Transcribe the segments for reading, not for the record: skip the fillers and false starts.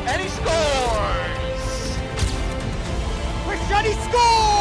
And he scores! He scores!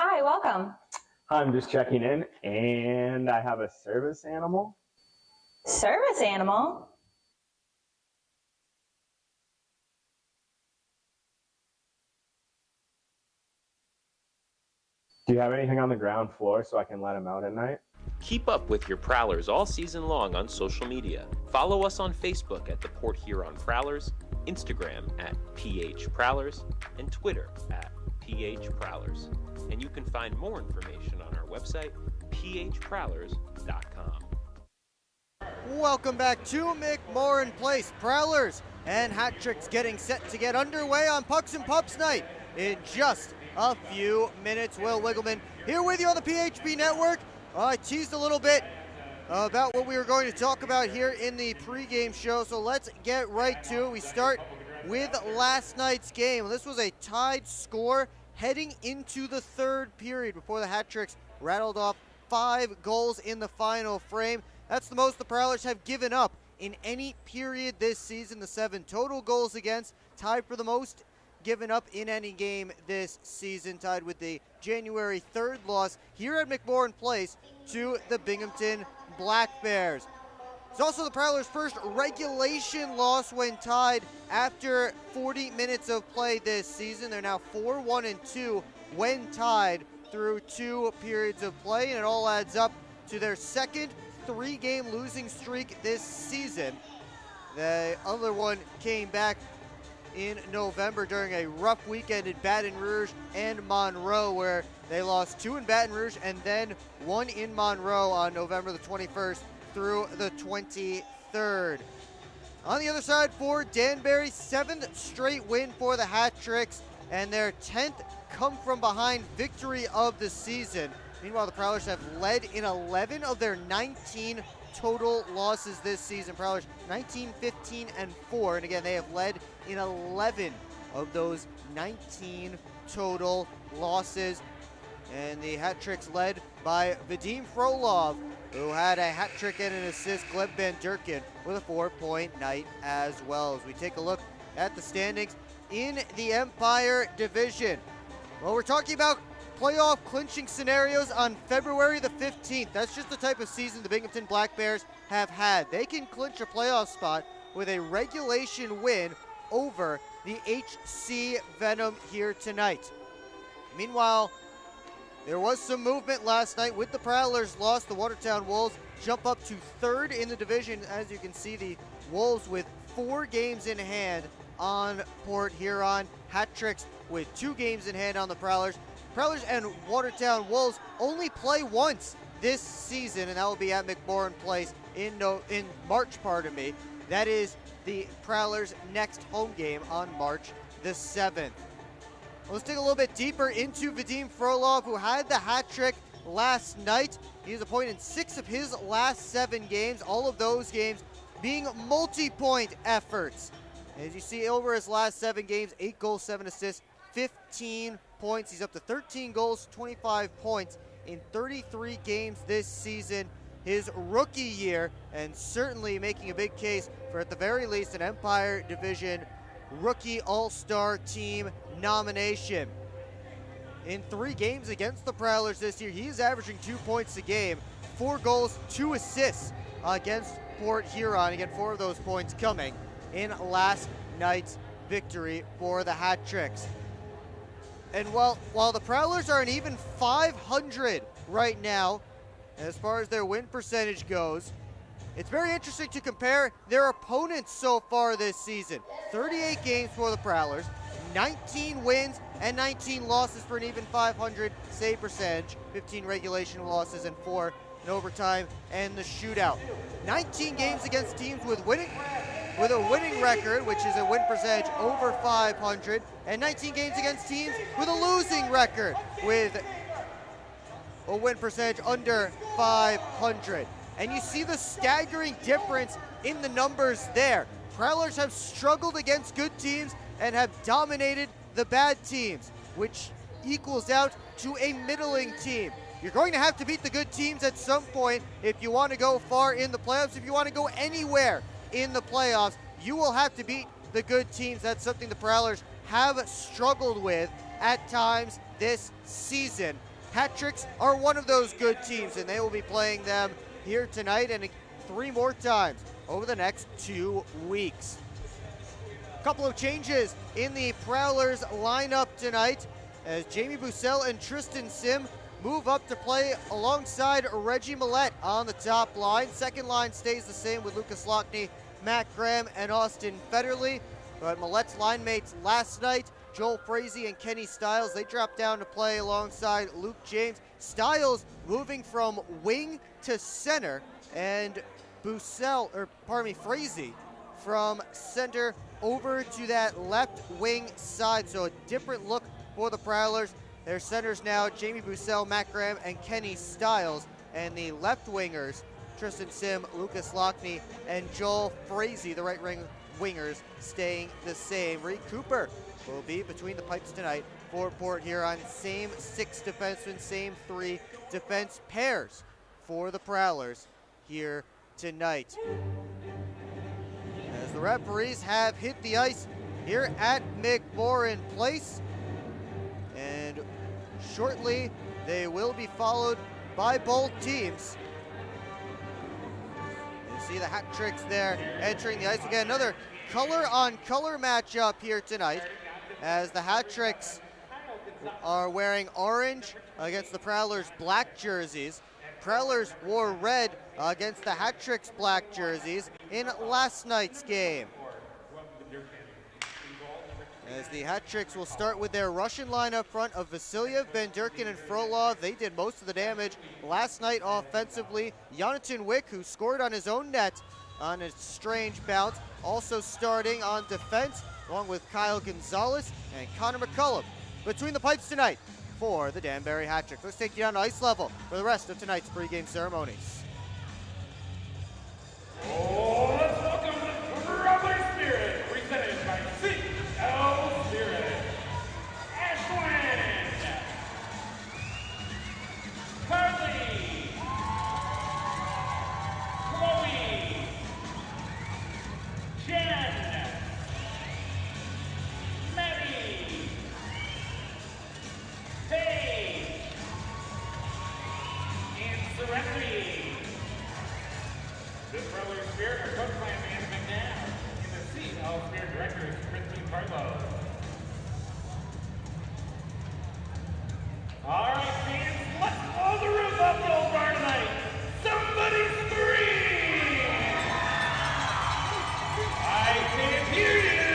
Hi, welcome. I'm just checking in, and I have a service animal. Service animal? Do you have anything on the ground floor so I can let him out at night? Keep up with your Prowlers all season long on social media. Follow us on Facebook at the Port Huron Prowlers, Instagram at PH Prowlers, and Twitter at PH Prowlers. And you can find more information on our website, phprowlers.com. Welcome back to McMorran Place. Prowlers and Hat Tricks getting set to get underway on Pucks and Pups night in just a few minutes. Will Wiggleman here with you on the PHP Network. I teased a little bit about what we were going to talk about here in the pregame show, so let's get right to it. We start with last night's game. This was a tied score heading into the third period before the Hat Tricks rattled off 5 goals in the final frame. That's the most the Prowlers have given up in any period this season. The 7 total goals against, tied for the most given up in any game this season, tied with the January 3rd loss here at McMorran Place to the Binghamton Black Bears. It's also the Prowlers' first regulation loss when tied after 40 minutes of play this season. They're now 4-1-2 when tied through 2 periods of play, and it all adds up to their second 3-game losing streak this season. The other one came back in November during a rough weekend in Baton Rouge and Monroe, where they lost 2 in Baton Rouge and then 1 in Monroe on November the 21st through the 23rd. On the other side for Danbury, 7th straight win for the Hat Tricks and their 10th come from behind victory of the season. Meanwhile, the Prowlers have led in 11 of their 19 total losses this season. Prowlers 19, 15, and 4. And again, they have led in 11 of those 19 total losses. And the Hat Tricks led by Vadim Frolov, who had a hat trick and an assist. Gleb Van Durken with a 4-point night as well. As we take a look at the standings in the Empire Division. Well, we're talking about playoff clinching scenarios on February the 15th. That's just the type of season the Binghamton Black Bears have had. They can clinch a playoff spot with a regulation win over the HC Venom here tonight. Meanwhile, there was some movement last night with the Prowlers loss. The Watertown Wolves jump up to 3rd in the division. As you can see, the Wolves with 4 games in hand on Port Huron. Hat Tricks with 2 games in hand on the Prowlers. Prowlers and Watertown Wolves only play once this season, and that will be at McMorran Place in March, pardon me. That is the Prowlers' next home game on March the 7th. Let's dig a little bit deeper into Vadim Frolov, who had the hat trick last night. He was a point in 6 of his last 7 games, all of those games being multi-point efforts. As you see, over his last 7 games, 8 goals, 7 assists, 15 points. He's up to 13 goals, 25 points in 33 games this season. His rookie year, and certainly making a big case for, at the very least, an Empire Division Rookie All-Star Team nomination. in 3 games against the Prowlers this year. He is averaging 2 points a game, 4 goals, 2 assists against Port Huron. Again, 4 of those points coming in last night's victory for the Hat Tricks. And while the Prowlers are an even 500 right now, as far as their win percentage goes, it's very interesting to compare their opponents so far this season. 38 games for the Prowlers, 19 wins and 19 losses for an even 500 save percentage, 15 regulation losses and 4 in overtime and the shootout. 19 games against teams with a winning record, which is a win percentage over 500, and 19 games against teams with a losing record with a win percentage under 500. And you see the staggering difference in the numbers there. Prowlers have struggled against good teams and have dominated the bad teams, which equals out to a middling team. You're going to have to beat the good teams at some point if you want to go far in the playoffs. If you want to go anywhere in the playoffs, you will have to beat the good teams. That's something the Prowlers have struggled with at times this season. Hat Tricks are one of those good teams, and they will be playing them here tonight and 3 more times over the next 2 weeks. A couple of changes in the Prowlers lineup tonight as Jamie Bussell and Tristan Sim move up to play alongside Reggie Millette on the top line. Second line stays the same with Lucas Lockney, Matt Graham, and Austin Federley. But Millette's line mates last night, Joel Frazee and Kenny Stiles, they dropped down to play alongside Luke James. Stiles moving from wing to center, and Frazee from center over to that left wing side. So a different look for the Prowlers. Their centers now, Jamie Bussell, Matt Graham, and Kenny Stiles. And the left wingers, Tristan Sim, Lucas Lockney, and Joel Frazee, the right wingers, staying the same. Reed Cooper will be between the pipes tonight for Port Huron. Same 6 defensemen, same 3 defense pairs for the Prowlers here tonight. As the referees have hit the ice here at McMorran Place, and shortly they will be followed by both teams. You see the Hat Tricks there entering the ice again. Another color-on-color matchup here tonight, as the Hat Tricks are wearing orange against the Prowlers' black jerseys. Prowlers wore red against the Hat Tricks' black jerseys in last night's game. As the Hat Tricks will start with their Russian line up front of Vasilyev, Benderkin, and Frolov. They did most of the damage last night offensively. Jonathan Wick, who scored on his own net on a strange bounce, also starting on defense, along with Kyle Gonzalez and Connor McCullum. Between the pipes tonight for the Danbury Hat Tricks. Let's take you down to ice level for the rest of tonight's pregame ceremonies. Oh, let's welcome the Prowler Spirit, presented by CL Spirit. Ashland, Carly, Chloe, Jen, Maddie, Paige, and Serenity. The Prowler Spirit are coached by Amanda McNabb. In the seat, all Spirit directors, Christine Carlo. All right, fans, let's blow the roof off the old bar tonight. Somebody scream! I can't hear you!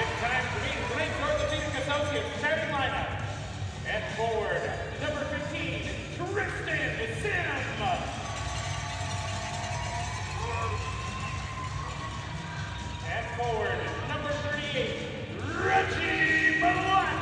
It's time to meet tonight's orthopedic associate starting lineup. At forward, number 15, Tristan Sim. At forward, number 38, Reggie Millette.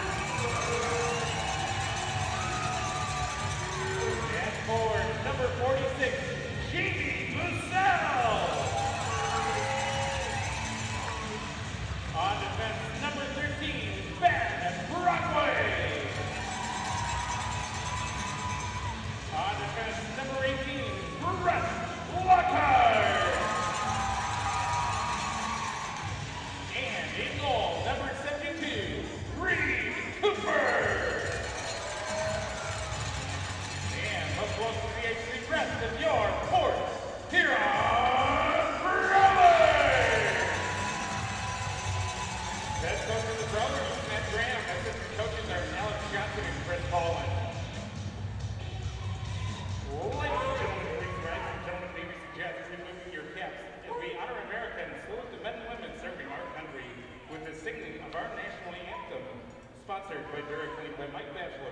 sponsored by directly by Mike Bachelor.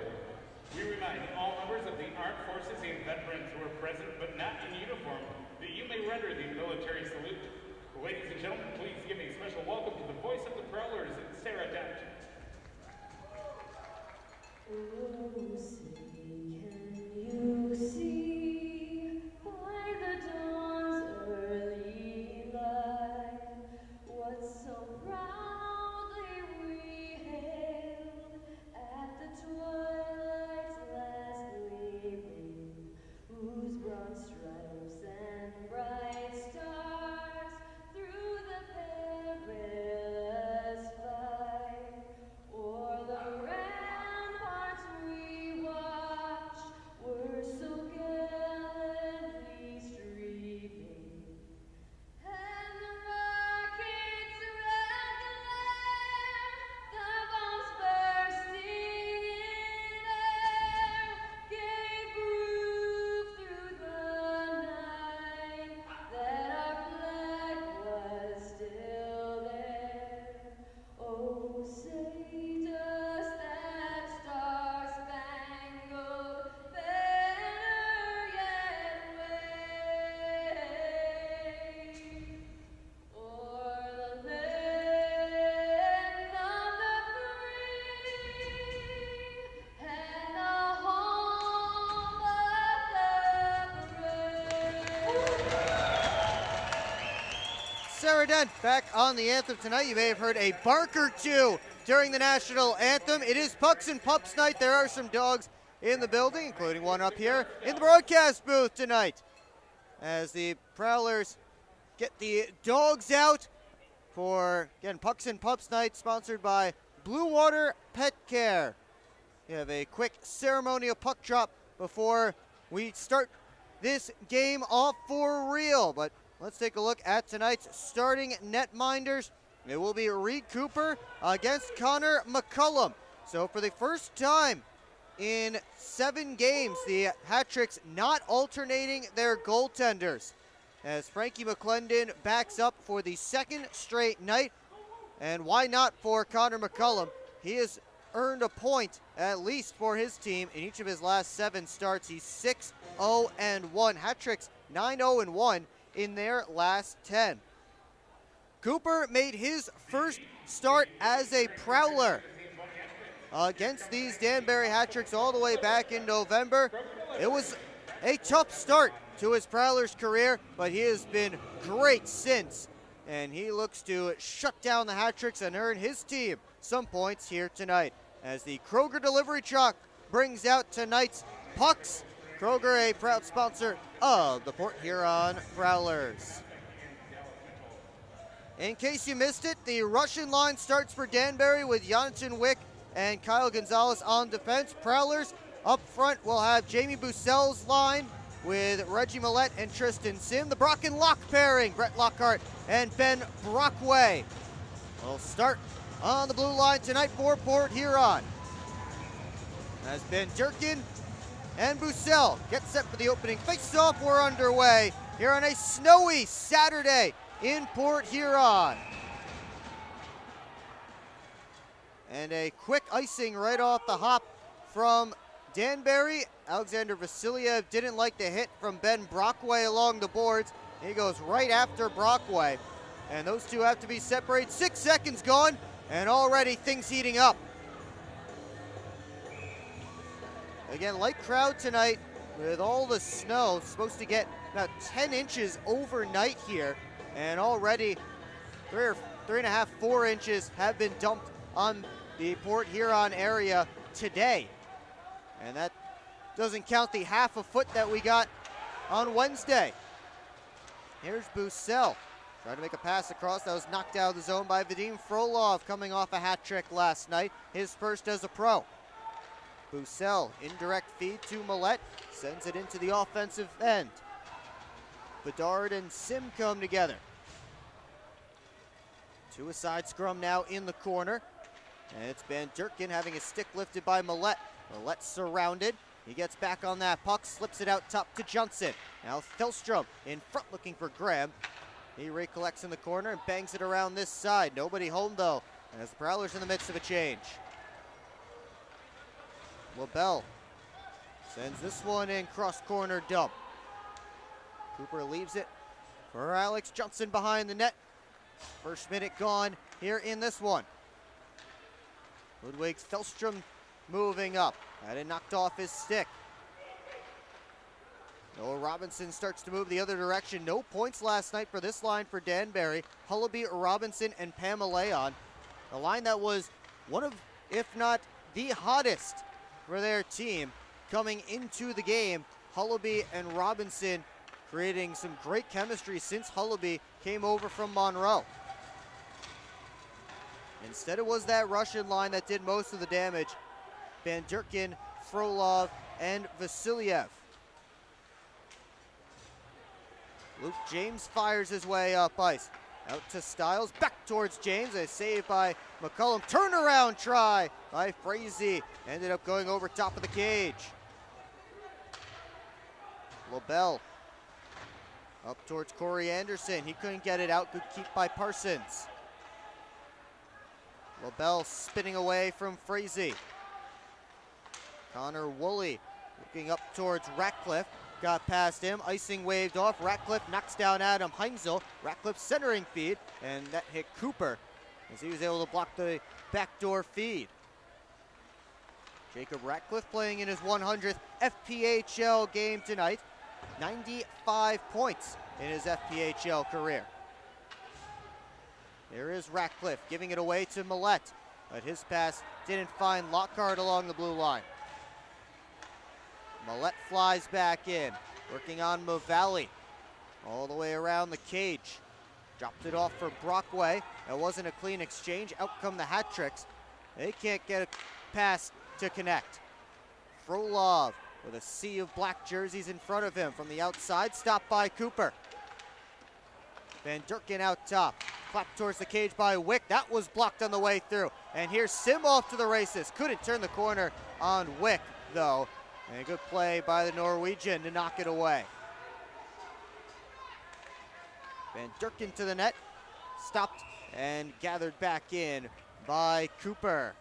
We remind all members of the armed forces and veterans who are present but not in uniform that you may render the military salute. Ladies and gentlemen, please give a special welcome to the voice of the Prowlers, Sarah Dent. Oh, say, can you see by the dawn's early light what so proudly we hailed at the twilight's last gleaming, whose broad stripes and bright stars through the perilous fight o'er the ramparts we watched were so gallantly streaming, and the rockets' red glare, the bombs bursting in air, gave proof through the night that our flag was still there. Oh, say does that star-spangled banner yet wave o'er the land of the free and the home of the brave? Sarah Dent back on the anthem tonight. You may have heard a bark or two during the national anthem. It is Pucks and Pups night. There are some dogs in the building, including one up here in the broadcast booth tonight, as the Prowlers get the dogs out for, again, Pucks and Pups night, sponsored by Blue Water Pet Care. We have a quick ceremonial puck drop before we start this game off for real. But let's take a look at tonight's starting netminders. It will be Reed Cooper against Connor McCullum. So for the first time in 7 games, the Hat-Tricks not alternating their goaltenders, as Frankie McClendon backs up for the second straight night. And why not for Connor McCullum? He has earned a point at least for his team in each of his last 7 starts. He's 6-0-1. Hat-Tricks 9-0-1 in their last 10. Cooper made his first start as a Prowler against these Danbury Hat-Tricks all the way back in November. It was a tough start to his Prowlers career, but he has been great since, and he looks to shut down the Hat-Tricks and earn his team some points here tonight, as the Kroger delivery truck brings out tonight's pucks. Kroger, a proud sponsor of the Port Huron Prowlers. In case you missed it, the Russian line starts for Danbury with Jonathan Wick and Kyle Gonzalez on defense. Prowlers up front will have Jamie Bussell's line with Reggie Millette and Tristan Sim. The Brock and Locke pairing, Brett Lockhart and Ben Brockway, will start on the blue line tonight for Port Huron, as Ben Durkin and Bussell get set for the opening face-off. We're underway here on a snowy Saturday in Port Huron. And a quick icing right off the hop from Danbury. Alexander Vasiliev didn't like the hit from Ben Brockway along the boards. He goes right after Brockway, and those two have to be separated. 6 seconds gone, and already things heating up. Again, light crowd tonight with all the snow. Supposed to get about 10 inches overnight here, and already 3.5, 4 inches have been dumped on the Port Huron area today. And that doesn't count the half a foot that we got on Wednesday. Here's Bussell trying to make a pass across. That was knocked out of the zone by Vadim Frolov, coming off a hat trick last night, his first as a pro. Bussell, indirect feed to Millette, sends it into the offensive end. Bedard and Sim come together. To a side scrum now in the corner. And it's Van Durkin having his stick lifted by Millette. Millette surrounded. He gets back on that puck, slips it out top to Johnson. Now Thelstrom in front looking for Graham. He recollects in the corner and bangs it around this side. Nobody home though, as the Prowlers in the midst of a change. LaBelle sends this one in, cross corner dump. Cooper leaves it for Alex Johnson behind the net. First minute gone here in this one. Ludwig Thelstrom moving up. Had it knocked off his stick. Noah Robinson starts to move the other direction. No points last night for this line for Danbury. Hullaby, Robinson, and Pamaleon. A line that was one of, if not the hottest for their team coming into the game. Hullaby and Robinson creating some great chemistry since Hullaby came over from Monroe. Instead, it was that Russian line that did most of the damage. Van Durkin, Frolov, and Vasiliev. Luke James fires his way up ice. Out to Stiles, back towards James. A save by McCullum. Turnaround try by Frazee. Ended up going over top of the cage. LaBelle up towards Corey Anderson. He couldn't get it out. Good keep by Parsons. LaBelle spinning away from Frazee. Connor Woolley looking up towards Ratcliffe. Got past him, icing waved off. Ratcliffe knocks down Adam Heinzel. Ratcliffe centering feed, and that hit Cooper as he was able to block the backdoor feed. Jacob Ratcliffe playing in his 100th FPHL game tonight. 95 points in his FPHL career. There is Ratcliffe giving it away to Millette, but his pass didn't find Lockhart along the blue line. Millette flies back in, working on Mavali. All the way around the cage. Dropped it off for Brockway. That wasn't a clean exchange. Out come the hat tricks. They can't get a pass to connect. Frolov with a sea of black jerseys in front of him from the outside. Stopped by Cooper. Van Durkin out top. Clapped towards the cage by Wick. That was blocked on the way through. And here's Sim off to the races. Couldn't turn the corner on Wick, though. And a good play by the Norwegian to knock it away. Van Durkin to the net. Stopped and gathered back in by Cooper.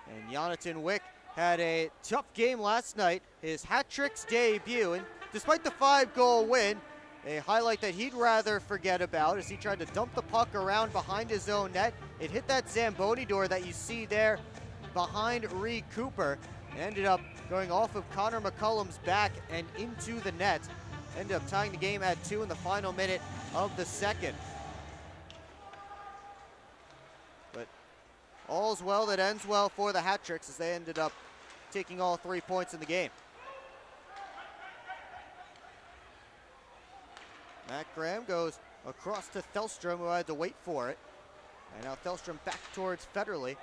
And Jonathan Wick had a tough game last night. His hat trick's debut. And despite the 5-goal win, a highlight that he'd rather forget about as he tried to dump the puck around behind his own net. It hit that Zamboni door that you see there behind Reed Cooper. Ended up going off of Connor McCullum's back and into the net. Ended up tying the game at 2 in the final minute of the second. But all's well that ends well for the hat tricks as they ended up taking all 3 points in the game. Matt Graham goes across to Thelstrom, who had to wait for it. And now Thelstrom back towards Federley.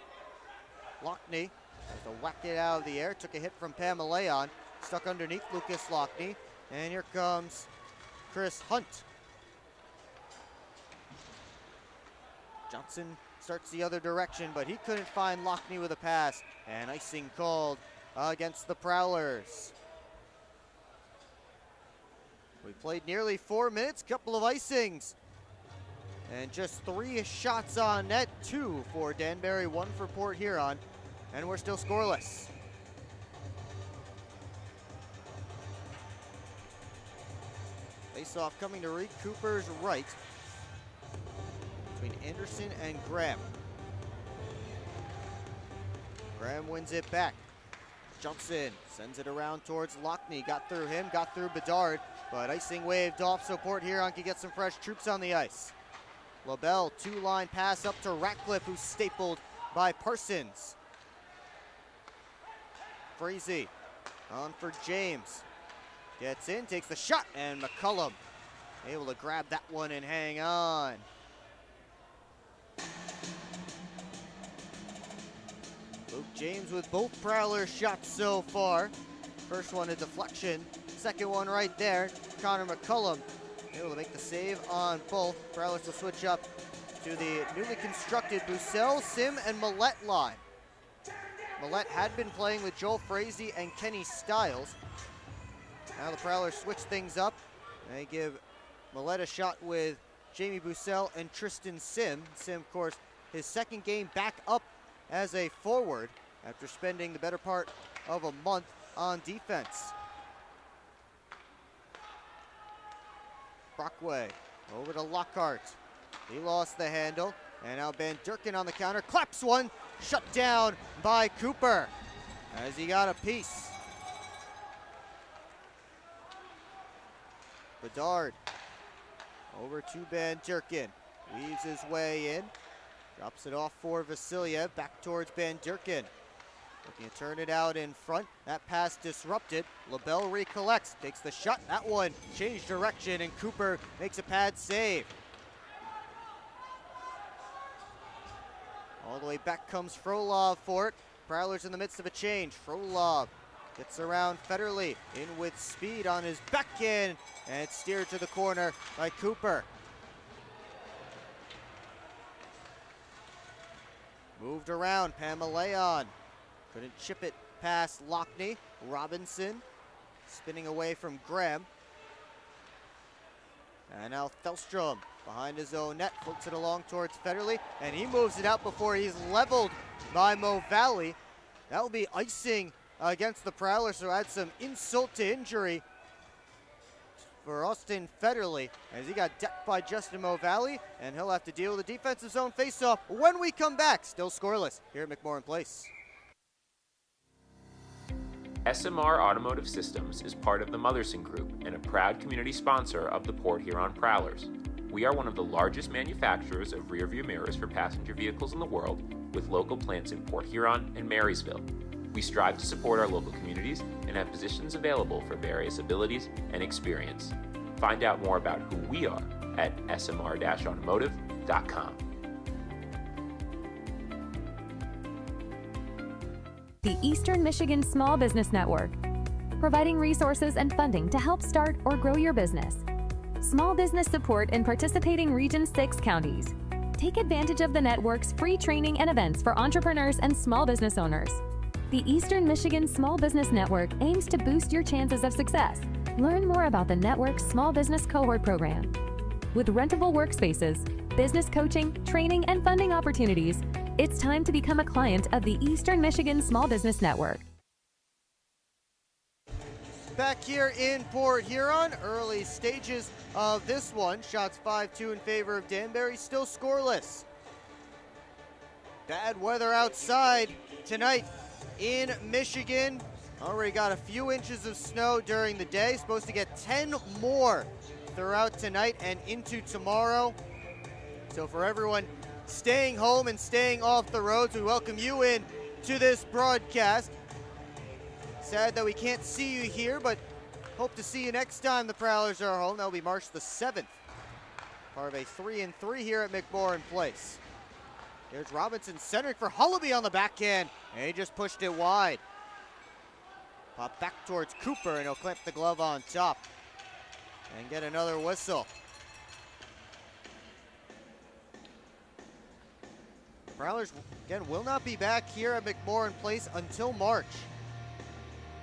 Lockney has to whack it out of the air. Took a hit from Pamaleon. Stuck underneath Lucas Lockney. And here comes Chris Hunt. Johnson starts the other direction, but he couldn't find Lockney with a pass. And icing called against the Prowlers. We played nearly 4 minutes, couple of icings. And just 3 shots on net, 2 for Danbury, 1 for Port Huron. And we're still scoreless. Face-off coming to Reed Cooper's right. Between Anderson and Graham. Graham wins it back. Johnson sends it around towards Lockney. Got through him, got through Bedard. But icing waved off so Port Huron can get some fresh troops on the ice. LaBelle, 2-line pass up to Ratcliffe, who's stapled by Parsons. Frazee on for James. Gets in, takes the shot, and McCullum able to grab that one and hang on. Luke James with both Prowler shots so far. First one a deflection, second one right there. Connor McCullum able to make the save on both. Prowlers will switch up to the newly constructed Bucell, Sim, and Millette line. Millette had been playing with Joel Frazee and Kenny Stiles. Now the Prowlers switch things up. They give Millette a shot with Jamie Bucell and Tristan Sim. Sim, of course, his second game back up as a forward after spending the better part of a month on defense. Brockway over to Lockhart. He lost the handle, and now Van Durken on the counter. Claps one, shut down by Cooper as he got a piece. Bedard over to Van Durken. Weaves his way in. Drops it off for Vasiliev. Back towards Van Durken. Looking to turn it out in front. That pass disrupted. LaBelle recollects. Takes the shot. That one changed direction, and Cooper makes a pad save. All the way back comes Frolov for it. Prowlers in the midst of a change. Frolov gets around Federley. In with speed on his backhand. And it's steered to the corner by Cooper. Moved around, Pamaleon. Couldn't chip it past Lockney. Robinson spinning away from Graham. And now Thelstrom behind his own net, flips it along towards Federley, and he moves it out before he's leveled by Mo Valley. That will be icing against the Prowlers, so add some insult to injury for Austin Federley as he got decked by Justin Mo Valley, and he'll have to deal with a defensive zone faceoff when we come back. Still scoreless here at McMorran Place. SMR Automotive Systems is part of the Motherson Group and a proud community sponsor of the Port Huron Prowlers. We are one of the largest manufacturers of rearview mirrors for passenger vehicles in the world, with local plants in Port Huron and Marysville. We strive to support our local communities and have positions available for various abilities and experience. Find out more about who we are at smr-automotive.com. The Eastern Michigan Small Business Network, providing resources and funding to help start or grow your business. Small business support in participating Region 6 counties. Take advantage of the network's free training and events for entrepreneurs and small business owners. The Eastern Michigan Small Business Network aims to boost your chances of success. Learn more about the network's Small Business Cohort Program. With rentable workspaces, business coaching, training, and funding opportunities, it's time to become a client of the Eastern Michigan Small Business Network. Back here in Port Huron, early stages of this one. Shots 5-2 in favor of Danbury, still scoreless. Bad weather outside tonight in Michigan. Already got a few inches of snow during the day. Supposed to get 10 more throughout tonight and into tomorrow. So for everyone staying home and staying off the roads, we welcome you in to this broadcast. Sad that we can't see you here, but hope to see you next time the Prowlers are home. That'll be March the 7th. Part of a 3-3 here at McMorran Place. There's Robinson centering for Hullaby on the backhand, and he just pushed it wide. Pop back towards Cooper, and he'll clamp the glove on top and get another whistle. Prowlers, again, will not be back here at McMorran Place until March.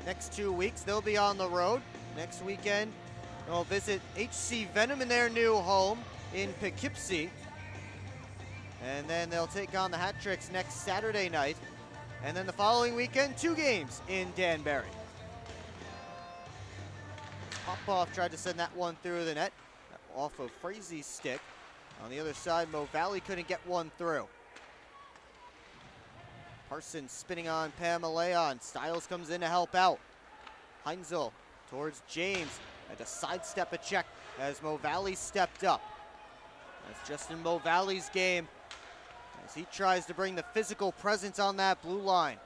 Next 2 weeks, they'll be on the road. Next weekend, they'll visit HC Venom in their new home in Poughkeepsie. And then they'll take on the Hat Tricks next Saturday night. And then the following weekend, 2 games in Danbury. Popoff tried to send that one through the net, off of Frazie's stick. On the other side, Mo Valley couldn't get one through. Parsons spinning on Pamaleon. Stiles comes in to help out. Heinzel towards James. Had to sidestep a check as Mo Valley stepped up. That's Justin Mo Valley's game as he tries to bring the physical presence on that blue line.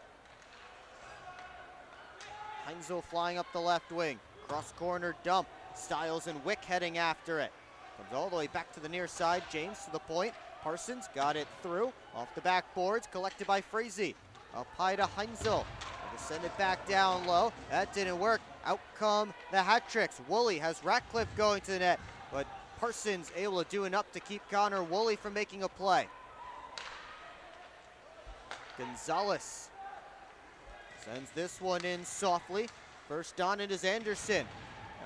Heinzel flying up the left wing. Cross corner dump. Stiles and Wick heading after it. Comes all the way back to the near side. James to the point. Parsons got it through. Off the backboards. Collected by Frazee. Up high to Heinzel. To send it back down low. That didn't work. Out come the Hat Tricks. Woolley has Ratcliffe going to the net. But Parsons able to do enough to keep Connor Woolley from making a play. Gonzalez sends this one in softly. First on it is Anderson.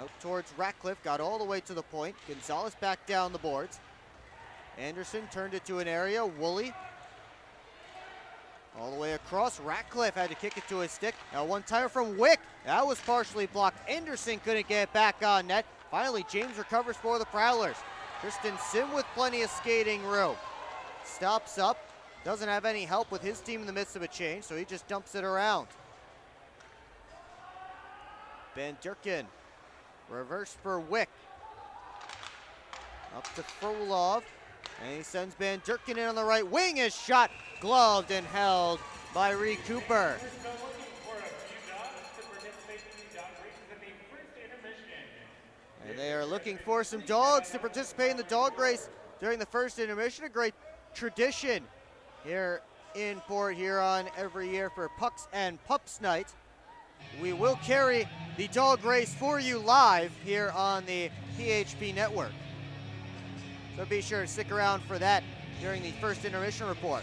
Out towards Ratcliffe, got all the way to the point. Gonzalez back down the boards. Anderson turned it to an area. Woolley All the way across. Ratcliffe had to kick it to his stick. Now one timer from Wick. That was partially blocked. Anderson couldn't get it back on net. Finally, James recovers for the Prowlers. Tristan Sim with plenty of skating room. Stops up. Doesn't have any help with his team in the midst of a change, so he just dumps it around. Van Durkin. Reverse for Wick. Up to Frolov. And he sends Van Durkin in on the right wing. His shot gloved and held by Reed Cooper. And they are looking for some dogs to participate in the dog race during the first intermission. A great tradition here in Port Huron every year for Pucks and Pups Night. We will carry the dog race for you live here on the PHP network. So be sure to stick around for that during the first intermission report.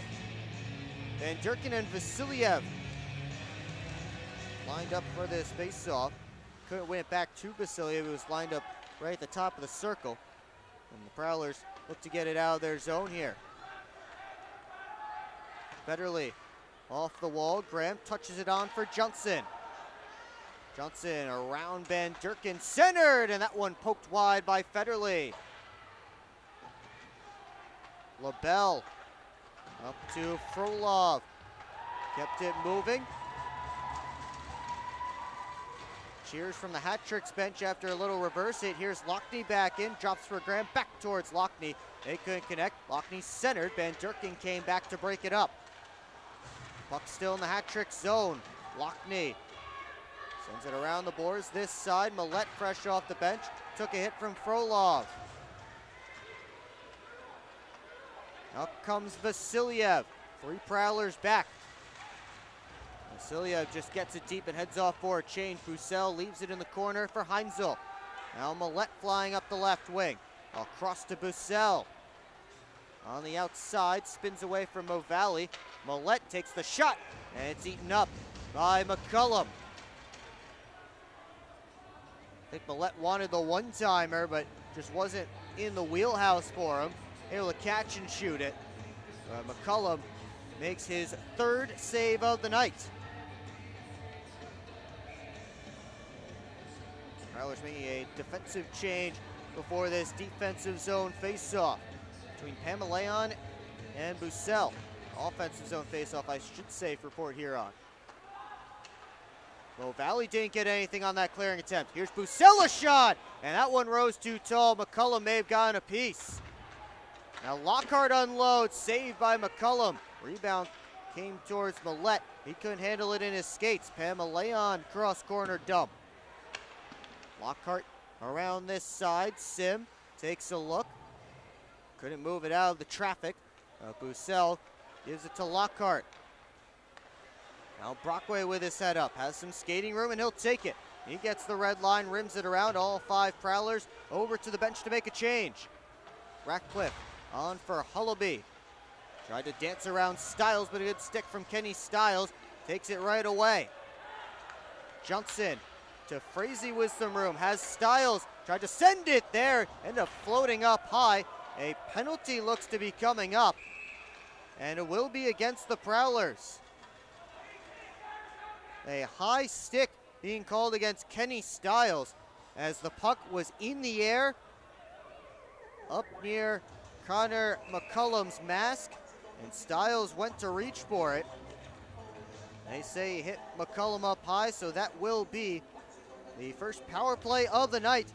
Van Durkin and Vasiliev lined up for this face-off. Couldn't win it back to Vasiliev. He was lined up right at the top of the circle. And the Prowlers look to get it out of their zone here. Federley off the wall. Graham touches it on for Johnson. Johnson around Van Durkin, centered, and that one poked wide by Federley. LaBelle up to Frolov. Kept it moving. Cheers from the Hat Tricks bench after a little reverse hit. Here's Lockney back in, drops for Graham, back towards Lockney. They couldn't connect. Lockney centered. Van Durkin came back to break it up. Puck still in the Hat Tricks zone. Lockney sends it around the boards this side. Millette fresh off the bench. Took a hit from Frolov. Up comes Vasiliev. 3 Prowlers back. Vasiliev just gets it deep and heads off for a change. Bussell leaves it in the corner for Heinzel. Now Millette flying up the left wing. Across to Bussell. On the outside, spins away from O'Valley. Millette takes the shot, and it's eaten up by McCullum. I think Millette wanted the one-timer, but just wasn't in the wheelhouse for him. Able to catch and shoot it. McCullum makes his 3rd save of the night. Prowlers making a defensive change before this defensive zone face-off between Pamaleon and Bussell. Offensive zone face-off, I should say, for Port Huron. Low Valley didn't get anything on that clearing attempt. Here's Bussell, a shot, and that one rose too tall. McCullum may have gotten a piece. Now Lockhart unloads, saved by McCullum. Rebound came towards Millette. He couldn't handle it in his skates. Pamaleon cross corner dump. Lockhart around this side. Sim takes a look. Couldn't move it out of the traffic. Bussell gives it to Lockhart. Now Brockway with his head up. Has some skating room and he'll take it. He gets the red line, rims it around. All 5 Prowlers over to the bench to make a change. Ratcliffe on for Hullaby. Tried to dance around Stiles, but a good stick from Kenny Stiles. Takes it right away. Johnson to Frazee with some room. Has Stiles. Tried to send it there. Ended up floating up high. A penalty looks to be coming up. And it will be against the Prowlers. A high stick being called against Kenny Stiles as the puck was in the air up near Connor McCullum's mask, and Stiles went to reach for it. They say he hit McCullum up high, so that will be the first power play of the night.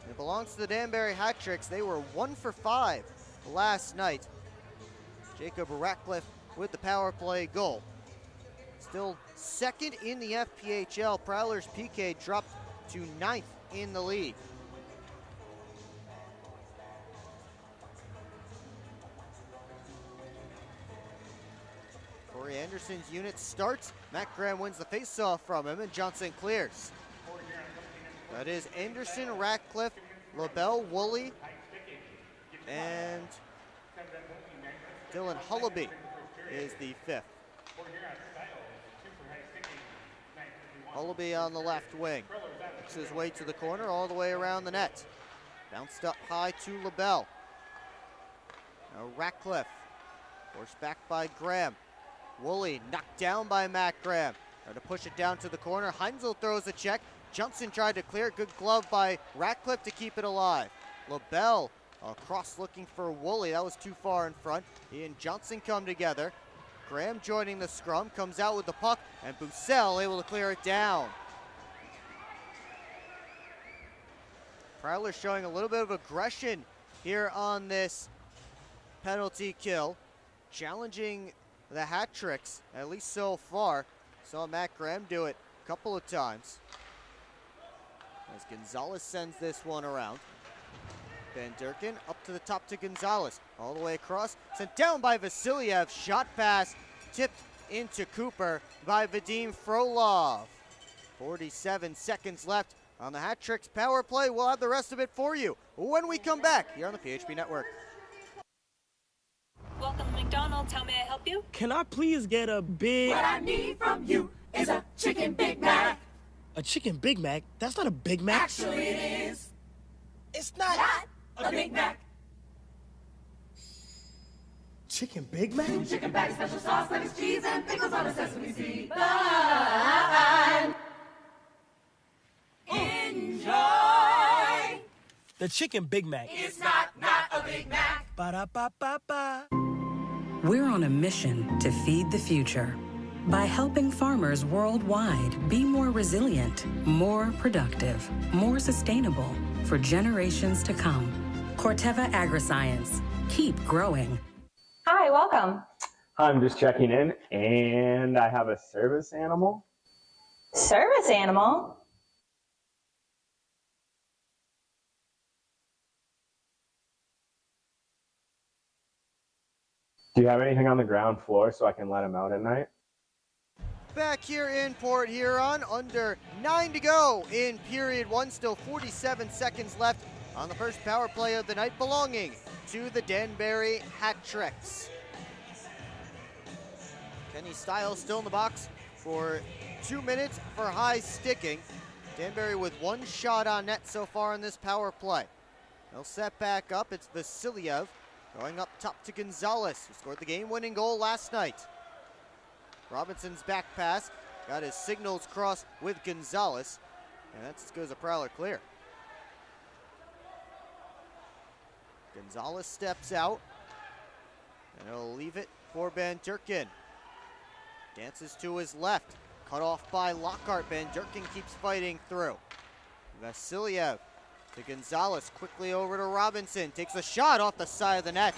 It belongs to the Danbury Hat Tricks. They were 1 for 5 last night. Jacob Ratcliffe with the power play goal. Still 2nd in the FPHL. Prowlers PK dropped to 9th in the league. Corey Anderson's unit starts. Matt Graham wins the faceoff from him, and Johnson clears. That is Anderson, Ratcliffe, LaBelle, Woolley, and Dylan Hullaby is the 5th. Hullaby on the left wing. Makes his way to the corner, all the way around the net. Bounced up high to LaBelle. Now Ratcliffe, forced back by Graham. Woolley knocked down by Matt Graham. Trying to push it down to the corner. Heinzel throws a check. Johnson tried to clear. Good glove by Ratcliffe to keep it alive. LaBelle across looking for Woolley. That was too far in front. He and Johnson come together. Graham joining the scrum. Comes out with the puck. And Bussell able to clear it down. Prowlers showing a little bit of aggression here on this penalty kill. Challenging the hat tricks, at least so far. Saw Matt Graham do it a couple of times. As Gonzalez sends this one around. Van Durkin up to the top to Gonzalez. All the way across. Sent down by Vasiliev. Shot pass tipped into Cooper by Vadim Frolov. 47 seconds left on the Hat Tricks power play. We'll have the rest of it for you when we come back here on the PHP Network. Welcome to McDonald's. How may I help you? Can I please get a big... What I need from you is a chicken Big Mac. A chicken Big Mac? That's not a Big Mac. Actually, it is. It's not a Big Mac. Chicken Big Mac? Chicken bag, special sauce, lettuce, cheese, and pickles on a sesame seed bun. Enjoy. The chicken Big Mac. It's not a Big Mac. Ba-da-ba-ba-ba. We're on a mission to feed the future by helping farmers worldwide be more resilient, more productive, more sustainable for generations to come. Corteva Agriscience. Keep growing. Hi, welcome. I'm just checking in, and I have a service animal. Service animal? Do you have anything on the ground floor so I can let him out at night? Back here in Port Huron, under 9 to go in period one. Still 47 seconds left on the first power play of the night, belonging to the Danbury Hat Tricks. Kenny Stiles still in the box for 2 minutes for high sticking. Danbury with one shot on net so far in this power play. They'll set back up. It's Vasiliev going up top to Gonzalez, who scored the game-winning goal last night. Robinson's back pass got his signals crossed with Gonzalez, and that goes a Prowler clear. Gonzalez steps out, and he'll leave it for Van Durkin. Dances to his left, cut off by Lockhart. Van Durkin keeps fighting through. Vasiliev to Gonzalez, quickly over to Robinson, takes a shot off the side of the net.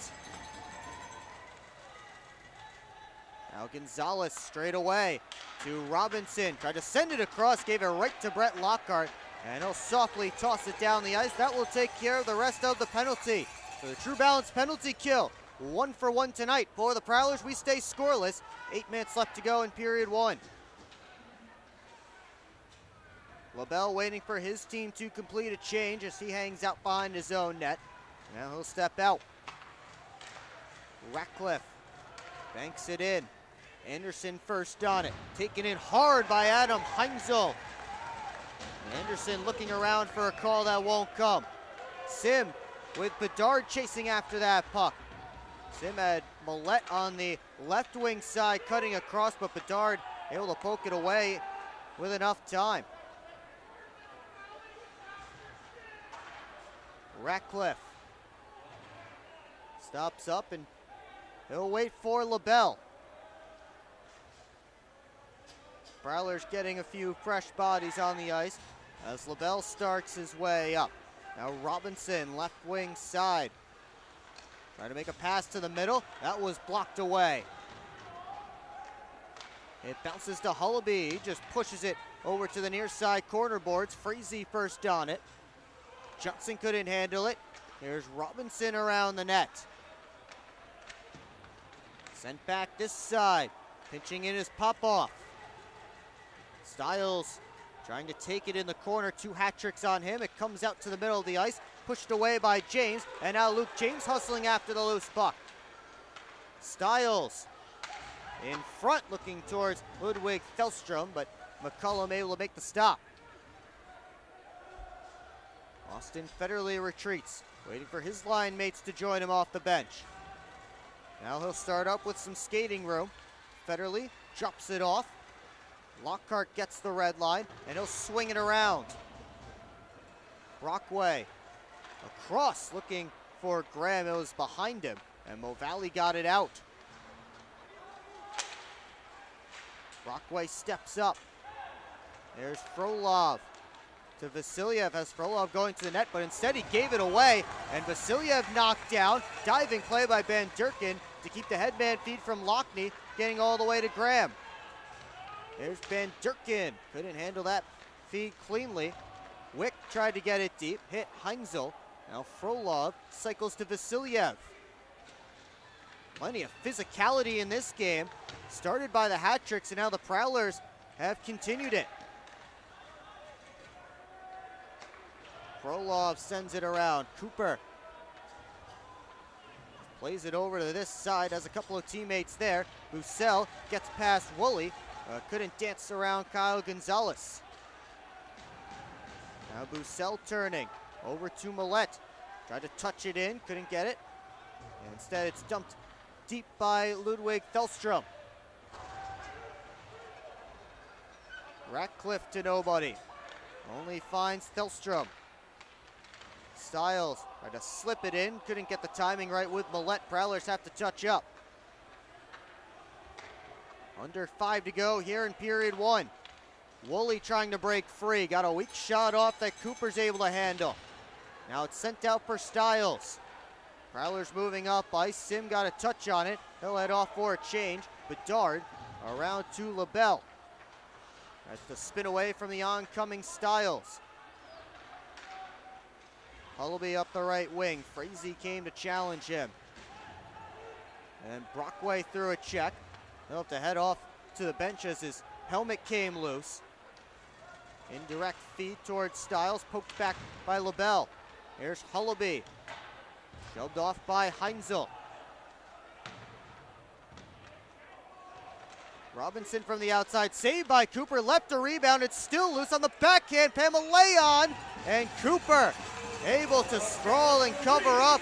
Now Gonzalez straight away to Robinson, tried to send it across, gave it right to Brett Lockhart, and he'll softly toss it down the ice. That will take care of the rest of the penalty. For the True Balance penalty kill, 1 for 1 tonight. For the Prowlers, we stay scoreless. 8 minutes left to go in period one. LaBelle waiting for his team to complete a change as he hangs out behind his own net. Now he'll step out. Ratcliffe banks it in. Anderson first on it. Taken in hard by Adam Heinzel. Anderson looking around for a call that won't come. Sim with Bedard chasing after that puck. Sim had Millette on the left wing side cutting across, but Bedard able to poke it away with enough time. Ratcliffe stops up and he'll wait for LaBelle. Prowlers getting a few fresh bodies on the ice as LaBelle starts his way up. Now Robinson, left wing side. Trying to make a pass to the middle. That was blocked away. It bounces to Hullaby. He just pushes it over to the near side corner boards. Freezy first on it. Johnson couldn't handle it. There's Robinson around the net. Sent back this side. Pinching in his pop-off. Stiles trying to take it in the corner. 2 hat tricks on him. It comes out to the middle of the ice. Pushed away by James. And now Luke James hustling after the loose puck. Stiles in front looking towards Ludwig Felstrom, but McCullum able to make the stop. Austin Federley retreats, waiting for his line mates to join him off the bench. Now he'll start up with some skating room. Federley drops it off. Lockhart gets the red line, and he'll swing it around. Brockway across, looking for Graham. It was behind him, and Movalli got it out. Brockway steps up. There's Frolov to Vasilyev, as Frolov going to the net, but instead he gave it away, and Vasilyev knocked down. Diving play by Van Durkin to keep the headman feed from Lockney, getting all the way to Graham. There's Van Durkin, couldn't handle that feed cleanly. Wick tried to get it deep, hit Heinzel. Now Frolov cycles to Vasilyev. Plenty of physicality in this game, started by the hat tricks, and now the Prowlers have continued it. Frolov sends it around. Cooper plays it over to this side, has a couple of teammates there. Bussell gets past Woolley, couldn't dance around Kyle Gonzalez. Now Bussell turning over to Millette. Tried to touch it in, couldn't get it. And instead it's dumped deep by Ludwig Thelstrom. Ratcliffe to nobody. Only finds Thelstrom. Stiles tried to slip it in, couldn't get the timing right with Millette. Prowlers have to touch up. Under 5 to go here in period 1. Woolley trying to break free, got a weak shot off that Cooper's able to handle. Now it's sent out for Stiles. Prowlers moving up ice, Sim got a touch on it. He'll head off for a change. Bedard around to LaBelle. That's the spin away from the oncoming Stiles. Hullaby up the right wing. Frazee came to challenge him. And Brockway threw a check. He'll have to head off to the bench as his helmet came loose. Indirect feed towards Stiles, poked back by LaBelle. Here's Hullaby. Shoved off by Heinzel. Robinson from the outside, saved by Cooper, left a rebound, it's still loose on the backhand, Pamaleon, and Cooper able to sprawl and cover up,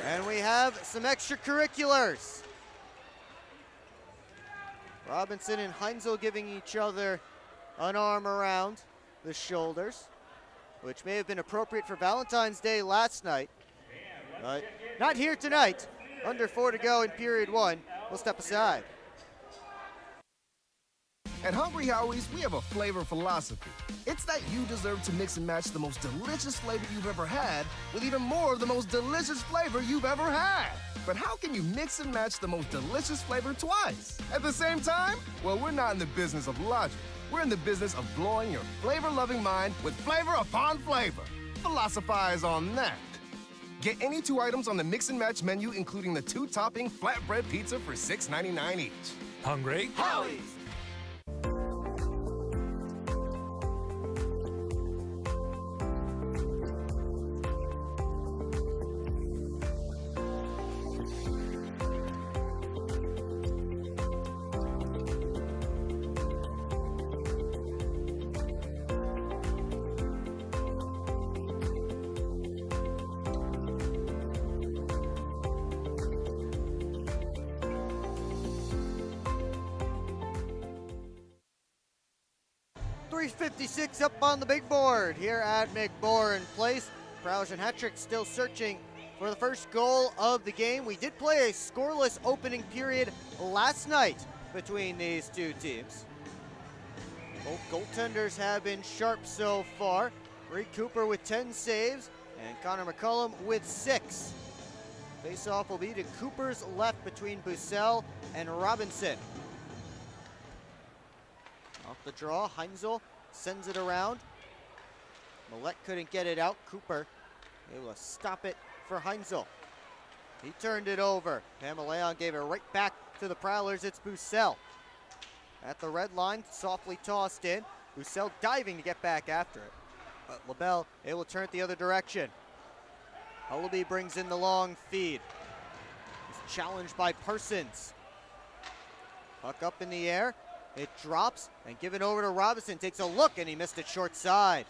and we have some extracurriculars. Robinson and Heinzel giving each other an arm around the shoulders, which may have been appropriate for Valentine's Day last night, but not here tonight. Under 4 to go in period 1. We'll step aside. At Hungry Howie's, we have a flavor philosophy. It's that you deserve to mix and match the most delicious flavor you've ever had with even more of the most delicious flavor you've ever had. But how can you mix and match the most delicious flavor twice at the same time? Well, we're not in the business of logic. We're in the business of blowing your flavor-loving mind with flavor upon flavor. Philosophize on that. Get any 2 items on the mix and match menu, including the 2-topping flatbread pizza for $6.99 each. Hungry? Howie's! .356 up on the big board here at McMorran Place. Prowlers and Hattrick still searching for the first goal of the game. We did play a scoreless opening period last night between these two teams. Both goaltenders have been sharp so far. Reed Cooper with 10 saves and Connor McCullum with 6. Face-off will be to Cooper's left between Bussell and Robinson. Off the draw, Heinzel sends it around. Millette couldn't get it out. Cooper able to stop it for Heinzel. He turned it over. Pamaleon gave it right back to the Prowlers. It's Bussell. At the red line, softly tossed in. Bussell diving to get back after it. But LaBelle able to turn it the other direction. Hullaby brings in the long feed. He's challenged by Parsons. Puck up in the air. It drops and given over to Robinson. Takes a look and he missed it short side.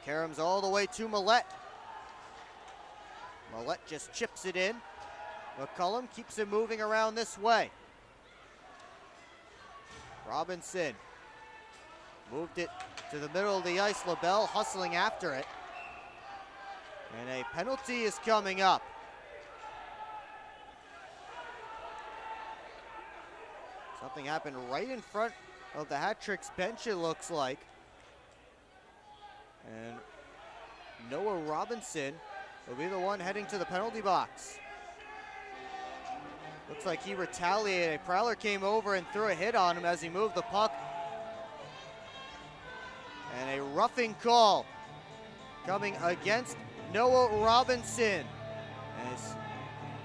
Karam's all the way to Millette. Millette just chips it in. McCullum keeps it moving around this way. Robinson moved it to the middle of the ice. LaBelle hustling after it. And a penalty is coming up. Something happened right in front of the Hat Tricks bench, it looks like. And Noah Robinson will be the one heading to the penalty box. Looks like he retaliated. A Prowler came over and threw a hit on him as he moved the puck. And a roughing call coming against Noah Robinson. As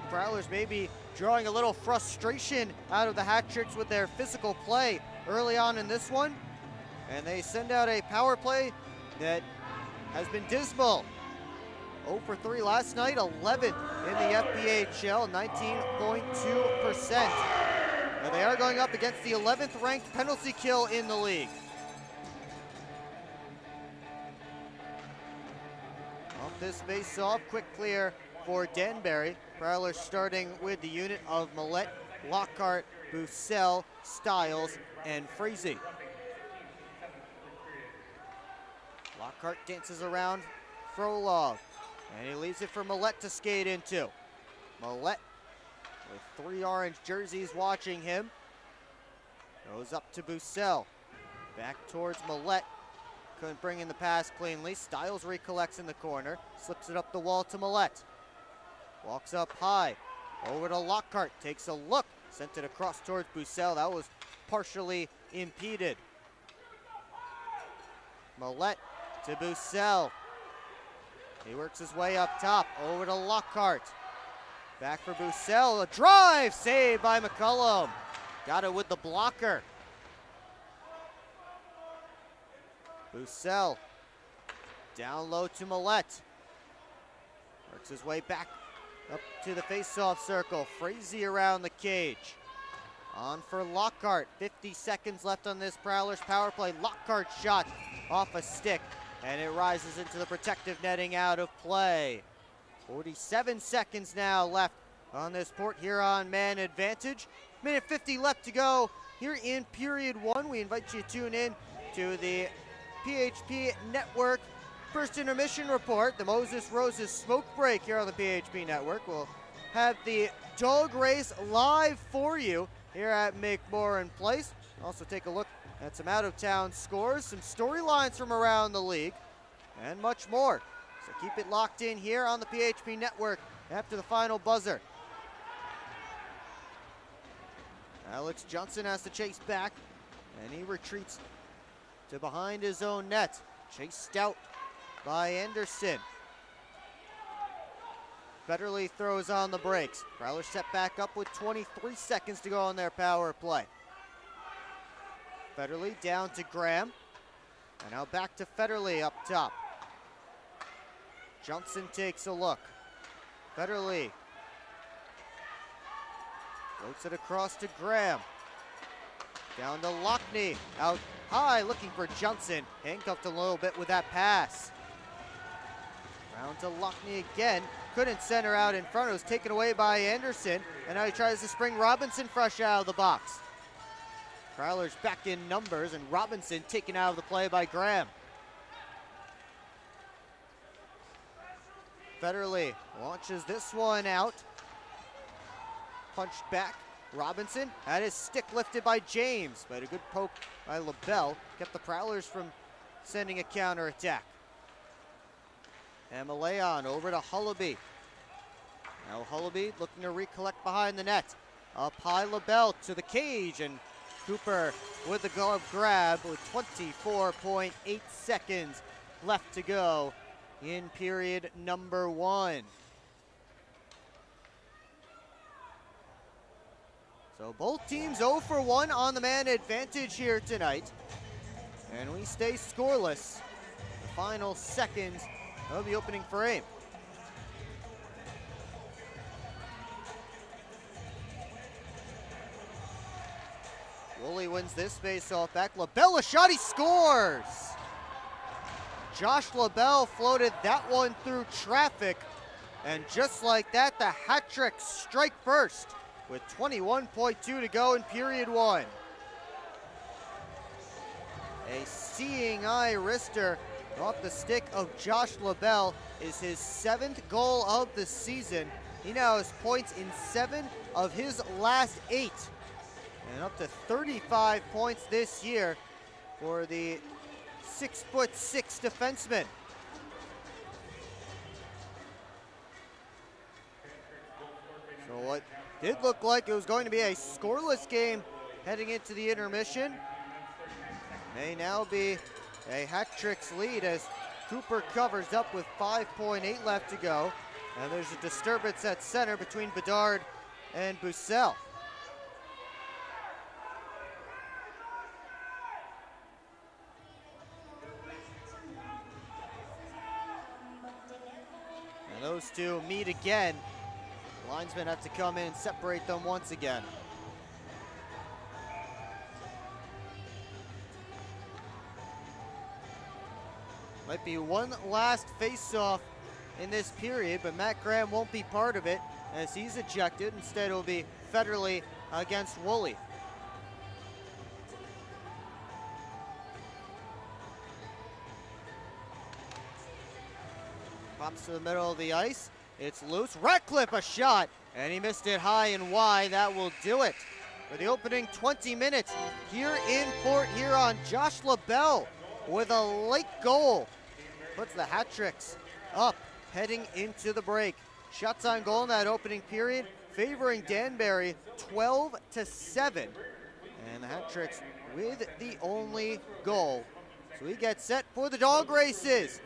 Prowlers maybe drawing a little frustration out of the Hat Tricks with their physical play early on in this one. And they send out a power play that has been dismal. 0 for 3 last night, 11th in the FPHL, 19.2%. Now they are going up against the 11th ranked penalty kill in the league. Off this face-off, quick clear for Danbury. Prowlers starting with the unit of Millette, Lockhart, Bussell, Stiles, and Frazee. Lockhart dances around Frolov, and he leaves it for Millette to skate into. Millette, with 3 orange jerseys watching him, goes up to Bussell. Back towards Millette. Couldn't bring in the pass cleanly. Stiles recollects in the corner, slips it up the wall to Millette. Walks up high, over to Lockhart, takes a look, sent it across towards Bussell. That was partially impeded. Millette to Bussell. He works his way up top, over to Lockhart. Back for Bussell, a drive, saved by McCullum. Got it with the blocker. Bussell, down low to Millette. Works his way back up to the face-off circle. Frazee around the cage. On for Lockhart. 50 seconds left on this Prowlers power play. Lockhart shot off a stick, and it rises into the protective netting, out of play. 47 seconds now left on this Port Huron man advantage. Minute 50 left to go here in period 1. We invite you to tune in to the PHP Network first intermission report, the Moses Roses smoke break here on the PHP Network. We'll have the dog race live for you here at McMorran Place. Also take a look at some out-of-town scores, some storylines from around the league, and much more. So keep it locked in here on the PHP Network after the final buzzer. Alex Johnson has to chase back, and he retreats to behind his own net. Chased out by Anderson. Federley throws on the brakes. Prowlers set back up with 23 seconds to go on their power play. Federley down to Graham. And now back to Federley up top. Johnson takes a look. Federley floats it across to Graham. Down to Lockney. Out high, looking for Johnson. Handcuffed a little bit with that pass. Round to Lockney again. Couldn't center out in front. It was taken away by Anderson. And now he tries to spring Robinson fresh out of the box. Prowlers back in numbers, and Robinson taken out of the play by Graham. Federley launches this one out. Punched back. Robinson had his stick lifted by James, but a good poke by LaBelle kept the Prowlers from sending a counterattack. And Malayon over to Hullaby. Now Hullaby looking to recollect behind the net. Up high, LaBelle to the cage, and Cooper with the glove grab with 24.8 seconds left to go in period number 1. So both teams 0 for 1 on the man advantage here tonight. And we stay scoreless. The final seconds of the opening frame. Woolley wins this face-off back. LaBelle, a shot, he scores! Josh LaBelle floated that one through traffic. And just like that, the Hat Tricks strike first with 21.2 to go in period 1. seeing eye wrister off the stick of Josh LaBelle is his 7th goal of the season. He now has points in 7 of his last 8, and up to 35 points this year for the 6'6" defenseman. So what did look like it was going to be a scoreless game heading into the intermission may now be a hat-tricks lead as Cooper covers up with 5.8 left to go. And there's a disturbance at center between Bedard and Bussell. And those two meet again. Linesmen have to come in and separate them once again. Might be one last face-off in this period, but Matt Graham won't be part of it as he's ejected. Instead, it'll be Federley against Woolley. Pops to the middle of the ice. It's loose. Ratcliffe a shot, and he missed it high and wide. That will do it for the opening 20 minutes here in Port Huron. Josh LaBelle with a late goal puts the hat-tricks up heading into the break. Shots on goal in that opening period favoring Danbury 12-7. And the hat-tricks with the only goal. So we get set for the dog races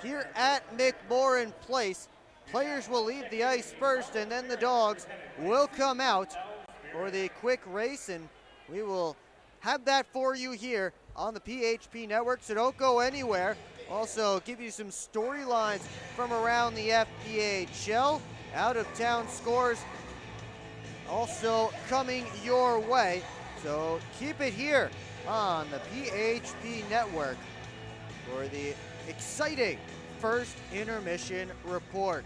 here at McMorran Place. Players will leave the ice first, and then the dogs will come out for the quick race, and we will have that for you here on the PHP Network, so don't go anywhere. Also give you some storylines from around the FPHL, out-of-town scores also coming your way. So keep it here on the PHP Network for the exciting first intermission report.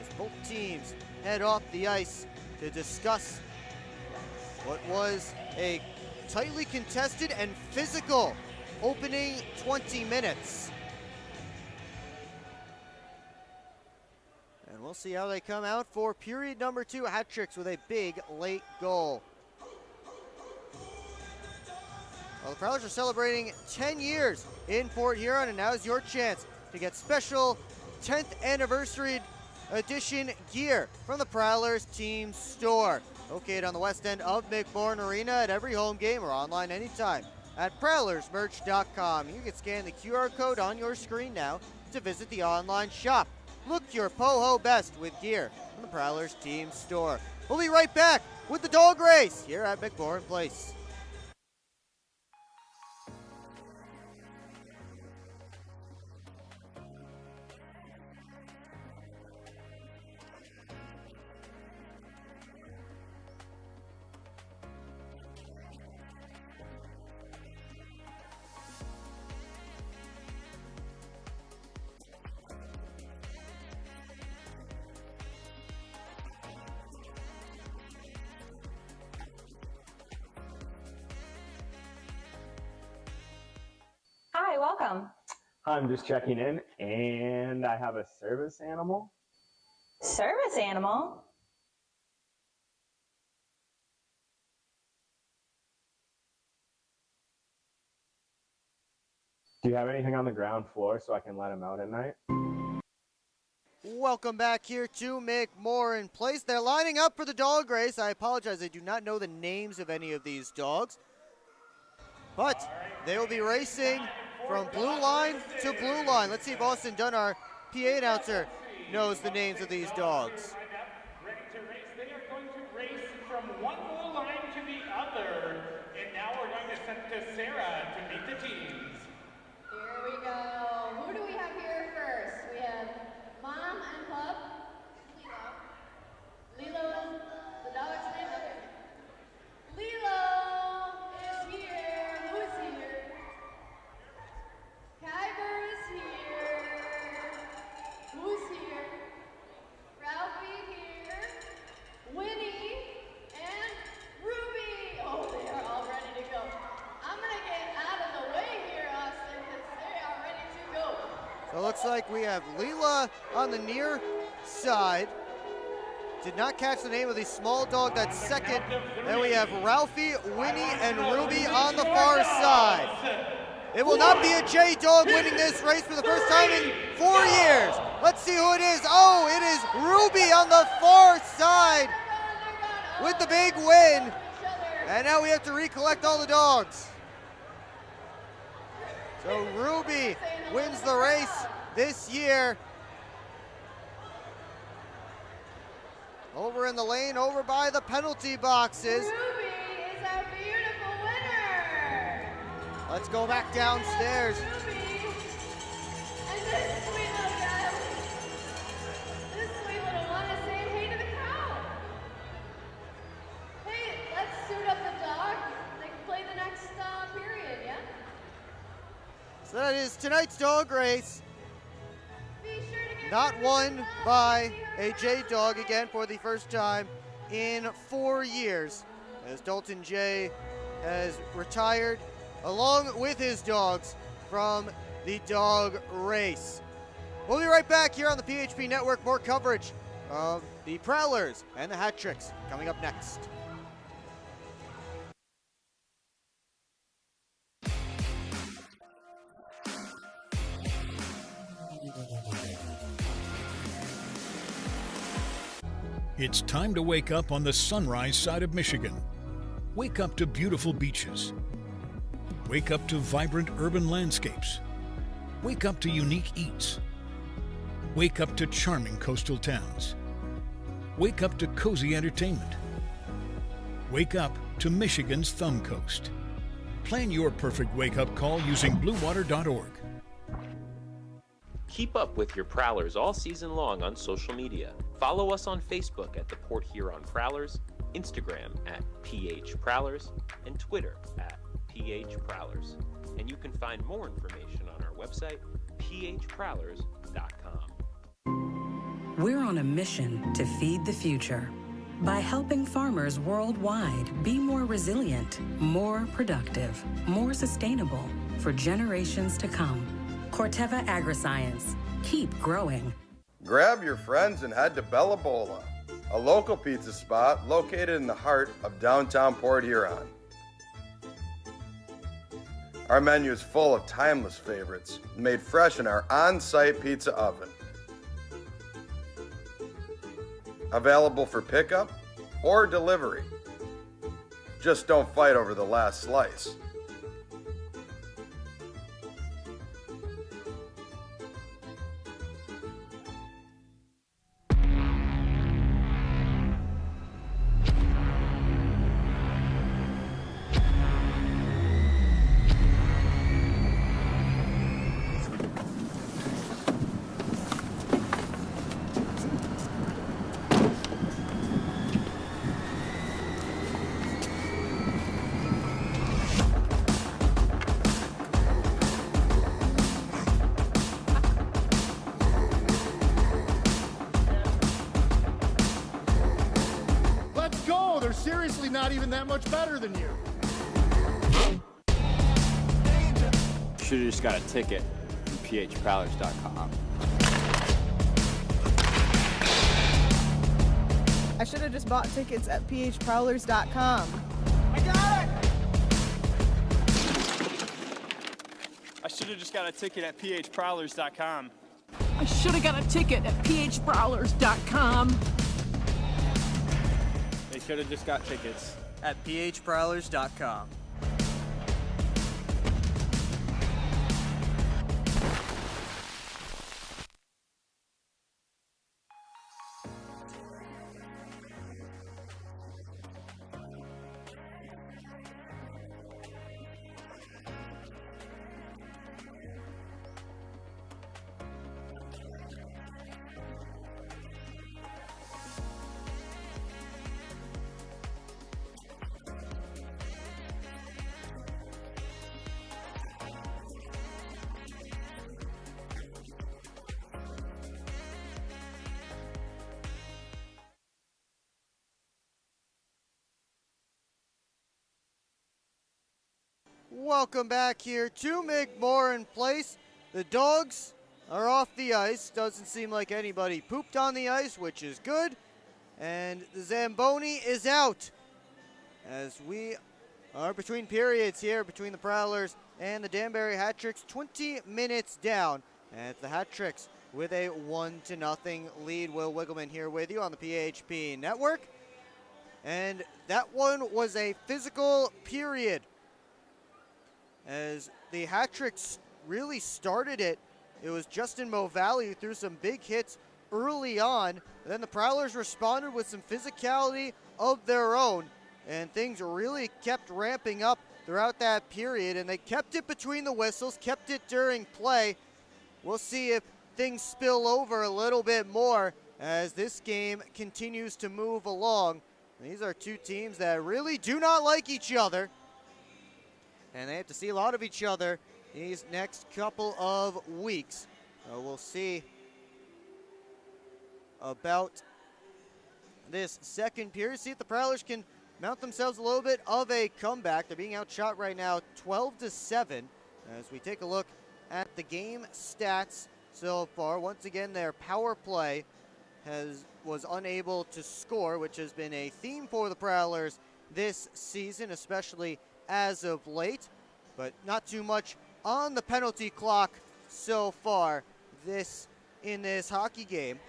As both teams head off the ice to discuss what was a tightly contested and physical opening 20 minutes. And we'll see how they come out for period number 2. Hat-tricks with a big late goal. Well, the Prowlers are celebrating 10 years in Port Huron, and now's your chance to get special 10th anniversary edition gear from the Prowlers team store. Located on the west end of McMorran Arena at every home game or online anytime at prowlersmerch.com. You can scan the QR code on your screen now to visit the online shop. Look your po-ho best with gear from the Prowlers team store. We'll be right back with the dog race here at McMorran Place. Hi, welcome. I'm just checking in, and I have a service animal. Service animal? Do you have anything on the ground floor so I can let him out at night? Welcome back here to McMorran Place. They're lining up for the dog race. I apologize, I do not know the names of any of these dogs. But they will be racing from blue line to blue line. Let's see if Austin Dunn, our PA announcer, knows the names of these dogs. Ready to race. They are going to race from one blue line to the other. And now we're going to send to Sarah to meet the teams. Here we go. Who do we have here first? We have Mom and Pup. Lilo. Lilo is the dog's name? Okay. Lilo is here. Who is here? Kyber is here. Who's here? Ralphie here. Winnie and Ruby. Oh, they are all ready to go. I'm gonna like we have Leela on the near side. Did not catch the name of the small dog that's second. Then we have Ralphie, Winnie, and Ruby on the far side. It will not be a J dog winning this race for the first time in 4 years. Let's see who it is. Oh, it is Ruby on the far side with the big win. And now we have to recollect all the dogs. So Ruby wins the race this year. Over in the lane, over by the penalty boxes. Ruby is our beautiful winner. Let's go back downstairs. Ruby. And this sweet little guy. This sweet little one is saying hey to the crowd. Hey, let's suit up the dog. They can play the next period, yeah? So that is tonight's dog race. Be sure to get Not won by a J dog again for the first time in 4 years, as Dalton J has retired along with his dogs from the dog race. We'll be right back here on the PHP Network. More coverage of the Prowlers and the Hat Tricks coming up next. It's time to wake up on the sunrise side of Michigan. Wake up to beautiful beaches. Wake up to vibrant urban landscapes. Wake up to unique eats. Wake up to charming coastal towns. Wake up to cozy entertainment. Wake up to Michigan's Thumb Coast. Plan your perfect wake-up call using bluewater.org. Keep up with your Prowlers all season long on social media. Follow us on Facebook at the Port Huron Prowlers, Instagram at PH Prowlers, and Twitter at PH Prowlers. And you can find more information on our website, phprowlers.com. We're on a mission to feed the future by helping farmers worldwide be more resilient, more productive, more sustainable for generations to come. Corteva Agriscience. Keep growing. Grab your friends and head to Bella Bola, a local pizza spot located in the heart of downtown Port Huron. Our menu is full of timeless favorites made fresh in our on-site pizza oven. Available for pickup or delivery. Just don't fight over the last slice. Seriously not even that much better than you. Should've just got a ticket from phprowlers.com. I should have just bought tickets at phprowlers.com. I got it! I should have just got a ticket at phprowlers.com. I should have got a ticket at phprowlers.com. They should have just got tickets at phprowlers.com. Welcome back here to McMorran Place. The dogs are off the ice. Doesn't seem like anybody pooped on the ice, which is good. And the Zamboni is out as we are between periods here between the Prowlers and the Danbury Hat Tricks. 20 minutes down. And it's the Hat Tricks with a 1-0 lead. Will Wiggleman here with you on the PHP Network. And that one was a physical period as the Hat Tricks really started it. It was Justin Movalli who threw some big hits early on. And then the Prowlers responded with some physicality of their own. And things really kept ramping up throughout that period. And they kept it between the whistles, kept it during play. We'll see if things spill over a little bit more as this game continues to move along. These are two teams that really do not like each other. And they have to see a lot of each other these next couple of weeks. So we'll see about this second period. See if the Prowlers can mount themselves a little bit of a comeback. They're being outshot right now 12-7 as we take a look at the game stats so far. Once again, their power play was unable to score, which has been a theme for the Prowlers this season, especially as of late. But not too much on the penalty clock so far in this hockey game.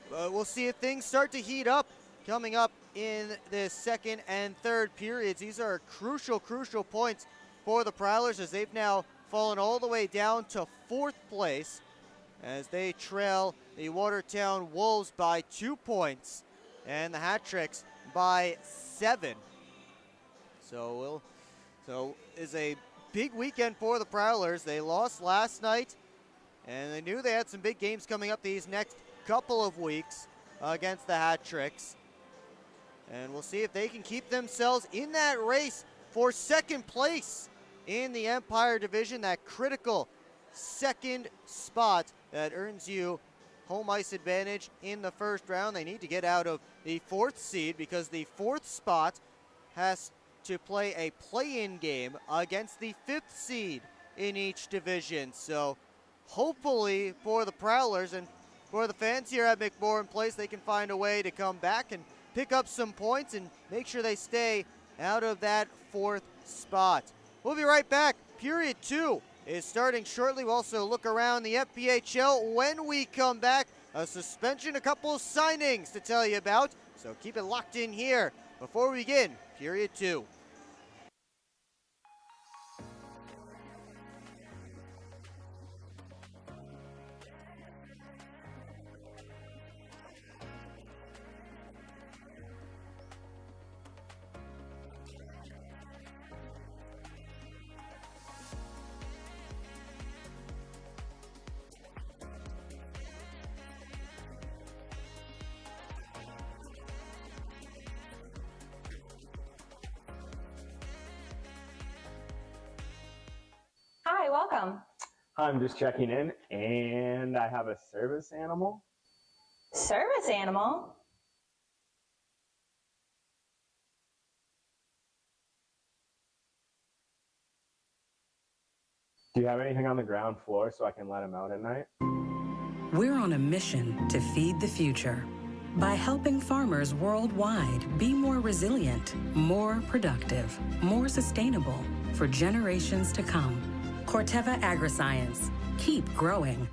We'll see if things start to heat up coming up in the second and third periods. These are crucial points for the Prowlers as they've now fallen all the way down to 4th place as they trail the Watertown Wolves by 2 points and the Hat Tricks by 7. So is a big weekend for the Prowlers. They lost last night and they knew they had some big games coming up these next couple of weeks against the Hat Tricks. And we'll see if they can keep themselves in that race for second place in the Empire Division, that critical second spot that earns you home ice advantage in the first round. They need to get out of the 4th seed because the 4th spot has to play a play-in game against the 5th seed in each division. So hopefully for the Prowlers and for the fans here at McMorran Place, they can find a way to come back and pick up some points and make sure they stay out of that 4th spot. We'll be right back. Period 2 is starting shortly. We'll also look around the FPHL when we come back. A suspension, a couple of signings to tell you about. So keep it locked in here before we begin period 2. Hi, welcome. I'm just checking in, and I have a service animal. Service animal? Do you have anything on the ground floor so I can let him out at night? We're on a mission to feed the future by helping farmers worldwide be more resilient, more productive, more sustainable for generations to come. Corteva Agriscience. Keep growing.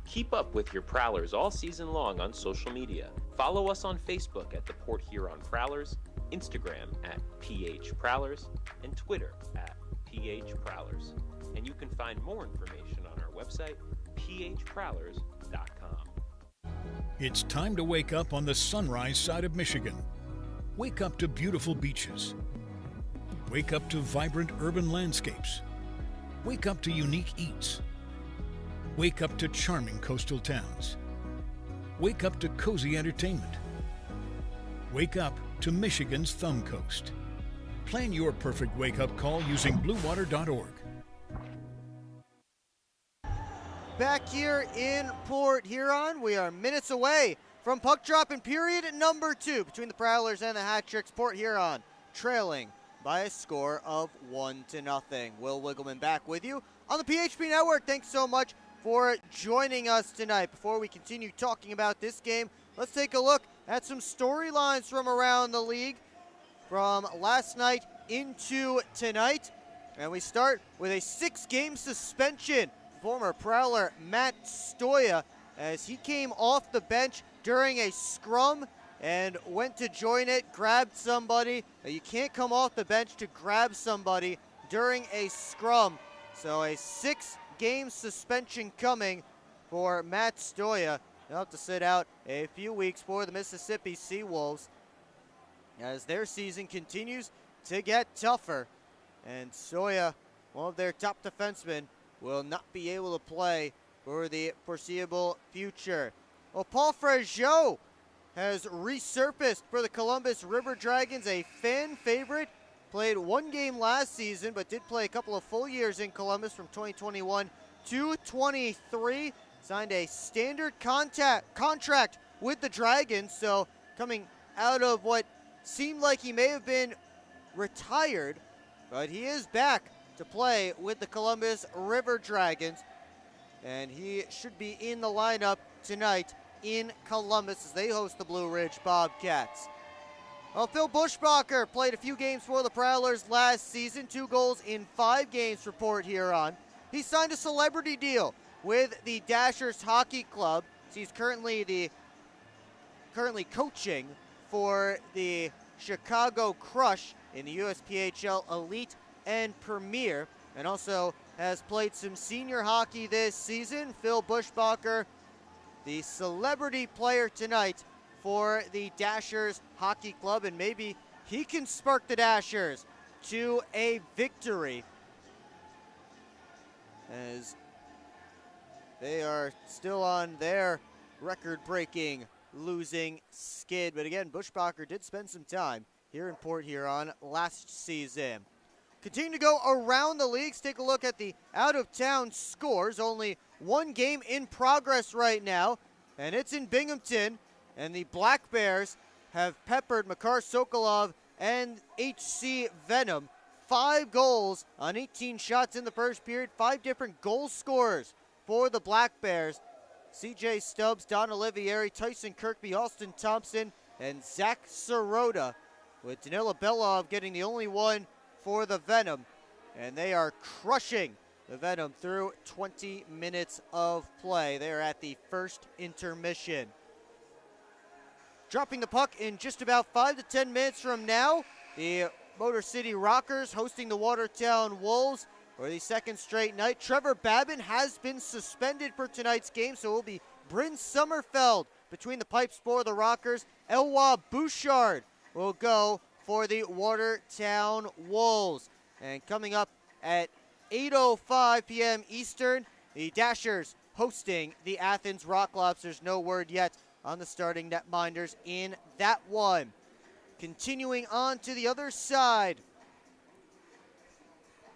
Keep up with your Prowlers all season long on social media. Follow us on Facebook at the Port Huron Prowlers, Instagram at PH Prowlers, and Twitter at PH Prowlers. And you can find more information on our website, phprowlers.com. It's time to wake up on the sunrise side of Michigan. Wake up to beautiful beaches. Wake up to vibrant urban landscapes. Wake up to unique eats. Wake up to charming coastal towns. Wake up to cozy entertainment. Wake up to Michigan's Thumb Coast. Plan your perfect wake-up call using bluewater.org. Back here in Port Huron, we are minutes away from puck drop in period number 2 between the Prowlers and the Hat Tricks. Port Huron trailing by a score of 1-0. Will Wiggleman back with you on the PHP Network. Thanks so much for joining us tonight. Before we continue talking about this game, let's take a look at some storylines from around the league from last night into tonight. And we start with a 6-game suspension for former Prowler Matt Stoya as he came off the bench during a scrum and went to join it, grabbed somebody. You can't come off the bench to grab somebody during a scrum. So a 6-game suspension coming for Matt Stoya. He'll have to sit out a few weeks for the Mississippi Seawolves as their season continues to get tougher. And Stoya, one of their top defensemen, will not be able to play for the foreseeable future. Well, Paul Frageau has resurfaced for the Columbus River Dragons, a fan favorite. Played 1 game last season, but did play a couple of full years in Columbus from 2021 to 23. Signed a standard contract with the Dragons, so coming out of what seemed like he may have been retired, but he is back to play with the Columbus River Dragons, and he should be in the lineup tonight in Columbus as they host the Blue Ridge Bobcats. Well, Phil Bushbacher played a few games for the Prowlers last season, 2 goals in 5 games for Port Huron. He signed a celebrity deal with the Dashers Hockey Club. So he's currently coaching for the Chicago Crush in the USPHL Elite and Premier, and also has played some senior hockey this season. Phil Bushbacher, the celebrity player tonight for the Dashers Hockey Club, and maybe he can spark the Dashers to a victory as they are still on their record-breaking losing skid. But again, Bushbacher did spend some time here in Port Huron last season. Continue to go around the leagues. Take a look at the out-of-town scores. Only 1 game in progress right now, and it's in Binghamton. And the Black Bears have peppered Makar Sokolov and HC Venom. 5 goals on 18 shots in the first period. 5 different goal scorers for the Black Bears. CJ Stubbs, Don Olivieri, Tyson Kirkby, Austin Thompson, and Zach Sirota, with Danila Belov getting the only one for the Venom. And they are crushing the Venom through 20 minutes of play. They are at the first intermission. Dropping the puck in just about 5 to 10 minutes from now, the Motor City Rockers hosting the Watertown Wolves for the 2nd straight night. Trevor Babin has been suspended for tonight's game, so it will be Bryn Sommerfeld between the pipes for the Rockers. Elwha Bouchard will go for the Watertown Wolves. And coming up at 8:05 p.m. Eastern, the Dashers hosting the Athens Rock Lobsters. No word yet on the starting netminders in that one. Continuing on to the other side,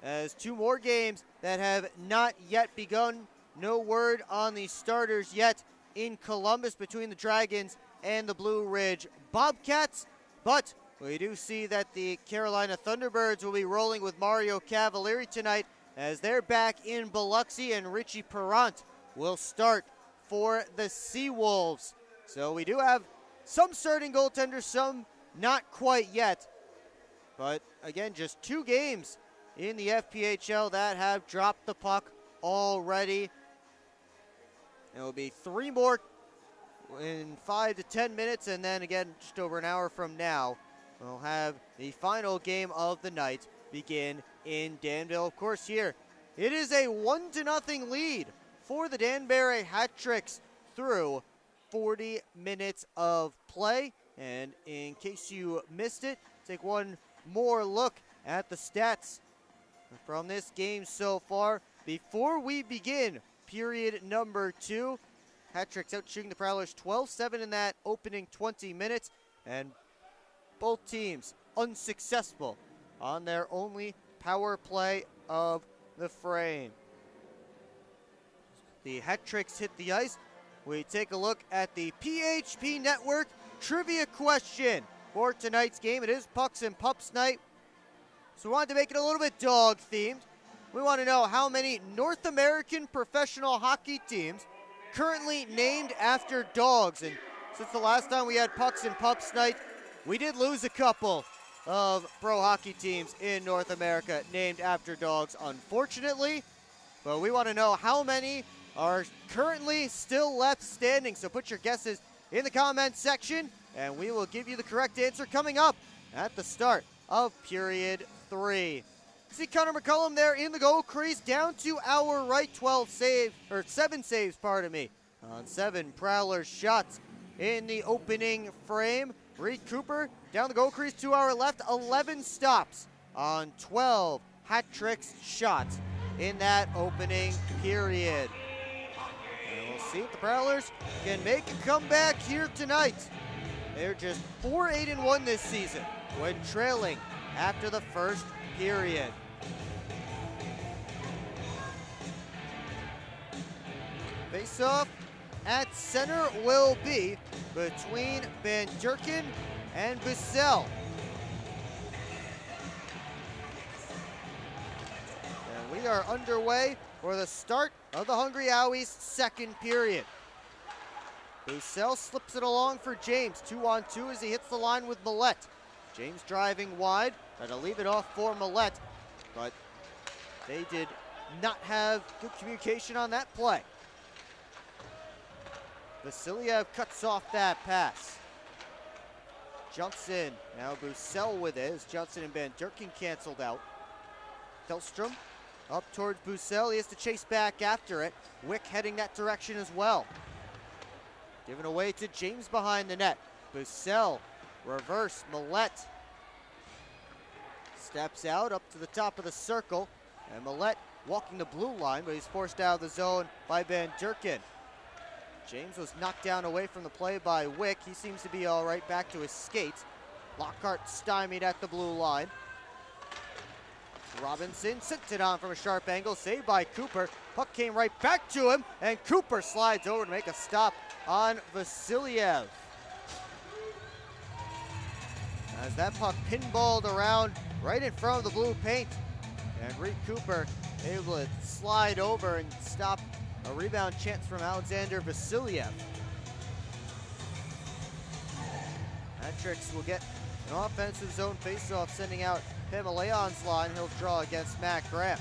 as 2 more games that have not yet begun. No word on the starters yet in Columbus between the Dragons and the Blue Ridge Bobcats, but we do see that the Carolina Thunderbirds will be rolling with Mario Cavalieri tonight as they're back in Biloxi, and Richie Perrant will start for the Seawolves. So we do have some starting goaltenders, some not quite yet. But again, just 2 games in the FPHL that have dropped the puck already. It will be 3 more in 5 to 10 minutes, and then again, just over an hour from now, we'll have the final game of the night begin in Danville. Of course, here, it is a 1-0 lead for the Danbury Hat-Tricks through 40 minutes of play. And in case you missed it, take one more look at the stats from this game so far. Before we begin period number 2, Hat-Tricks out shooting the Prowlers 12-7 in that opening 20 minutes, and both teams unsuccessful on their only power play of the frame. The Hat-Tricks hit the ice. We take a look at the PHP Network trivia question for tonight's game. It is Pucks and Pups night, so we wanted to make it a little bit dog-themed. We want to know how many North American professional hockey teams currently named after dogs. And since the last time we had Pucks and Pups night, we did lose a couple of pro hockey teams in North America named after dogs, unfortunately. But we want to know how many are currently still left standing. So put your guesses in the comments section, and we will give you the correct answer coming up at the start of period 3. See Connor McCullum there in the goal crease, down to our right, 7 saves, pardon me, on 7 Prowlers shots in the opening frame. Reed Cooper down the goal crease to our left, 11 stops on 12 hat tricks shots in that opening period. And we'll see if the Prowlers can make a comeback here tonight. They're just 4-8-1 this season when trailing after the first period. Face-off at center will be between Van Durken and Bussell. And we are underway for the start of the Hungry Owies' second period. Bussell slips it along for James, 2-on-2 as he hits the line with Millette. James driving wide, trying to leave it off for Millette, but they did not have good communication on that play. Vasiliev cuts off that pass. Johnson, now Bussell with it as Johnson and Van Durken canceled out. Hellstrom up towards Bussell, he has to chase back after it. Wick heading that direction as well. Given away to James behind the net. Bussell, reverse, Millette. Steps out up to the top of the circle, and Millette walking the blue line, but he's forced out of the zone by Van Durken. James was knocked down away from the play by Wick. He seems to be all right back to his skates. Lockhart stymied at the blue line. Robinson sent it on from a sharp angle, saved by Cooper. Puck came right back to him, and Cooper slides over to make a stop on Vasiliev. As that puck pinballed around right in front of the blue paint, and Reed Cooper able to slide over and stop a rebound chance from Alexander Vasiliev. Patricks will get an offensive zone faceoff, sending out Pamaleon's line. He'll draw against Matt Graham.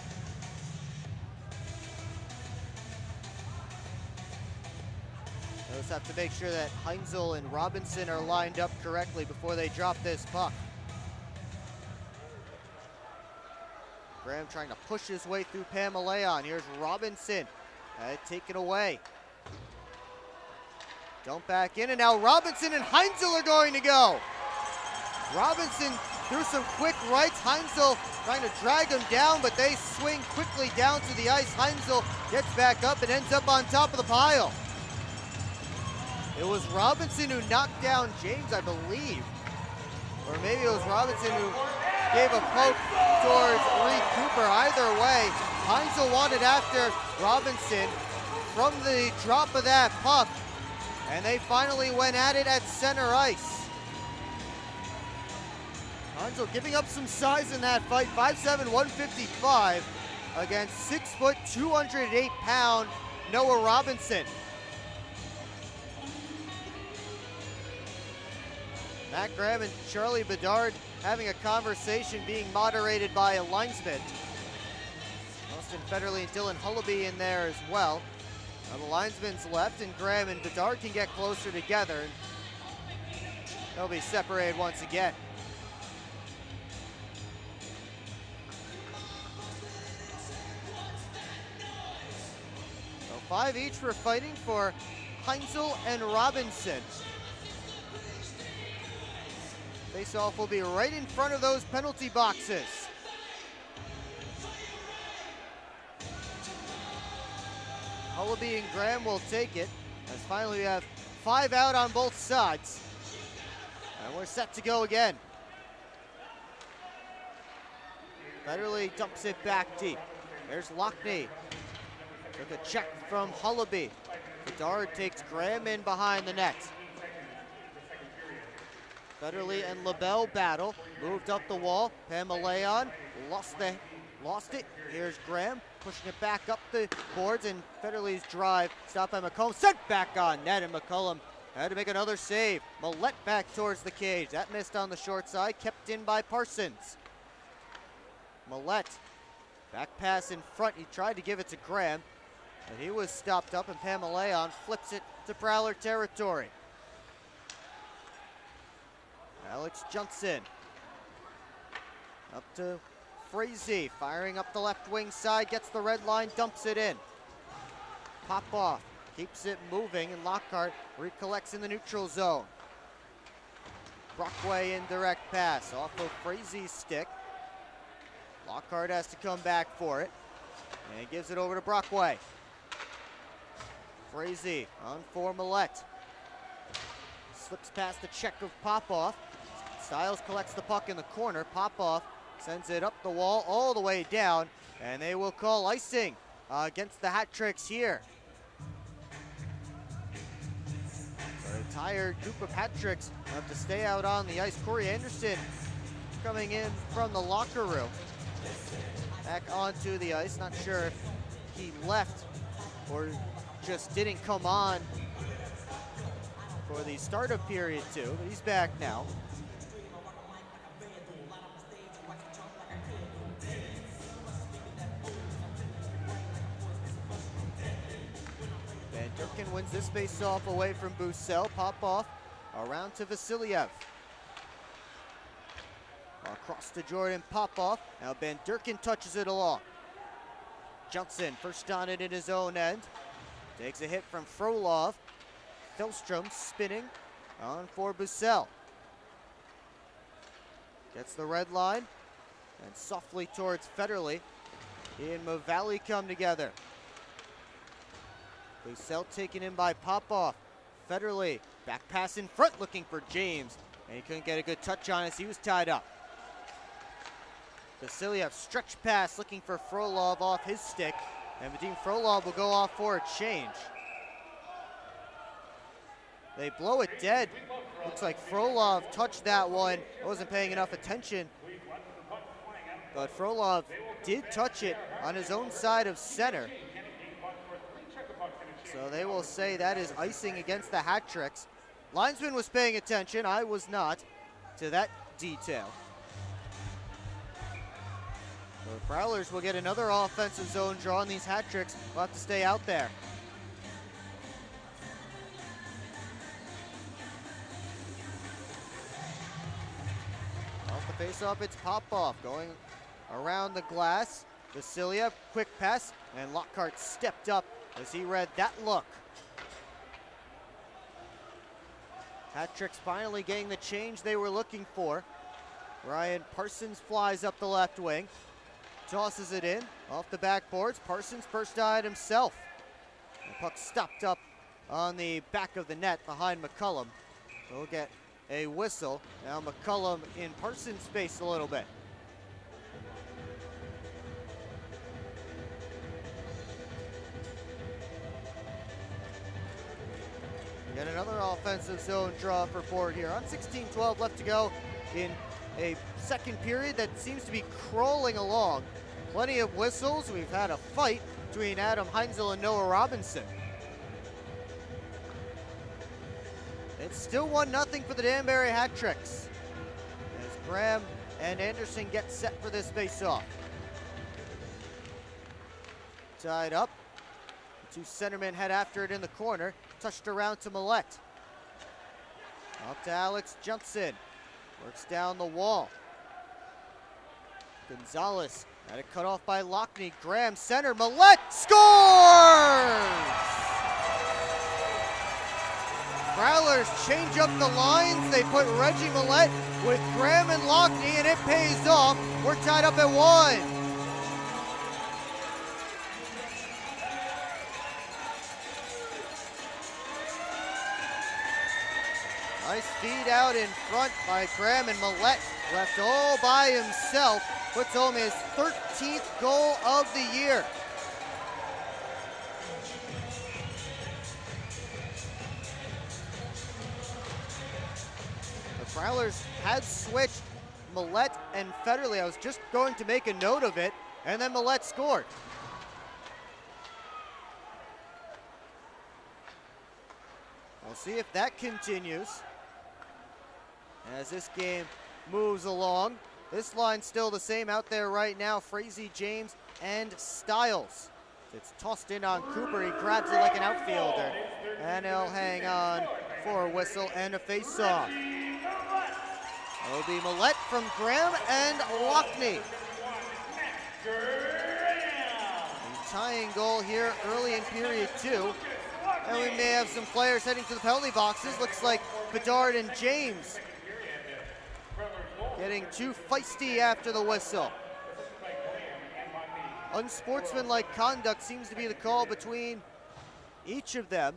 They'll just have to make sure that Heinzel and Robinson are lined up correctly before they drop this puck. Graham trying to push his way through Pamaleon. Here's Robinson. Taken away. Dump back in, and now Robinson and Heinzel are going to go. Robinson threw some quick rights. Heinzel trying to drag him down, but they swing quickly down to the ice. Heinzel gets back up and ends up on top of the pile. It was Robinson who knocked down James, I believe. Or maybe it was Robinson who gave a poke towards Reed Cooper. Either way, Heinzel wanted after Robinson from the drop of that puck, and they finally went at it at center ice. Heinzel giving up some size in that fight, 5'7", 155, against 6 foot, 208 pound Noah Robinson. Matt Graham and Charlie Bedard having a conversation, being moderated by a linesman. Austin Federley and Dylan Hullaby in there as well. Now the linesman's left, and Graham and Bedard can get closer together. They'll be separated once again. So 5 each were fighting for Heinzel and Robinson. Face-off will be right in front of those penalty boxes. Hullaby and Graham will take it, as finally we have 5 out on both sides. And we're set to go again. Federley dumps it back deep. There's Lockney. Took a check from Hullaby. Bedard takes Graham in behind the net. Federley and LaBelle battle. Moved up the wall. Pamaleon lost the lost it. Here's Graham pushing it back up the boards, and Federley's drive stopped by McCollum. Sent back on net, and McCollum had to make another save. Millette back towards the cage. That missed on the short side, kept in by Parsons. Millette, back pass in front. He tried to give it to Graham, but he was stopped up, and Pamaleon flips it to Prowler territory. Alex Johnson up to Frazee, firing up the left wing side, gets the red line, dumps it in. Popoff keeps it moving, and Lockhart recollects in the neutral zone. Brockway indirect pass off of Frazee's stick. Lockhart has to come back for it, and he gives it over to Brockway. Frazee on for Millette. Slips past the check of Popoff. Stiles collects the puck in the corner. Popoff sends it up the wall all the way down, and they will call icing against the Hat Tricks here. So a tired group of Hat Tricks have to stay out on the ice. Corey Anderson coming in from the locker room. Back onto the ice. Not sure if he left or just didn't come on for the start of period 2, but he's back now. Van Durkin wins this face-off away from Bussell. Popoff around to Vasiliev. Across to Jordan Popoff. Now Van Durkin touches it along. Johnson first on it in his own end. Takes a hit from Frolov. Philstrom spinning on for Bussell. Gets the red line and softly towards Federley. He and Mavali come together. Bussell taken in by Popoff. Federley back pass in front looking for James, and he couldn't get a good touch on it as he was tied up. Vasiliev stretch pass looking for Frolov off his stick, and Vadim Frolov will go off for a change. They blow it dead. Looks like Frolov touched that one. I wasn't paying enough attention, but Frolov did touch it on his own side of center. So they will say that is icing against the Hat Tricks. Linesman was paying attention. I was not to that detail. So the Prowlers will get another offensive zone draw, and these Hat Tricks will have to stay out there. Off the face-off, it's Popoff going around the glass. Vasiliev, quick pass, and Lockhart stepped up as he read that look. Hat Tricks finally getting the change they were looking for. Ryan Parsons flies up the left wing, tosses it in off the backboards. Parsons first on it himself. The puck stopped up on the back of the net behind McCullum. So we'll get a whistle. Now McCullum in Parsons' face a little bit. Get another offensive zone draw for Port here. On 16:12 left to go in a second period that seems to be crawling along. Plenty of whistles. We've had a fight between Adam Heinzel and Noah Robinson. It's still 1-0 for the Danbury Hat Tricks as Graham and Anderson get set for this face-off. Tied up. The two centermen head after it in the corner. Touched around to Millette. Up to Alex Johnson. Works down the wall. Gonzalez had it cut off by Lockney. Graham center. Millette scores! Prowlers change up the lines. They put Reggie Millette with Graham and Lockney, and it pays off. We're tied up at 1. Nice feed out in front by Graham, and Millette left all by himself. Puts home his 13th goal of the year. The Prowlers had switched Millette and Federley. I was just going to make a note of it. and then Millette scored. We'll see if that continues as this game moves along. This line's still the same out there right now. Frazee, James, and Stiles. It's tossed in on Cooper. He grabs it like an outfielder. And he'll hang on for a whistle and a face-off. It'll be Millette from Graham and Lockney. A tying goal here early in period 2. And we may have some players heading to the penalty boxes. Looks like Bedard and James getting too feisty after the whistle. Unsportsmanlike conduct seems to be the call between each of them.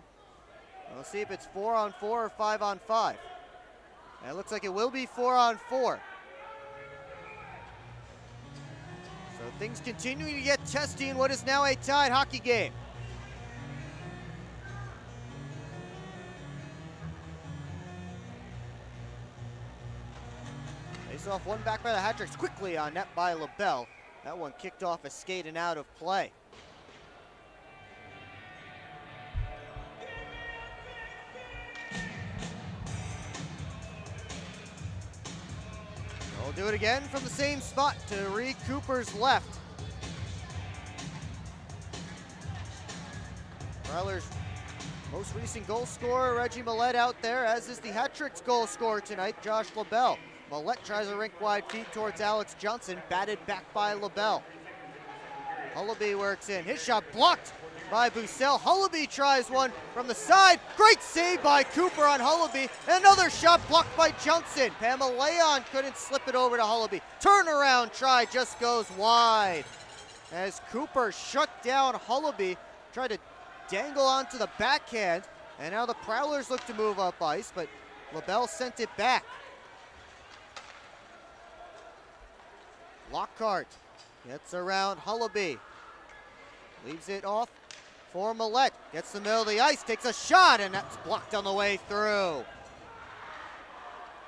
We'll see if it's 4-on-4 or 5-on-5. And it looks like it will be 4-on-4. So things continuing to get testy in what is now a tied hockey game. Face off one back by the Hat-Tricks, quickly on net by LaBelle. That one kicked off a skate and out of play. We'll do it again from the same spot to Reed Cooper's left. Prowlers' most recent goal scorer, Reggie Millette, out there, as is the Hat-Tricks goal scorer tonight, Josh LaBelle. Millette tries a rink-wide feed towards Alex Johnson, batted back by LaBelle. Hullaby works in. His shot blocked by Bussell. Hullaby tries one from the side. Great save by Cooper on Hullaby. And another shot blocked by Johnson. Pamaleon couldn't slip it over to Hullaby. Turnaround try just goes wide. As Cooper shut down Hullaby, tried to dangle onto the backhand. And now the Prowlers look to move up ice, but LaBelle sent it back. Lockhart gets around Hullaby. Leaves it off for Millette. Gets the middle of the ice, takes a shot, and that's blocked on the way through.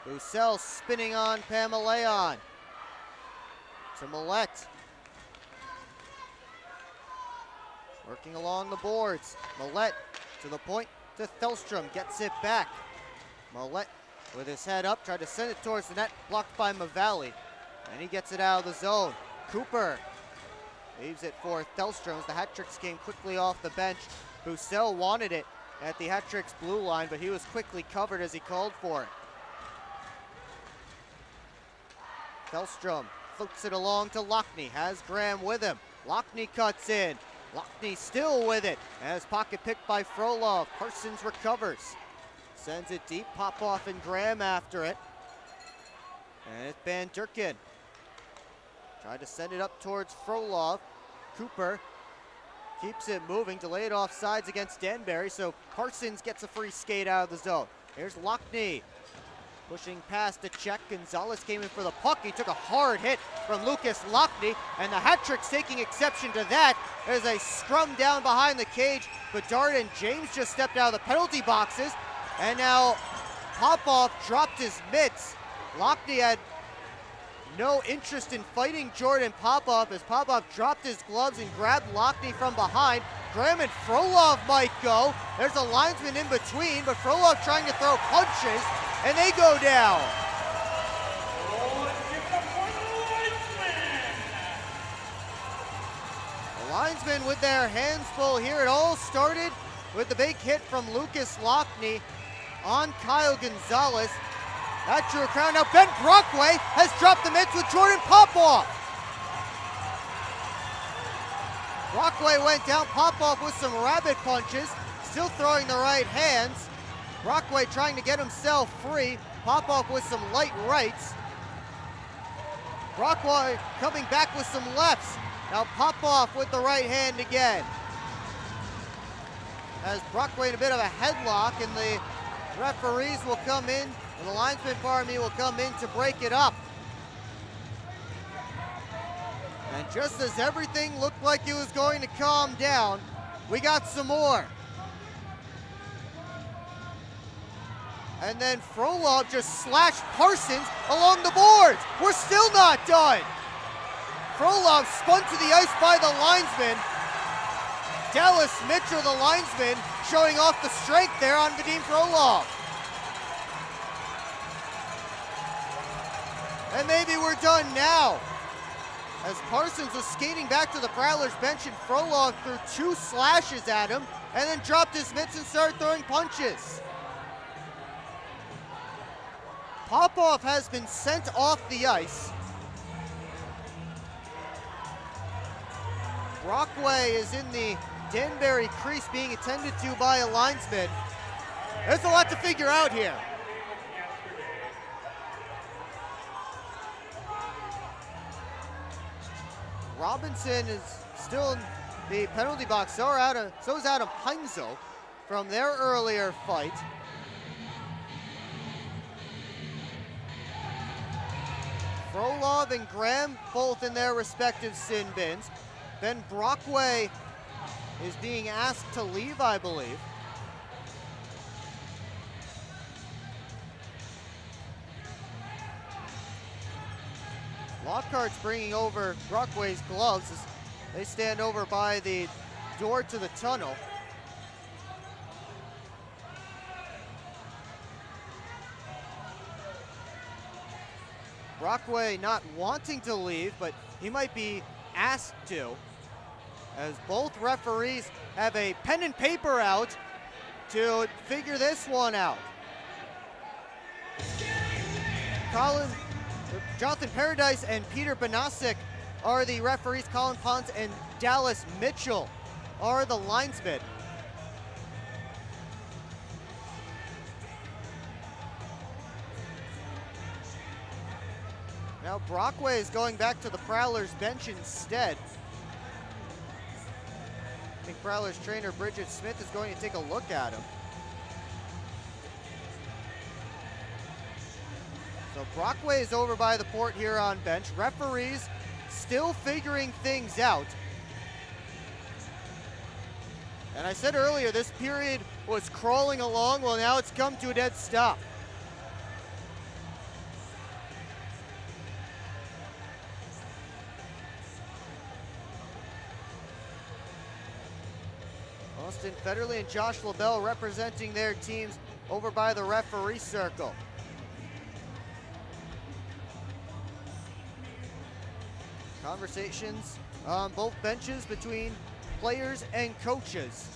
Bussell spinning on Pamaleon. To Millette. Working along the boards. Millette to the point to Thelstrom. Gets it back. Millette with his head up, tried to send it towards the net, blocked by Mavalli. And he gets it out of the zone. Cooper leaves it for Thelstrom as the Hat-Tricks came quickly off the bench. Bussell wanted it at the Hat-Tricks blue line, but he was quickly covered as he called for it. Thelstrom floats it along to Lockney, has Graham with him. Lockney cuts in. Lockney still with it, as pocket picked by Frolov. Parsons recovers. Sends it deep, Popoff and Graham after it. And it's Van Durkin. Tried to send it up towards Frolov. Cooper keeps it moving, delayed off sides against Danbury, so Parsons gets a free skate out of the zone. Here's Lockney pushing past the check. Gonzalez came in for the puck. He took a hard hit from Lucas Lockney, and the Hat-Tricks taking exception to that. There's a scrum down behind the cage. Bedard and James just stepped out of the penalty boxes, and now Popoff dropped his mitts. Lockney had no interest in fighting Jordan Popoff as Popoff dropped his gloves and grabbed Lockney from behind. Graham and Frolov might go. There's a linesman in between, but Frolov trying to throw punches, and they go down. The linesmen with their hands full here. It all started with the big hit from Lucas Lockney on Kyle Gonzalez. That drew a crowd. Now Ben Brockway has dropped the mitts with Jordan Popoff. Brockway went down. Popoff with some rabbit punches, still throwing the right hands. Brockway trying to get himself free. Popoff with some light rights. Brockway coming back with some lefts. Now Popoff with the right hand again. As Brockway in a bit of a headlock, and the referees will come in, and the linesman party will come in to break it up. And just as everything looked like it was going to calm down, we got some more. And then Frolov just slashed Parsons along the boards. We're still not done. Frolov spun to the ice by the linesman. Dallas Mitchell, the linesman, showing off the strength there on Vadim Frolov. And maybe we're done now, as Parsons was skating back to the Prowlers bench and Frolov threw 2 slashes at him and then dropped his mitts and started throwing punches. Popov has been sent off the ice. Brockway is in the Danbury crease being attended to by a linesman. There's a lot to figure out here. Robinson is still in the penalty box. So is Adam Heinzel from their earlier fight. Frolov and Graham both in their respective sin bins. Ben Brockway is being asked to leave, I believe. Lockhart's bringing over Brockway's gloves as they stand over by the door to the tunnel. Brockway not wanting to leave, but he might be asked to, as both referees have a pen and paper out to figure this one out. Jonathan Paradise and Peter Banasik are the referees. Colin Pons and Dallas Mitchell are the linesmen. Now Brockway is going back to the Prowlers bench instead. I think Prowlers trainer Bridget Smith is going to take a look at him. So Brockway is over by the Port Huron bench. Referees still figuring things out. And I said earlier, this period was crawling along. Well, now it's come to a dead stop. Austin Federley and Josh LaBelle representing their teams over by the referee circle. Conversations on both benches between players and coaches.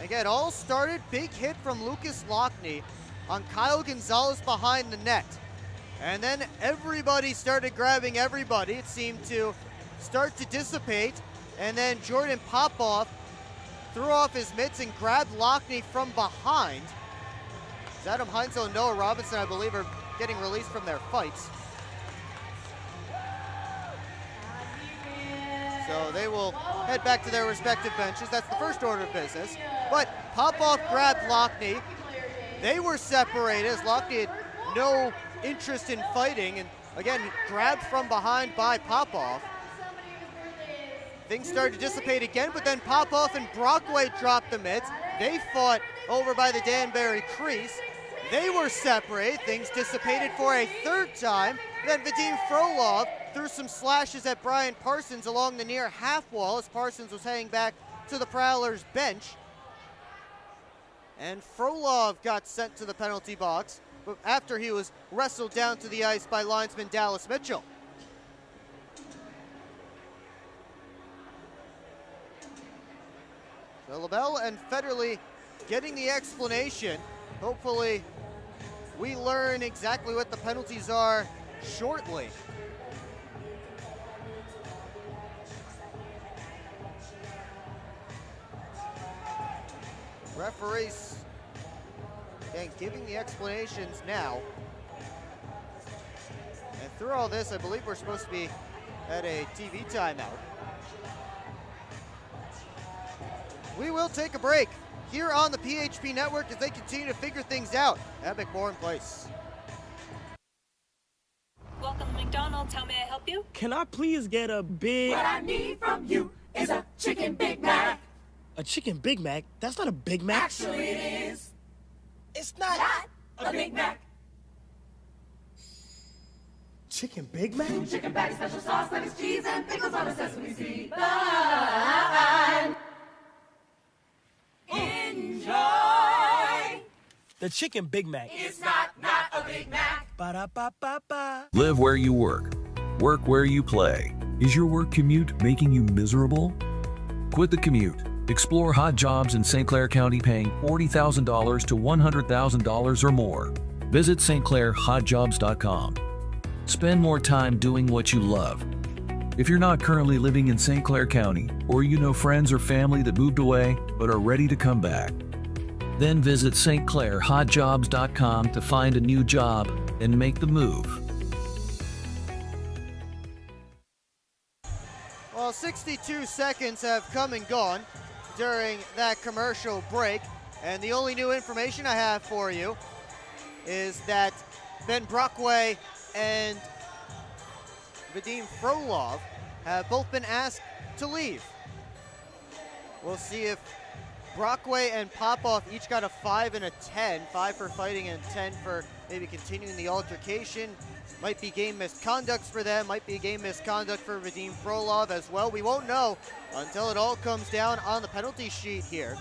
Again, all started, big hit from Lucas Lockney on Kyle Gonzalez behind the net. And then everybody started grabbing everybody. It seemed to start to dissipate. And then Jordan Popov threw off his mitts and grabbed Lockney from behind. Adam Heinzel and Noah Robinson, I believe, are getting released from their fights. So they will head back to their respective benches. That's the first order of business. But Popov grabbed Lockney. They were separated as Lockney had no interest in fighting. And again, grabbed from behind by Popov. Things started to dissipate again, but then Popov and Brockway dropped the mitts. They fought over by the Danbury crease. They were separated. Things dissipated for a third time. Then Vadim Frolov threw some slashes at Brian Parsons along the near half wall as Parsons was heading back to the Prowlers bench. And Frolov got sent to the penalty box after he was wrestled down to the ice by linesman Dallas Mitchell. So LaBelle and Federley getting the explanation. Hopefully we learn exactly what the penalties are shortly. Referees, again, giving the explanations now. And through all this, I believe we're supposed to be at a TV timeout. We will take a break here on the PHP Network as they continue to figure things out at McMorran Place. Welcome to McDonald's. How may I help you? Can I please get a big... What I need from you is a chicken Big Mac. A chicken Big Mac? That's not a Big Mac. Actually, it is. It's not A Big Mac. chicken Big Mac? Chicken patty, special sauce, lettuce, cheese, and pickles on a sesame seed bun. Enjoy. The chicken Big Mac. It's not a Big Mac. Ba-da-ba-ba-ba. Live where you work. Work where you play. Is your work commute making you miserable? Quit the commute. Explore hot jobs in St. Clair County paying $40,000 to $100,000 or more. Visit stclairhotjobs.com. Spend more time doing what you love. If you're not currently living in St. Clair County, or you know friends or family that moved away but are ready to come back, then visit stclairhotjobs.com to find a new job and make the move. Well, 62 seconds have come and gone during that commercial break, and the only new information I have for you is that Ben Brockway and Vadim Frolov have both been asked to leave. We'll see if Brockway and Popov each got a 5 and a 10, 5 for fighting and 10 for maybe continuing the altercation. Might be game misconducts for them, might be game misconduct for Vadim Frolov as well. We won't know until it all comes down on the penalty sheet here.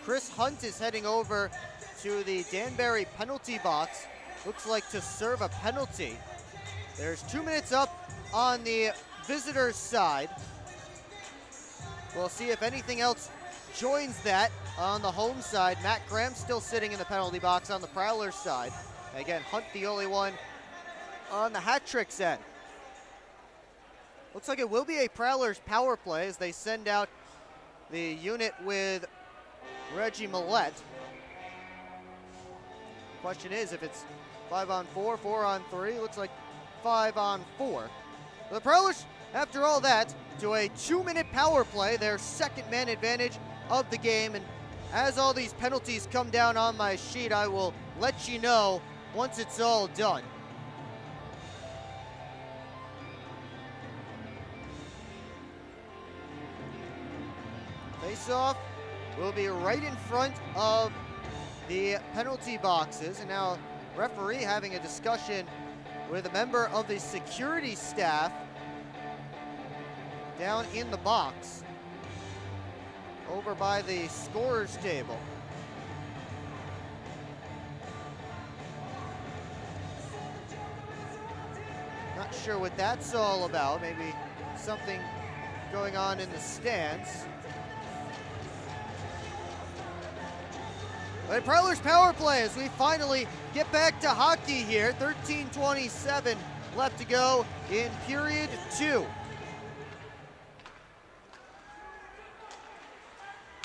Chris Hunt is heading over to the Danbury penalty box. Looks like to serve a penalty. There's 2 minutes up on the visitors' side. We'll see if anything else joins that on the home side. Matt Graham still sitting in the penalty box on the Prowlers side. Again, Hunt the only one on the hat tricks end. Looks like it will be a Prowlers power play as they send out the unit with Reggie Millette. Question is if it's 5-on-4, 4-on-3, looks like 5-on-4. The Prowlers, after all that, to a 2-minute power play, their second man advantage of the game. And as all these penalties come down on my sheet, I will let you know once it's all done. Face-off will be right in front of the penalty boxes. And now referee having a discussion with a member of the security staff down in the box over by the scorer's table. Not sure what that's all about. Maybe something going on in the stands. But Prowlers power play as we finally get back to hockey here. 13:27 left to go in period 2.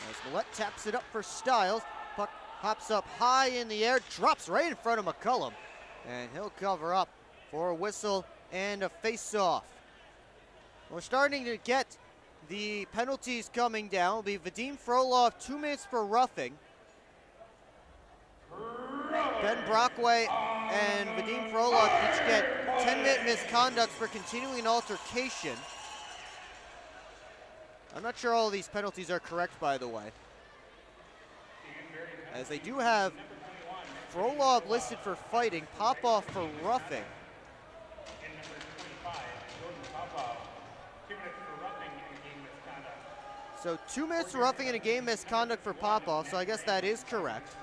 As Millette taps it up for Stiles. Puck pops up high in the air, drops right in front of McCullum. And he'll cover up for a whistle and a face-off. We're starting to get the penalties coming down. It'll be Vadim Frolov, 2 minutes for roughing. Ben Brockway and Vadim Frolov each get 10-minute misconduct for continuing an altercation. I'm not sure all of these penalties are correct, by the way, as they do have Frolov listed for fighting, Popov for roughing. So 2 minutes for roughing and a game misconduct for Popov, so I guess that is correct.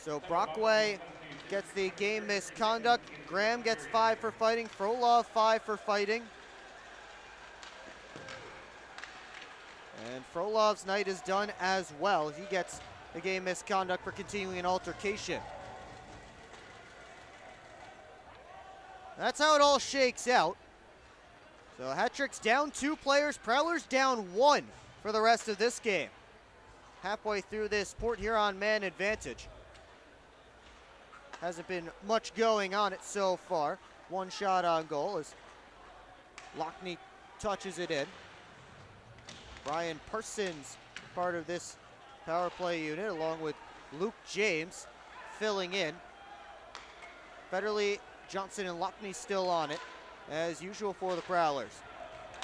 So Brockway gets the game misconduct. Graham gets 5 for fighting. Frolov 5 for fighting. And Frolov's night is done as well. He gets the game misconduct for continuing an altercation. That's how it all shakes out. So Hat-Trick's down 2 players, Prowlers down 1 for the rest of this game. Halfway through this Port Huron man advantage. Hasn't been much going on it so far. 1 shot on goal as Lockney touches it in. Brian Parsons, part of this power play unit, along with Luke James filling in. Federley, Johnson, and Lockney still on it, as usual for the Prowlers.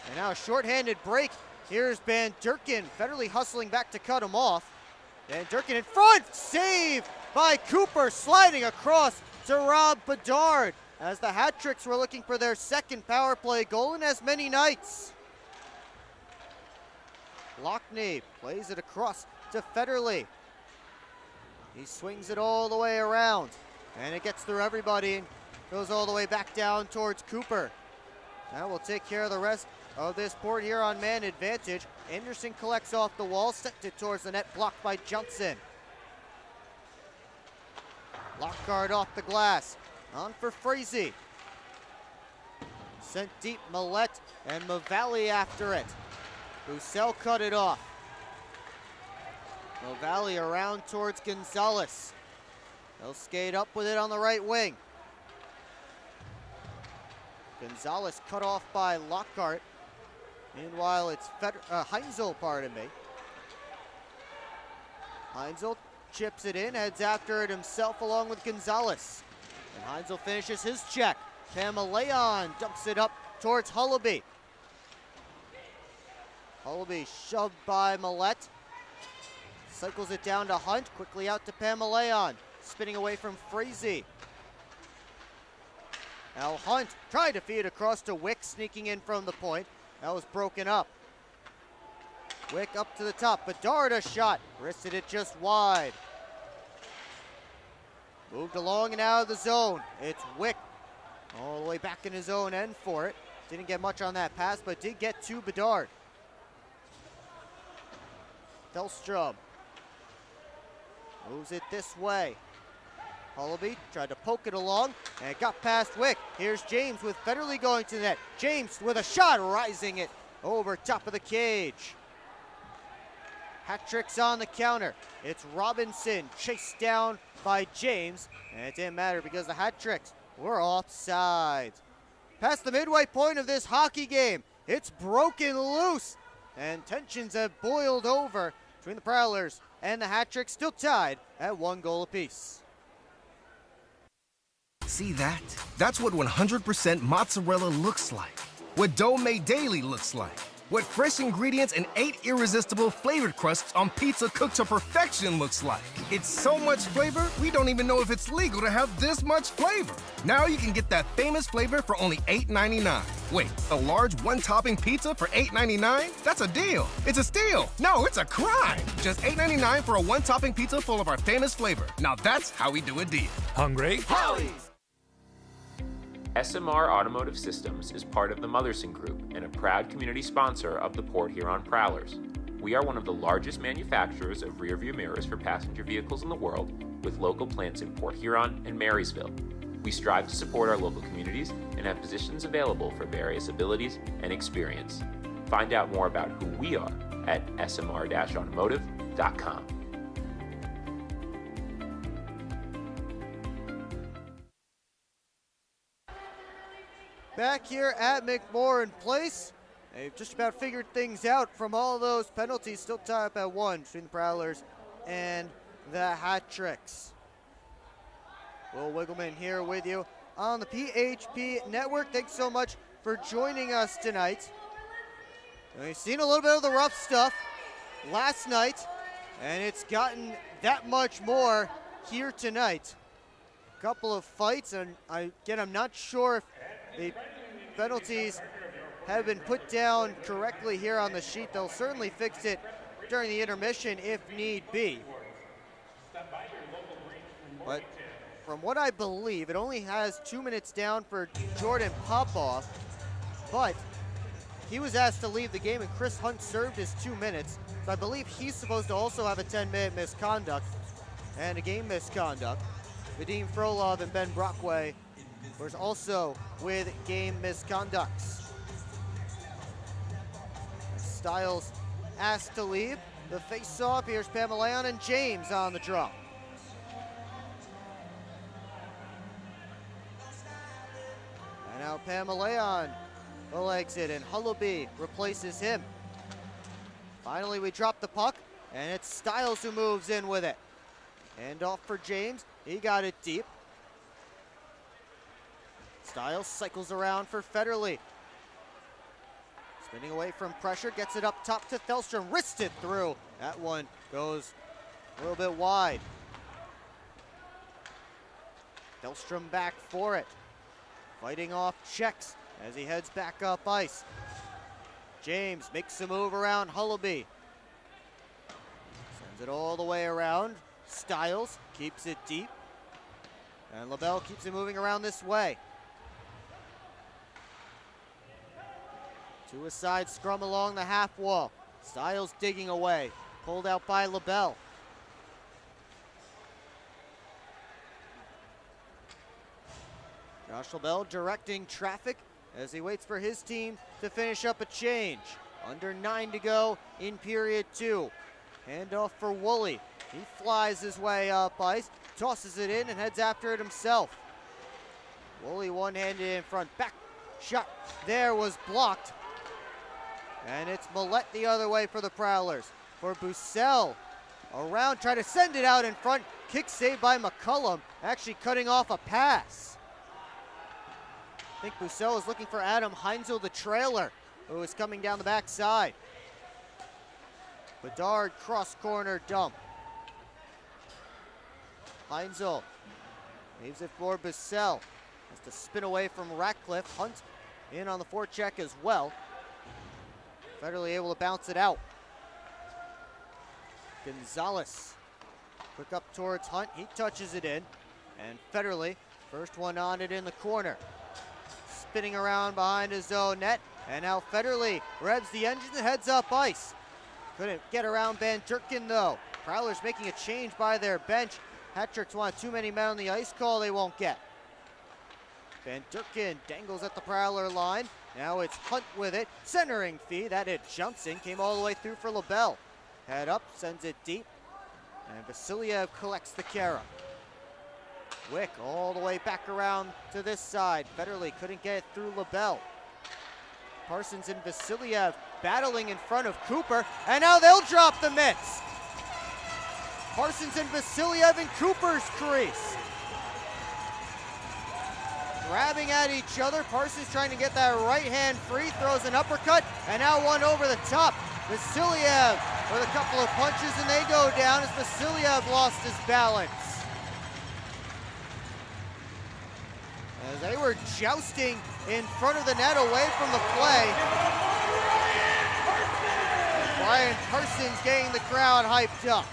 And now a shorthanded break. Here's Van Durkin. Federley hustling back to cut him off. And Durkin in front, save by Cooper, sliding across to Rob Bedard, as the Hat-Tricks were looking for their second power play goal in as many nights. Lockney plays it across to Federley. He swings it all the way around, and it gets through everybody and goes all the way back down towards Cooper. That will take care of the rest of this Port Huron man advantage. Anderson collects off the wall, sent it towards the net, blocked by Johnson. Lockhart off the glass, on for Frazee. Sent deep, Millette and Mavalli after it. Roussel cut it off. Mavalli around towards Gonzalez. They'll skate up with it on the right wing. Gonzalez cut off by Lockhart. Meanwhile, it's Heinzel, pardon me. Heinzel chips it in, heads after it himself along with Gonzalez. And Heinzel finishes his check. Pamaleon dumps it up towards Hullaby. Hullaby shoved by Millette. Cycles it down to Hunt, quickly out to Pamaleon. Spinning away from Frazee. Now Hunt tried to feed across to Wick, sneaking in from the point. That was broken up. Wick up to the top. Bedard a shot. Wristed it just wide. Moved along and out of the zone. It's Wick all the way back in his own end for it. Didn't get much on that pass, but did get to Bedard. Delstrom moves it this way. Hullaby tried to poke it along, and it got past Wick. Here's James with Federley going to the net. James with a shot, rising it over top of the cage. Hat-Tricks on the counter. It's Robinson chased down by James, and it didn't matter because the Hat-Tricks were offside. Past the midway point of this hockey game, it's broken loose, and tensions have boiled over between the Prowlers and the Hat-Tricks, still tied at 1 goal apiece. See that? That's what 100% mozzarella looks like. What dough made daily looks like. What fresh ingredients and 8 irresistible flavored crusts on pizza cooked to perfection looks like. It's so much flavor, we don't even know if it's legal to have this much flavor. Now you can get that famous flavor for only $8.99. Wait, a large one-topping pizza for $8.99? That's a deal. It's a steal. No, it's a crime. Just $8.99 for a one-topping pizza full of our famous flavor. Now that's how we do a deal. Hungry? Howie's! SMR Automotive Systems is part of the Motherson Group and a proud community sponsor of the Port Huron Prowlers. We are one of the largest manufacturers of rear-view mirrors for passenger vehicles in the world, with local plants in Port Huron and Marysville. We strive to support our local communities and have positions available for various abilities and experience. Find out more about who we are at smr-automotive.com. Back here at McMorran Place, they've just about figured things out from all those penalties. Still tied up at 1 between the Prowlers and the Hat-Tricks. Will Wiggleman here with you on the PHP Network. Thanks so much for joining us tonight. We've seen a little bit of the rough stuff last night, and it's gotten that much more here tonight. A couple of fights, and again, I'm not sure if the penalties have been put down correctly here on the sheet. They'll certainly fix it during the intermission if need be. But from what I believe, it only has 2 minutes down for Jordan Popoff, but he was asked to leave the game and Chris Hunt served his 2 minutes. So I believe he's supposed to also have a 10-minute misconduct and a game misconduct. Vadim Frolov and Ben Brockway was also with game misconducts. Styles asked to leave. The face-off, here's Pamaleon and James on the draw. And now Pamaleon will exit, and Hullaby replaces him. Finally, we drop the puck, and it's Styles who moves in with it. Hand off for James. He got it deep. Styles cycles around for Federley. Spinning away from pressure, gets it up top to Thelstrom, wristed through. That one goes a little bit wide. Hellstrom back for it. Fighting off checks as he heads back up ice. James makes a move around Hullaby. Sends it all the way around. Styles keeps it deep. And LaBelle keeps it moving around this way. To a side scrum along the half wall. Styles digging away. Pulled out by LaBelle. Josh LaBelle directing traffic as he waits for his team to finish up a change. Under 9 to go in period 2. Handoff for Woolley. He flies his way up ice, tosses it in and heads after it himself. Woolley one-handed in front. Back shot there was blocked. And it's Millette the other way for the Prowlers. For Bussell. Around, try to send it out in front. Kick saved by McCullum. Actually cutting off a pass. I think Bussell is looking for Adam Heinzel, the trailer, who is coming down the backside. Bedard cross corner dump. Heinzel leaves it for Bussell. Has to spin away from Ratcliffe. Hunt in on the forecheck as well. Federally able to bounce it out. Gonzalez. Quick up towards Hunt. He touches it in. And Federally, first one on it in the corner. Spinning around behind his own net. And now Federally revs the engine and heads up ice. Couldn't get around Van Durkin though. Prowlers making a change by their bench. Hat-tricks want too many men on the ice call they won't get. Van Durkin dangles at the Prowler line. Now it's Hunt with it. Centering feed. That hit Johnson. Came all the way through for LaBelle. Head up. Sends it deep. And Vasiliev collects the carry. Wick all the way back around to this side. Federally couldn't get it through LaBelle. Parsons and Vasiliev battling in front of Cooper. And now they'll drop the mitts. Parsons and Vasiliev in Cooper's crease. Grabbing at each other. Parsons trying to get that right hand free. Throws an uppercut. And now one over the top. Vasiliev with a couple of punches and they go down as Vasiliev lost his balance. As they were jousting in front of the net away from the play. Brian Parsons getting the crowd hyped up.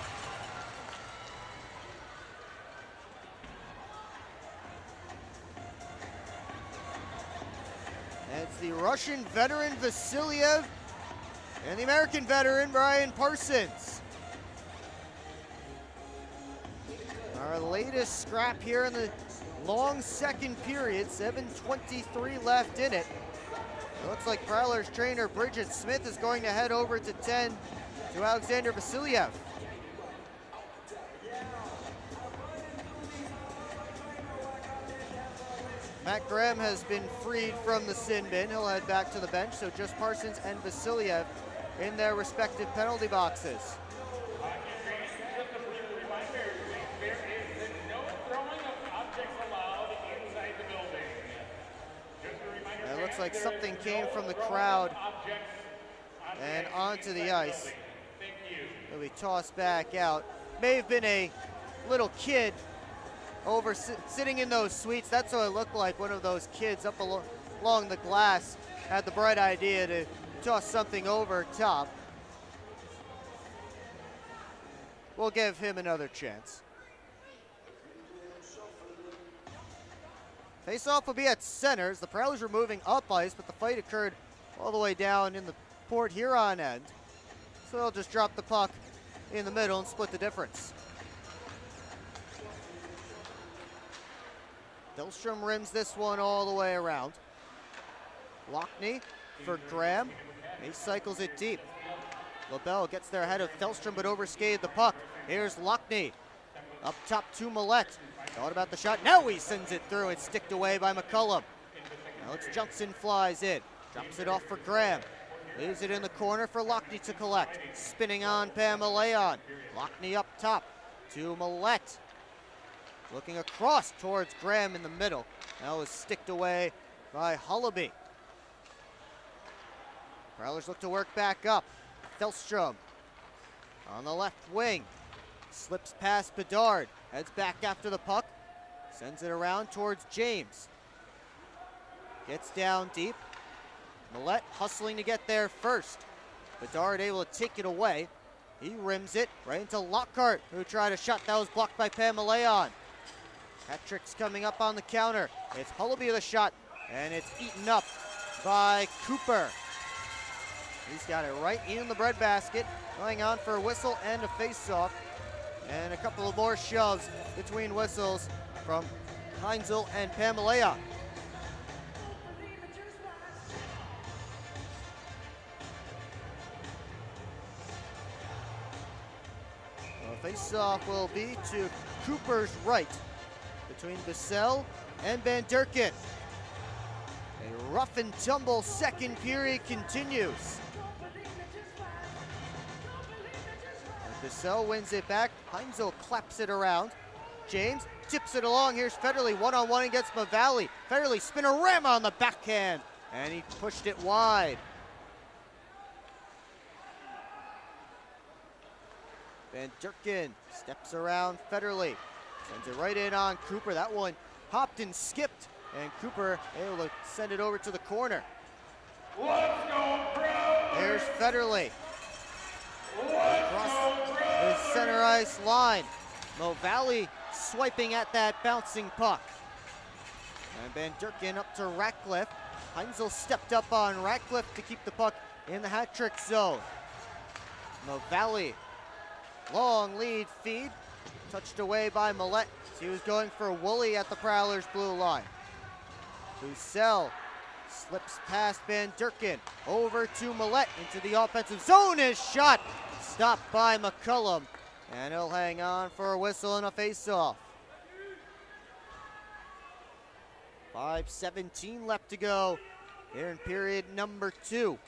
It's the Russian veteran Vasiliev and the American veteran Brian Parsons. Our latest scrap here in the long second period, 7:23 left in it. It looks like Prowlers trainer Bridget Smith is going to head over to 10 to Alexander Vasiliev. Matt Graham has been freed from the sin bin. He'll head back to the bench, so just Parsons and Vasiliev in their respective penalty boxes. It looks like something came from the crowd and onto the ice. It'll be tossed back out. May have been a little kid over sitting in those suites. That's what it looked like. One of those kids up along the glass had the bright idea to toss something over top. We'll give him another chance. Face-off will be at center as the Prowlers were moving up ice, but the fight occurred all the way down in the Port Huron end. So they'll just drop the puck in the middle and split the difference. Delstrom rims this one all the way around. Lockney for Graham. He cycles it deep. LaBelle gets there ahead of Delstrom but overskated the puck. Here's Lockney. Up top to Millette. Thought about the shot. Now he sends it through. It's sticked away by McCullum. Alex Johnson flies in. Drops it off for Graham. Leaves it in the corner for Lockney to collect. Spinning on Pamaleon. Lockney up top to Millette. Looking across towards Graham in the middle. That was sticked away by Hullaby. Prowlers look to work back up. Delstrom on the left wing. Slips past Bedard. Heads back after the puck. Sends it around towards James. Gets down deep. Millette hustling to get there first. Bedard able to take it away. He rims it right into Lockhart, who tried a shot that was blocked by Pamaleon. Hat-trick's coming up on the counter. It's Hullaby with a shot, and it's eaten up by Cooper. He's got it right in the breadbasket, going on for a whistle and a face-off. And a couple of more shoves between whistles from Heinzel and Pamaleon. Face-off will be to Cooper's right between Bissell and Van Durken. A rough and tumble second period continues. Bissell wins it back. Heinzel claps it around. James tips it along. Here's Federley one-on-one against Mavali. Federley spinorama on the backhand, and he pushed it wide. Van Durken steps around Federley, sends it right in on Cooper. That one hopped and skipped, and Cooper able to send it over to the corner. Let's go, Prowlers! There's Federley. Across the center ice line. Mavali swiping at that bouncing puck. And Van Durken up to Ratcliffe. Heinzel stepped up on Ratcliffe to keep the puck in the hat-trick zone. Mavali. Long lead feed, touched away by Millette. He was going for Woolley at the Prowlers' blue line. Bussell slips past Van Durken, over to Millette into the offensive zone. His shot stopped by McCullum, and he'll hang on for a whistle and a face-off. 5:17 left to go here in period number 2.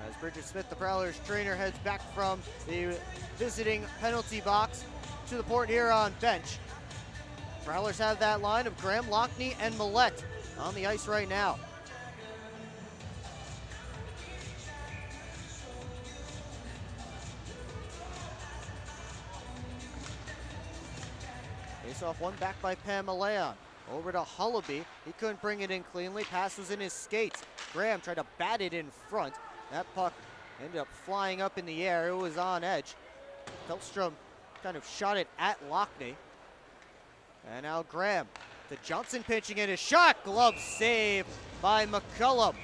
As Bridget Smith, the Prowlers trainer, heads back from the visiting penalty box to the Port Huron bench. Prowlers have that line of Graham, Lockney, and Millette on the ice right now. Face-off one back by Pamaleon. Over to Hullaby. He couldn't bring it in cleanly. Pass was in his skates. Graham tried to bat it in front. That puck ended up flying up in the air. It was on edge. Felstrom kind of shot it at Lockney. And now Graham to Johnson pitching in his shot. Glove save by McCullum.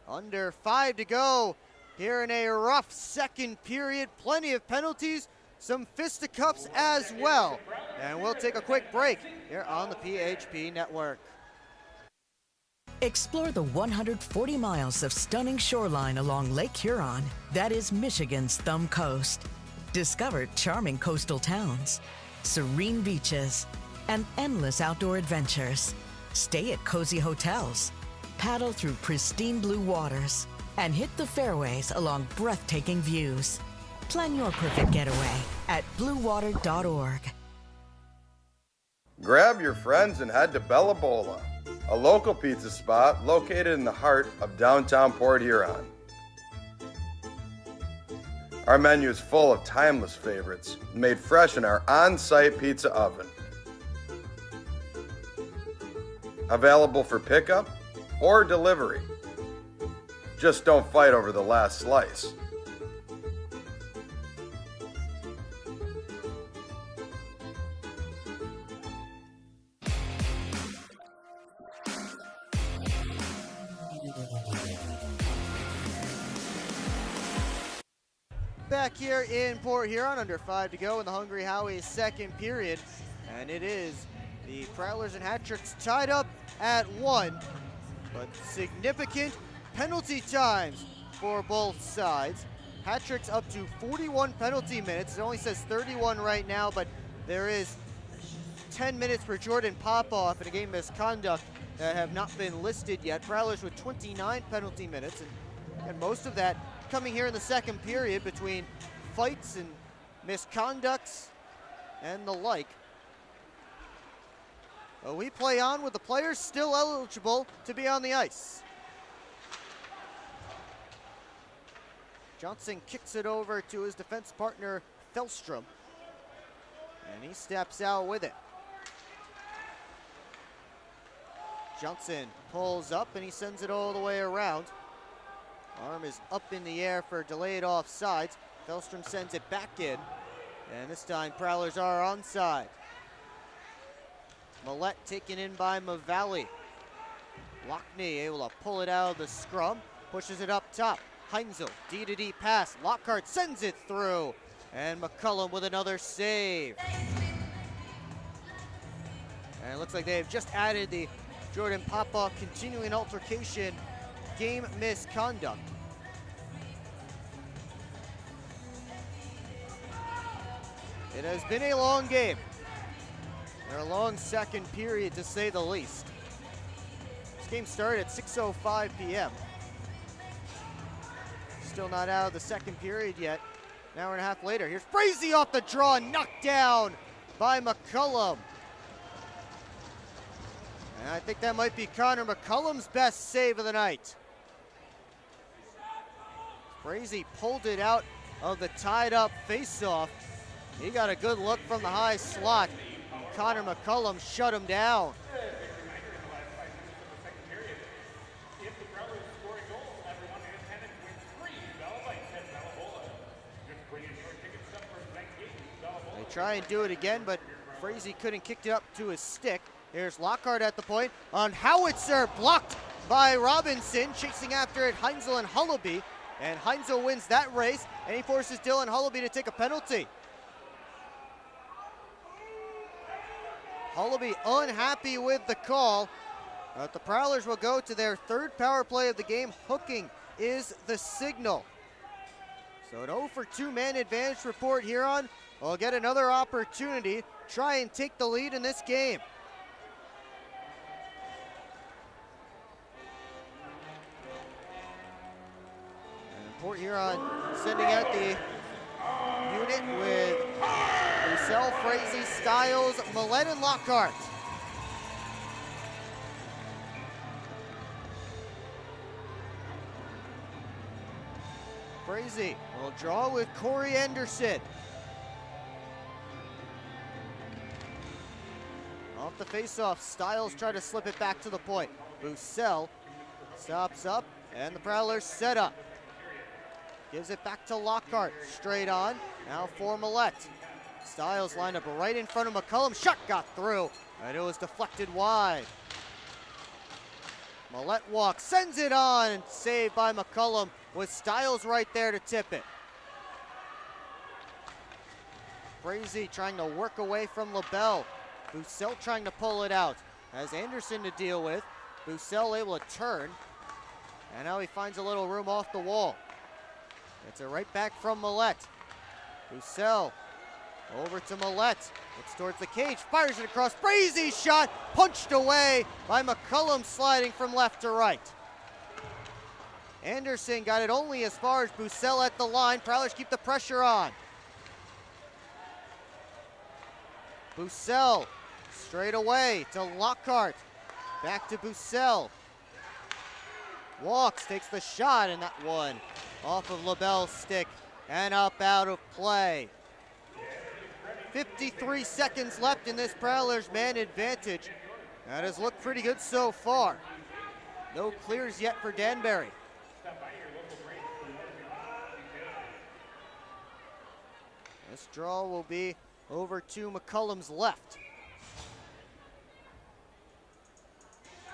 Under 5 to go here in a rough second period. Plenty of penalties, some fisticuffs as well. And we'll take a quick break here on the PHP Network. Explore the 140 miles of stunning shoreline along Lake Huron. That is Michigan's Thumb Coast. Discover charming coastal towns, serene beaches, and endless outdoor adventures. Stay at cozy hotels, paddle through pristine blue waters, and hit the fairways along breathtaking views. Plan your perfect getaway at bluewater.org. Grab your friends and head to Bella Bola, a local pizza spot located in the heart of downtown Port Huron. Our menu is full of timeless favorites made fresh in our on-site pizza oven. Available for pickup or delivery. Just don't fight over the last slice. Back here in Port Huron, under 5 to go in the Hungry Howie's second period. And it is the Prowlers and Hat-Tricks tied up at 1. But significant penalty times for both sides. Hat-Tricks up to 41 penalty minutes. It only says 31 right now, but there is 10 minutes for Jordan Popoff and a game misconduct that have not been listed yet. Prowlers with 29 penalty minutes, and most of that coming here in the second period between fights and misconducts and the like. But we play on with the players still eligible to be on the ice. Johnson kicks it over to his defense partner, Fellstrom. And he steps out with it. Johnson pulls up and he sends it all the way around. Arm is up in the air for delayed offsides. Fellstrom sends it back in. And this time Prowlers are onside. Millette taken in by Mavalli. Lockney able to pull it out of the scrum. Pushes it up top. Heinzel, D-to-D pass. Lockhart sends it through. And McCullum with another save. And it looks like they've just added the Jordan Papa continuing altercation game misconduct. It has been a long game. And a long second period, to say the least. This game started at 6:05 p.m. Still not out of the second period yet. An hour and a half later, here's Frazee off the draw, knocked down by McCullum. And I think that might be Connor McCullum's best save of the night. Frazee pulled it out of the tied up faceoff. He got a good look from the high slot. Connor McCullum shut him down. They try and do it again, but Frazee couldn't kick it up to his stick. Here's Lockhart at the point on howitzer, blocked by Robinson, chasing after it Heinzel and Hullaby. And Heinzel wins that race, and he forces Dylan Hullaby to take a penalty. Hullaby unhappy with the call. But the Prowlers will go to their third power play of the game. Hooking is the signal. So an 0 for 2 man advantage report here on. We'll get another opportunity. Try and take the lead in this game. And Port Huron sending out the unit with Roussel, Frazee, Stiles, Millette, and Lockhart. Frazee will draw with Corey Anderson. Off the faceoff, Stiles try to slip it back to the point. Roussel stops up, and the Prowlers set up. Gives it back to Lockhart, straight on. Now for Millette. Stiles lined up right in front of McCullum. Shot got through, and it was deflected wide. Millette walks, sends it on, and saved by McCullum with Stiles right there to tip it. Frazee trying to work away from LaBelle. Roussel trying to pull it out. Has Anderson to deal with. Roussel able to turn. And now he finds a little room off the wall. Gets it right back from Millette. Roussel over to Millette. Looks towards the cage. Fires it across. Frazee shot. Punched away by McCullum, sliding from left to right. Anderson got it only as far as Roussel at the line. Prowlers keep the pressure on. Roussel straight away to Lockhart. Back to Roussel. Walks, takes the shot, and that one off of LaBelle's stick and up out of play. 53 seconds left in this Prowlers man advantage. That has looked pretty good so far. No clears yet for Danbury. This draw will be over to McCullum's left.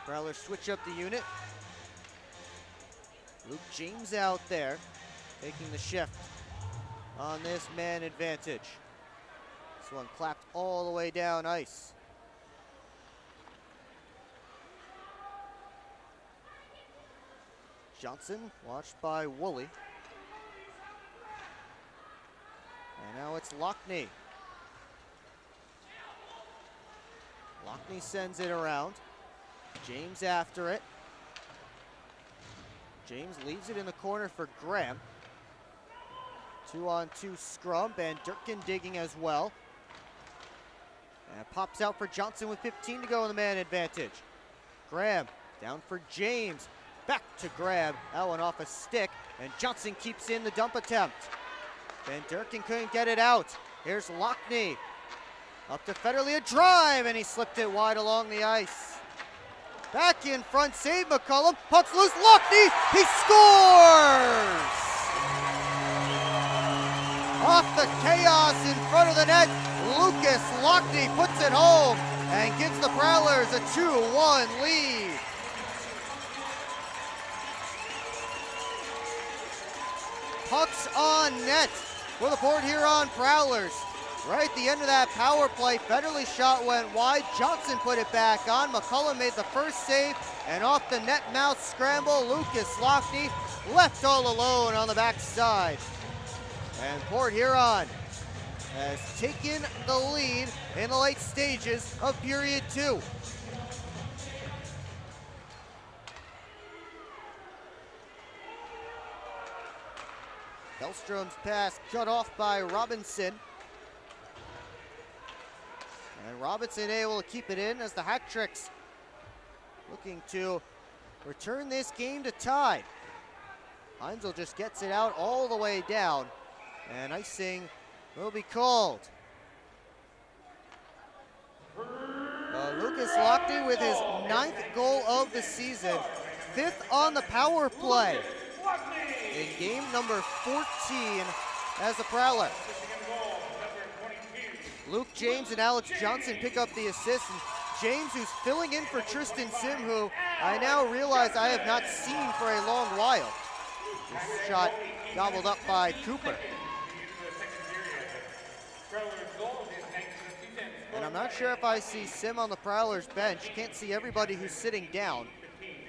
Prowlers switch up the unit. Luke James out there, taking the shift on this man advantage. This one clapped all the way down ice. Johnson watched by Woolley. And now it's Lockney. Lockney sends it around. James after it. James leaves it in the corner for Graham. 2-on-2 scrum, and Durkin digging as well. And pops out for Johnson with 15 to go in the man advantage. Graham down for James. Back to Graham. That one off a stick. And Johnson keeps in the dump attempt. Van Durkin couldn't get it out. Here's Lockney. Up to Federley, a drive, and he slipped it wide along the ice. Back in front, save McCullum. Puck's loose, Lockney, he scores! Off the chaos in front of the net, Lucas Lockney puts it home and gives the Prowlers a 2-1 lead. Pucks on net for the Port Huron Prowlers. Right at the end of that power play, Federley's shot went wide. Johnson put it back on. McCullum made the first save, and off the net mouth scramble, Lucas Lockney left all alone on the backside. And Port Huron has taken the lead in the late stages of period 2. Hellstrom's pass cut off by Robinson. And Robinson able to keep it in as the Hat Tricks looking to return this game to tie. Heinzel just gets it out all the way down, and icing will be called. Lucas Lockney with his 9th goal of the season, 5th on the power play in game number 14 as a Prowler. Luke James and Alex Johnson pick up the assist. And James, who's filling in for Tristan Sim, who I now realize I have not seen for a long while. This shot gobbled up by Cooper. And I'm not sure if I see Sim on the Prowlers bench. Can't see everybody who's sitting down.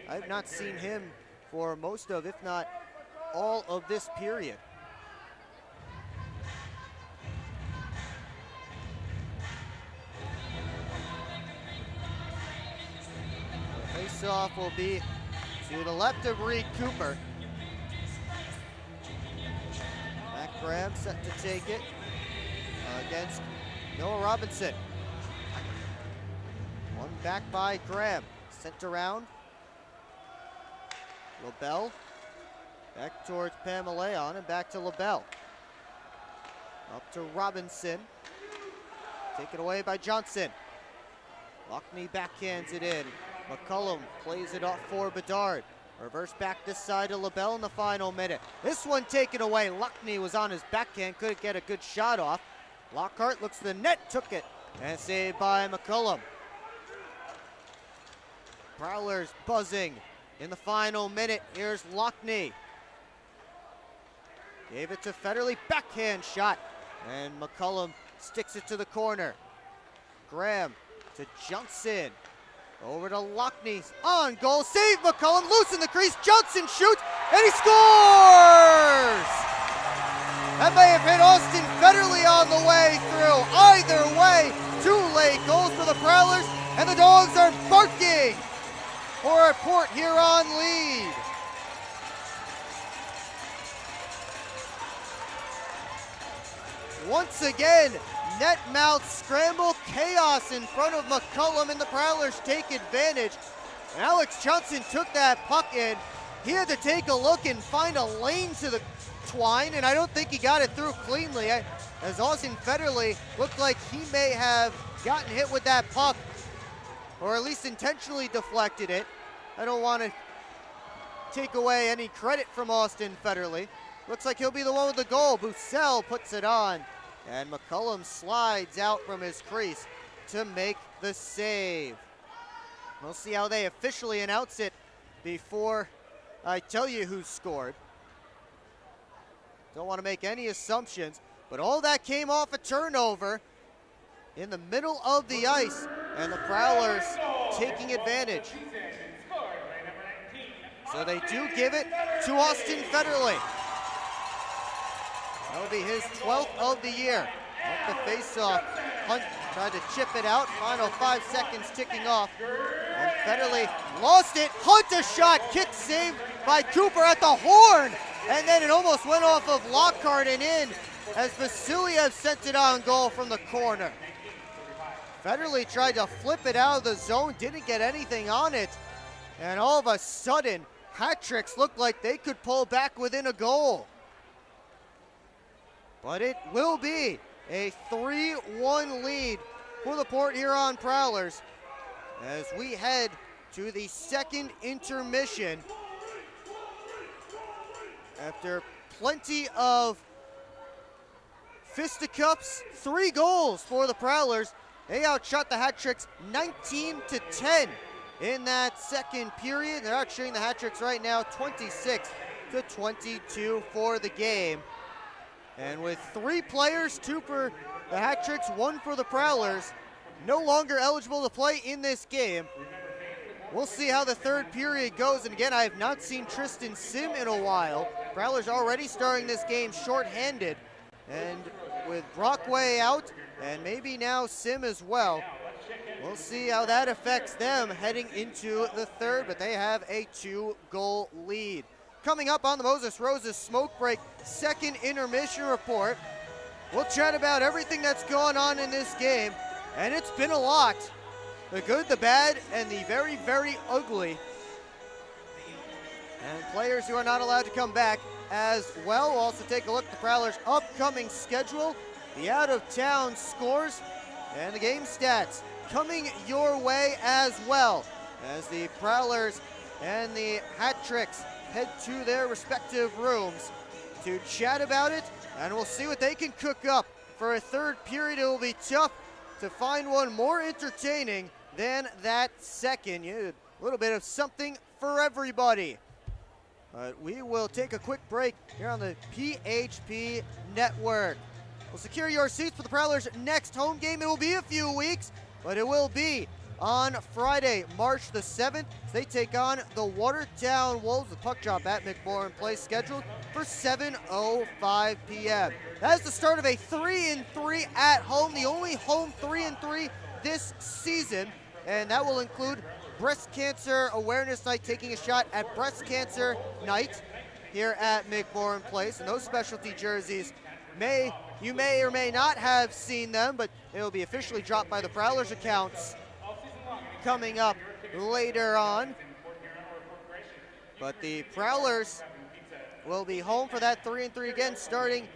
I have not seen him for most of, if not all of this period. Face-off will be to the left of Reed Cooper. Matt Graham set to take it against Noah Robinson. One back by Graham. Sent around. LaBelle. Back towards Pamaleon and back to LaBelle. Up to Robinson. Taken away by Johnson. Lockney backhands it in. McCullum plays it off for Bedard. Reverse back this side to LaBelle in the final minute. This one taken away. Lockney was on his backhand, couldn't get a good shot off. Lockhart looks to the net, took it, and saved by McCullum. Prowlers buzzing in the final minute. Here's Lockney. Gave it to Federley, backhand shot, and McCullum sticks it to the corner. Graham to Johnson. Over to Lockney, on goal, save McCullum, loose in the crease, Johnson shoots, and he scores! That may have hit Austin Federley on the way through. Either way, 2 late goals for the Prowlers, and the Dogs are barking for a Port Huron lead. Once again, net mouth scramble, chaos in front of McCullum, and the Prowlers take advantage. And Alex Johnson took that puck in. He had to take a look and find a lane to the twine, and I don't think he got it through cleanly, as Austin Federley looked like he may have gotten hit with that puck, or at least intentionally deflected it. I don't want to take away any credit from Austin Federley. Looks like he'll be the one with the goal. Bussell puts it on. And McCullum slides out from his crease to make the save. We'll see how they officially announce it before I tell you who scored. Don't want to make any assumptions, but all that came off a turnover in the middle of the ice, and the Prowlers taking advantage. So they do give it to Austin Federley. That'll be his 12th of the year. Off the face-off, Hunt tried to chip it out. Final 5 seconds ticking off. And Federley lost it. Hunt a shot, kick saved by Cooper at the horn. And then it almost went off of Lockhart and in as Vasiliev sent it on goal from the corner. Federley tried to flip it out of the zone, didn't get anything on it. And all of a sudden, Hat Tricks look like they could pull back within a goal. But it will be a 3-1 lead for the Port Huron Prowlers as we head to the second intermission. After plenty of fisticuffs, 3 goals for the Prowlers. They outshot the Hat Tricks 19-10 in that second period. They're outshooting the Hat Tricks right now 26-22 for the game. And with 3 players, 2 for the Hat Tricks, 1 for the Prowlers, no longer eligible to play in this game. We'll see how the third period goes. And again, I have not seen Tristan Sim in a while. Prowlers already starting this game shorthanded. And with Brockway out, and maybe now Sim as well, we'll see how that affects them heading into the third, but they have a 2-goal lead. Coming up on the Moses Roses Smoke Break second intermission report, we'll chat about everything that's gone on in this game, and it's been a lot. The good, the bad, and the very, very ugly. And players who are not allowed to come back as well. We'll also take a look at the Prowlers' upcoming schedule, the out-of-town scores, and the game stats coming your way as well as the Prowlers and the Hat Tricks head to their respective rooms to chat about it, and we'll see what they can cook up. For a third period, it will be tough to find one more entertaining than that second. A little bit of something for everybody. But we will take a quick break here on the PHP Network. We'll secure your seats for the Prowlers' next home game. It will be a few weeks, but it will be on Friday, March the 7th. As they take on the Watertown Wolves. The puck drop at McMorran Place scheduled for 7:05 p.m. That is the start of a 3-3 at home, the only home 3-3 this season, and that will include Breast Cancer Awareness Night, taking a shot at Breast Cancer Night here at McMorran Place. And those specialty jerseys, you may or may not have seen them, but it will be officially dropped by the Prowlers accounts coming up later on. But the Prowlers will be home for that 3-3 again, starting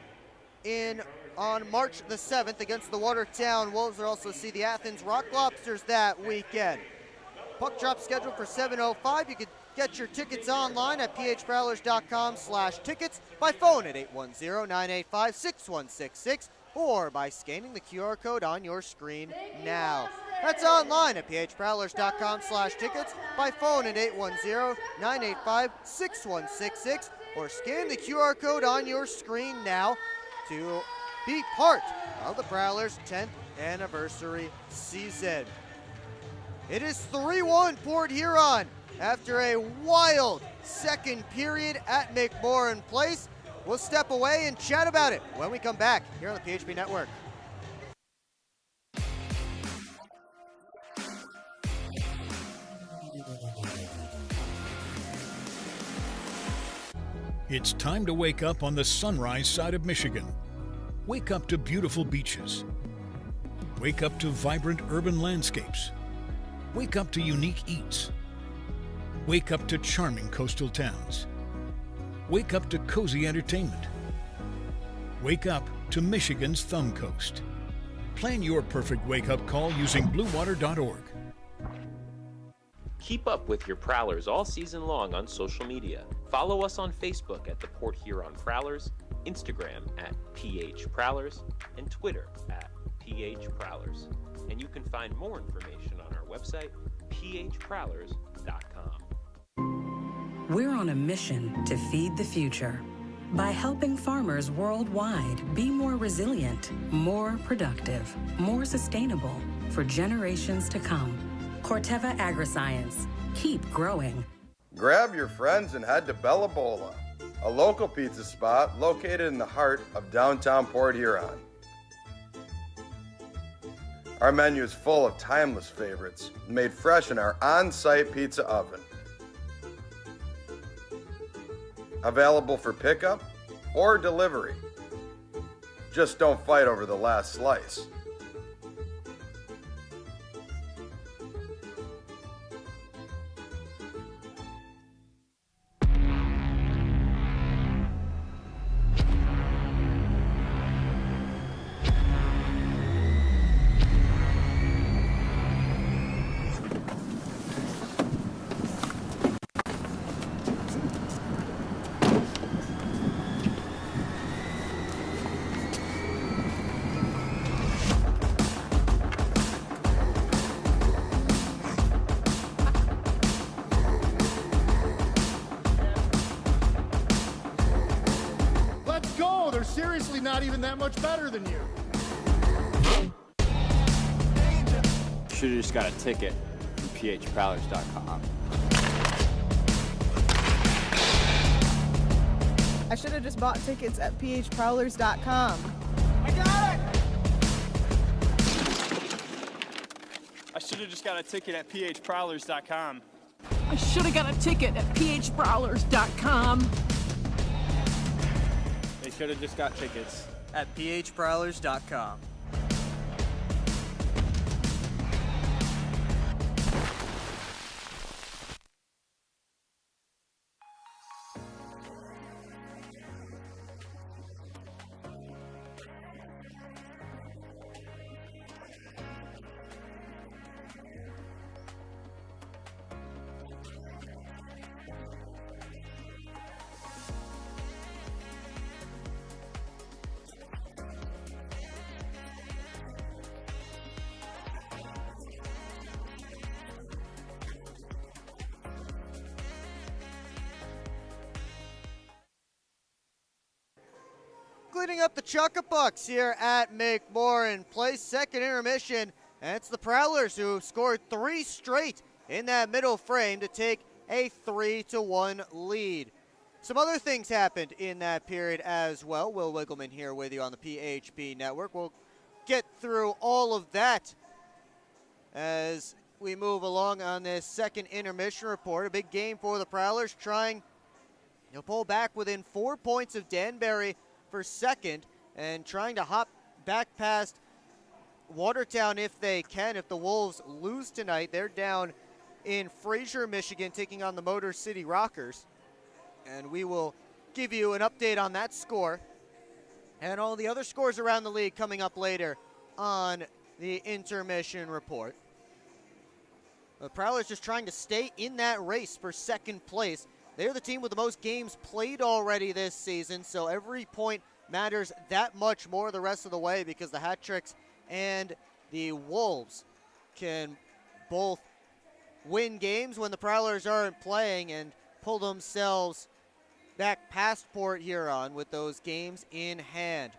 on March the 7th against the Watertown Wolves. We'll also see the Athens Rock Lobsters that weekend. Puck drop scheduled for 7:05. You can get your tickets online at phprowlers.com/tickets, by phone at 810-985-6166, or by scanning the QR code on your screen now. That's online at phprowlers.com/tickets, by phone at 810-985-6166, or scan the QR code on your screen now to be part of the Prowlers' 10th anniversary season. It is 3-1 Port Huron after a wild second period at McMorran Place. We'll step away and chat about it when we come back here on the PHP Network. It's time to wake up on the sunrise side of Michigan. Wake up to beautiful beaches. Wake up to vibrant urban landscapes. Wake up to unique eats. Wake up to charming coastal towns. Wake up to cozy entertainment. Wake up to Michigan's Thumb Coast. Plan your perfect wake-up call using bluewater.org. Keep up with your Prowlers all season long on social media. Follow us on Facebook at the Port Huron Prowlers, Instagram at PH Prowlers, and Twitter at PH Prowlers. And you can find more information on our website, phprowlers.com. We're on a mission to feed the future by helping farmers worldwide be more resilient, more productive, more sustainable for generations to come. Corteva Agriscience. Keep growing. Grab your friends and head to Bella Bola, a local pizza spot located in the heart of downtown Port Huron. Our menu is full of timeless favorites, made fresh in our on-site pizza oven. Available for pickup or delivery. Just don't fight over the last slice. not even that much better than you. Should've just got a ticket from phprowlers.com. I should have just bought tickets at phprowlers.com. I got it! I should've just got a ticket at phprowlers.com. I should have got a ticket at phprowlers.com. They should've just got tickets at phprowlers.com. Cleaning up the Chuckabucks here at McMorran Place. Second intermission, and it's the Prowlers who scored 3 straight in that middle frame to take a 3-1 lead. Some other things happened in that period as well. Will Wiggleman here with you on the PHP Network. We'll get through all of that as we move along on this second intermission report. A big game for the Prowlers, trying to pull back within 4 points of Danbury for second and trying to hop back past Watertown if they can. If the Wolves lose tonight, they're down in Fraser, Michigan, taking on the Motor City Rockers. And we will give you an update on that score and all the other scores around the league coming up later on the intermission report. The Prowlers just trying to stay in that race for second place. They're the team with the most games played already this season, so every point matters that much more the rest of the way because the Hat-Tricks and the Wolves can both win games when the Prowlers aren't playing and pull themselves back past Port Huron with those games in hand.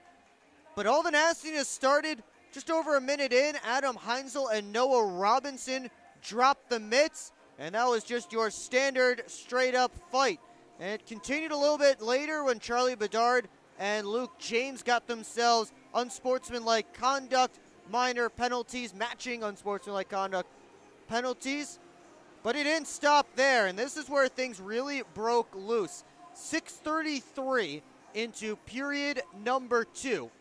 But all the nastiness started just over a minute in. Adam Heinzel and Noah Robinson dropped the mitts, and that was just your standard straight-up fight. And it continued a little bit later when Charlie Bedard and Luke James got themselves unsportsmanlike conduct, minor penalties, matching unsportsmanlike conduct penalties. But it didn't stop there, and this is where things really broke loose. 6:33 into period number 2.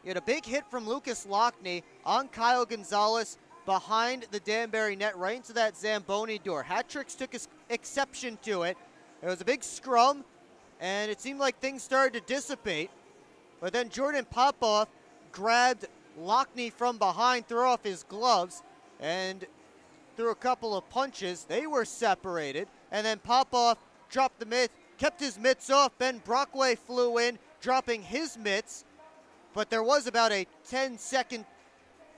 You had a big hit from Lucas Lockney on Kyle Gonzalez behind the Danbury net, right into that Zamboni door. Hat-Tricks took exception to it. It was a big scrum, and it seemed like things started to dissipate. But then Jordan Popoff grabbed Lockney from behind, threw off his gloves, and threw a couple of punches. They were separated, and then Popoff dropped the mitt, kept his mitts off. Ben Brockway flew in, dropping his mitts, but there was about a 10-second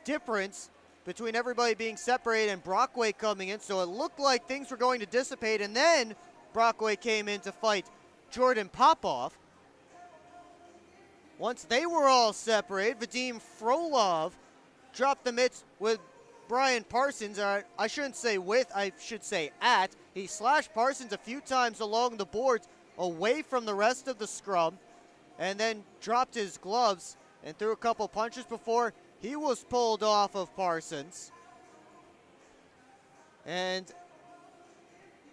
difference between everybody being separated and Brockway coming in, so it looked like things were going to dissipate, and then Brockway came in to fight Jordan Popoff. Once they were all separated, Vadim Frolov dropped the mitts with Brian Parsons. I shouldn't say with, I should say at. He slashed Parsons a few times along the boards away from the rest of the scrum, and then dropped his gloves and threw a couple punches before he was pulled off of Parsons. And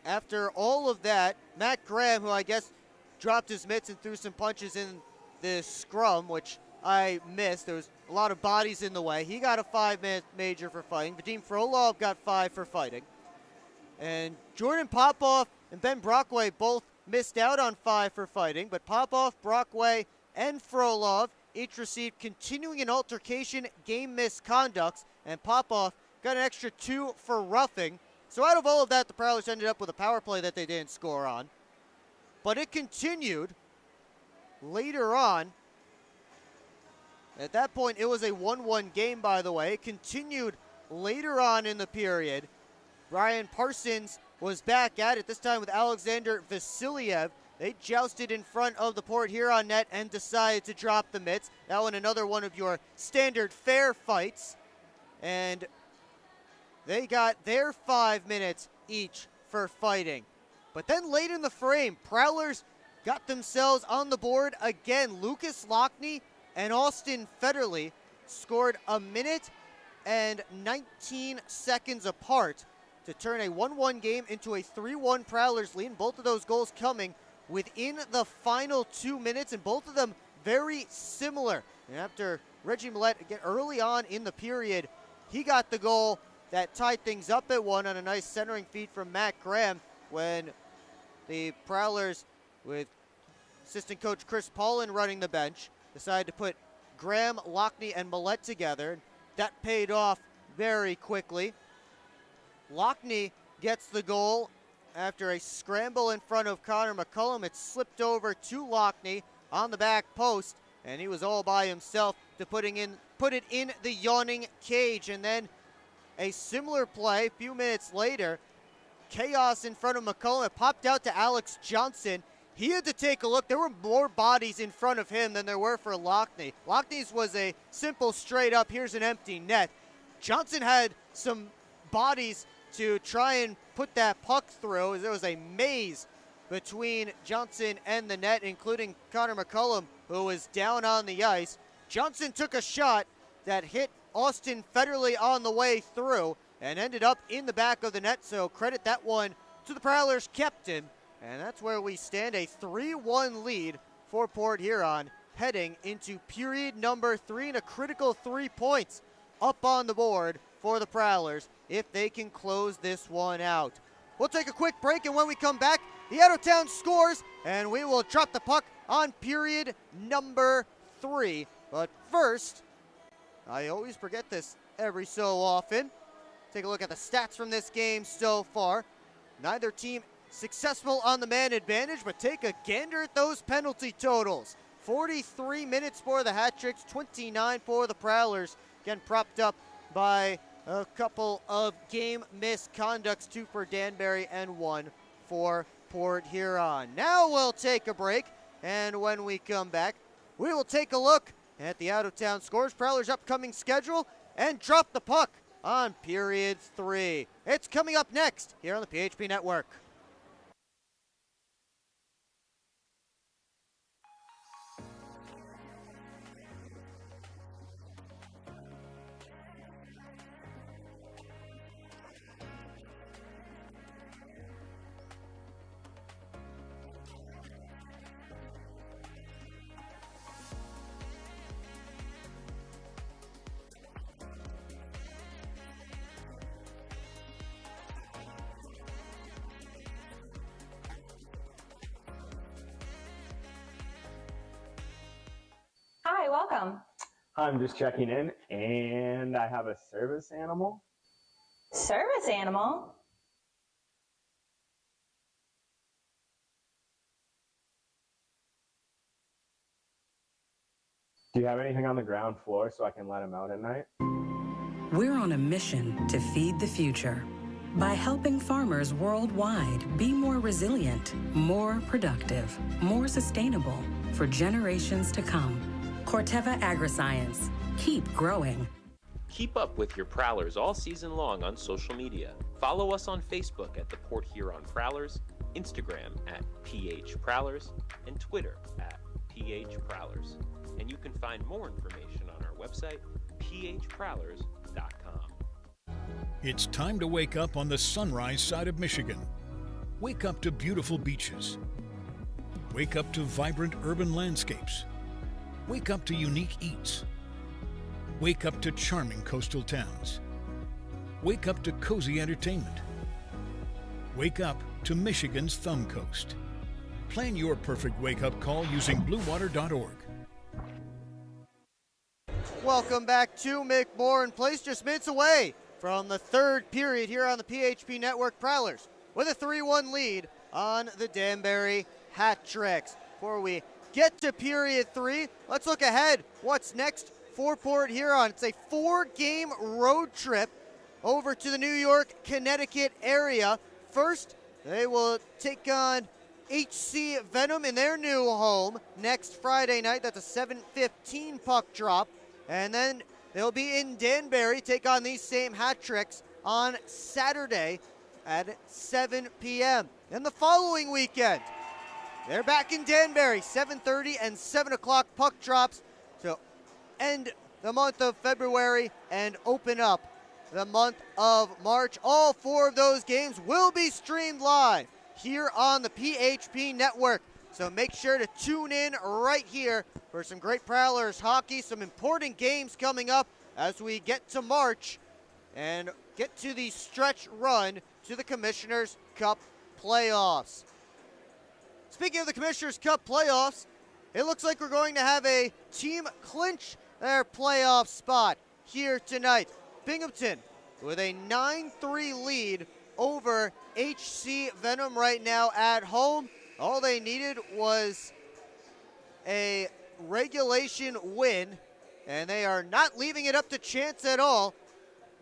after all of that, Matt Graham, who I guess dropped his mitts and threw some punches in the scrum, which I missed. There was a lot of bodies in the way. He got a 5-minute major for fighting. Vadim Frolov got 5 for fighting. And Jordan Popoff and Ben Brockway both missed out on 5 for fighting, but Popoff, Brockway, and Frolov each received continuing an altercation game misconducts, and Popoff got an extra 2 for roughing. So out of all of that, the Prowlers ended up with a power play that they didn't score on. But it continued later on. At that point, it was a 1-1 game, by the way. It continued later on in the period. Brian Parsons was back at it, this time with Alexander Vasiliev. They jousted in front of the Port Huron net and decided to drop the mitts. That one, another one of your standard fair fights. And they got their 5 minutes each for fighting. But then late in the frame, Prowlers got themselves on the board again. Lucas Lockney and Austin Federley scored a minute and 19 seconds apart to turn a 1-1 game into a 3-1 Prowlers lead. Both of those goals coming within the final 2 minutes, and both of them very similar. And after Reggie Millette, again early on in the period, he got the goal that tied things up at 1 on a nice centering feed from Matt Graham when the Prowlers, with assistant coach Chris Paulin running the bench, decided to put Graham, Lockney, and Millette together. That paid off very quickly. Lockney gets the goal after a scramble in front of Connor McCullum. It slipped over to Lockney on the back post, and he was all by himself to put it in the yawning cage. And then a similar play a few minutes later, chaos in front of McCullum. It popped out to Alex Johnson. He had to take a look. There were more bodies in front of him than there were for Lockney. Lockney's was a simple straight up, here's an empty net. Johnson had some bodies to try and put that puck through. There was a maze between Johnson and the net, including Connor McCullum, who was down on the ice. Johnson took a shot that hit Austin Federley on the way through and ended up in the back of the net, so credit that one to the Prowlers captain. And that's where we stand, a 3-1 lead for Port Huron, heading into period number 3, and a critical 3 points up on the board for the Prowlers if they can close this one out. We'll take a quick break, and when we come back, the Out-of-Town scores, and we will drop the puck on period number 3. But first, I always forget this every so often. Take a look at the stats from this game so far. Neither team successful on the man advantage, but take a gander at those penalty totals. 43 minutes for the Hat-Tricks, 29 for the Prowlers. Again, propped up by a couple of game misconducts, 2 for Danbury and 1 for Port Huron. Now we'll take a break, and when we come back, we will take a look at the out-of-town scores, Prowlers' upcoming schedule, and drop the puck on period 3. It's coming up next here on the PHP Network. Hi, welcome. I'm just checking in, and I have a service animal. Service animal? Do you have anything on the ground floor so I can let him out at night? We're on a mission to feed the future by helping farmers worldwide be more resilient, more productive, more sustainable for generations to come. Corteva Agriscience. Keep growing. Keep up with your Prowlers all season long on social media. Follow us on Facebook at the Port Huron Prowlers, Instagram at PH Prowlers, and Twitter at PH Prowlers. And you can find more information on our website, phprowlers.com. It's time to wake up on the sunrise side of Michigan. Wake up to beautiful beaches. Wake up to vibrant urban landscapes. Wake up to unique eats. Wake up to charming coastal towns. Wake up to cozy entertainment. Wake up to Michigan's Thumb Coast. Plan your perfect wake-up call using bluewater.org. Welcome back to McMorran Place, just minutes away from the third period here on the PHP Network. Prowlers with a 3-1 lead on the Danbury Hat-Tricks. Before we get to period 3, let's look ahead. What's next for Port Huron? It's a 4-game road trip over to the New York, Connecticut area. First, they will take on HC Venom in their new home next Friday night. That's a 7:15 puck drop. And then they'll be in Danbury, take on these same Hat Tricks on Saturday at 7 p.m. And the following weekend, they're back in Danbury, 7:30 and 7 o'clock puck drops to end the month of February and open up the month of March. All 4 of those games will be streamed live here on the PHP Network. So make sure to tune in right here for some great Prowlers hockey, some important games coming up as we get to March and get to the stretch run to the Commissioner's Cup playoffs. Speaking of the Commissioner's Cup playoffs, it looks like we're going to have a team clinch their playoff spot here tonight. Binghamton with a 9-3 lead over HC Venom right now at home. All they needed was a regulation win, and they are not leaving it up to chance at all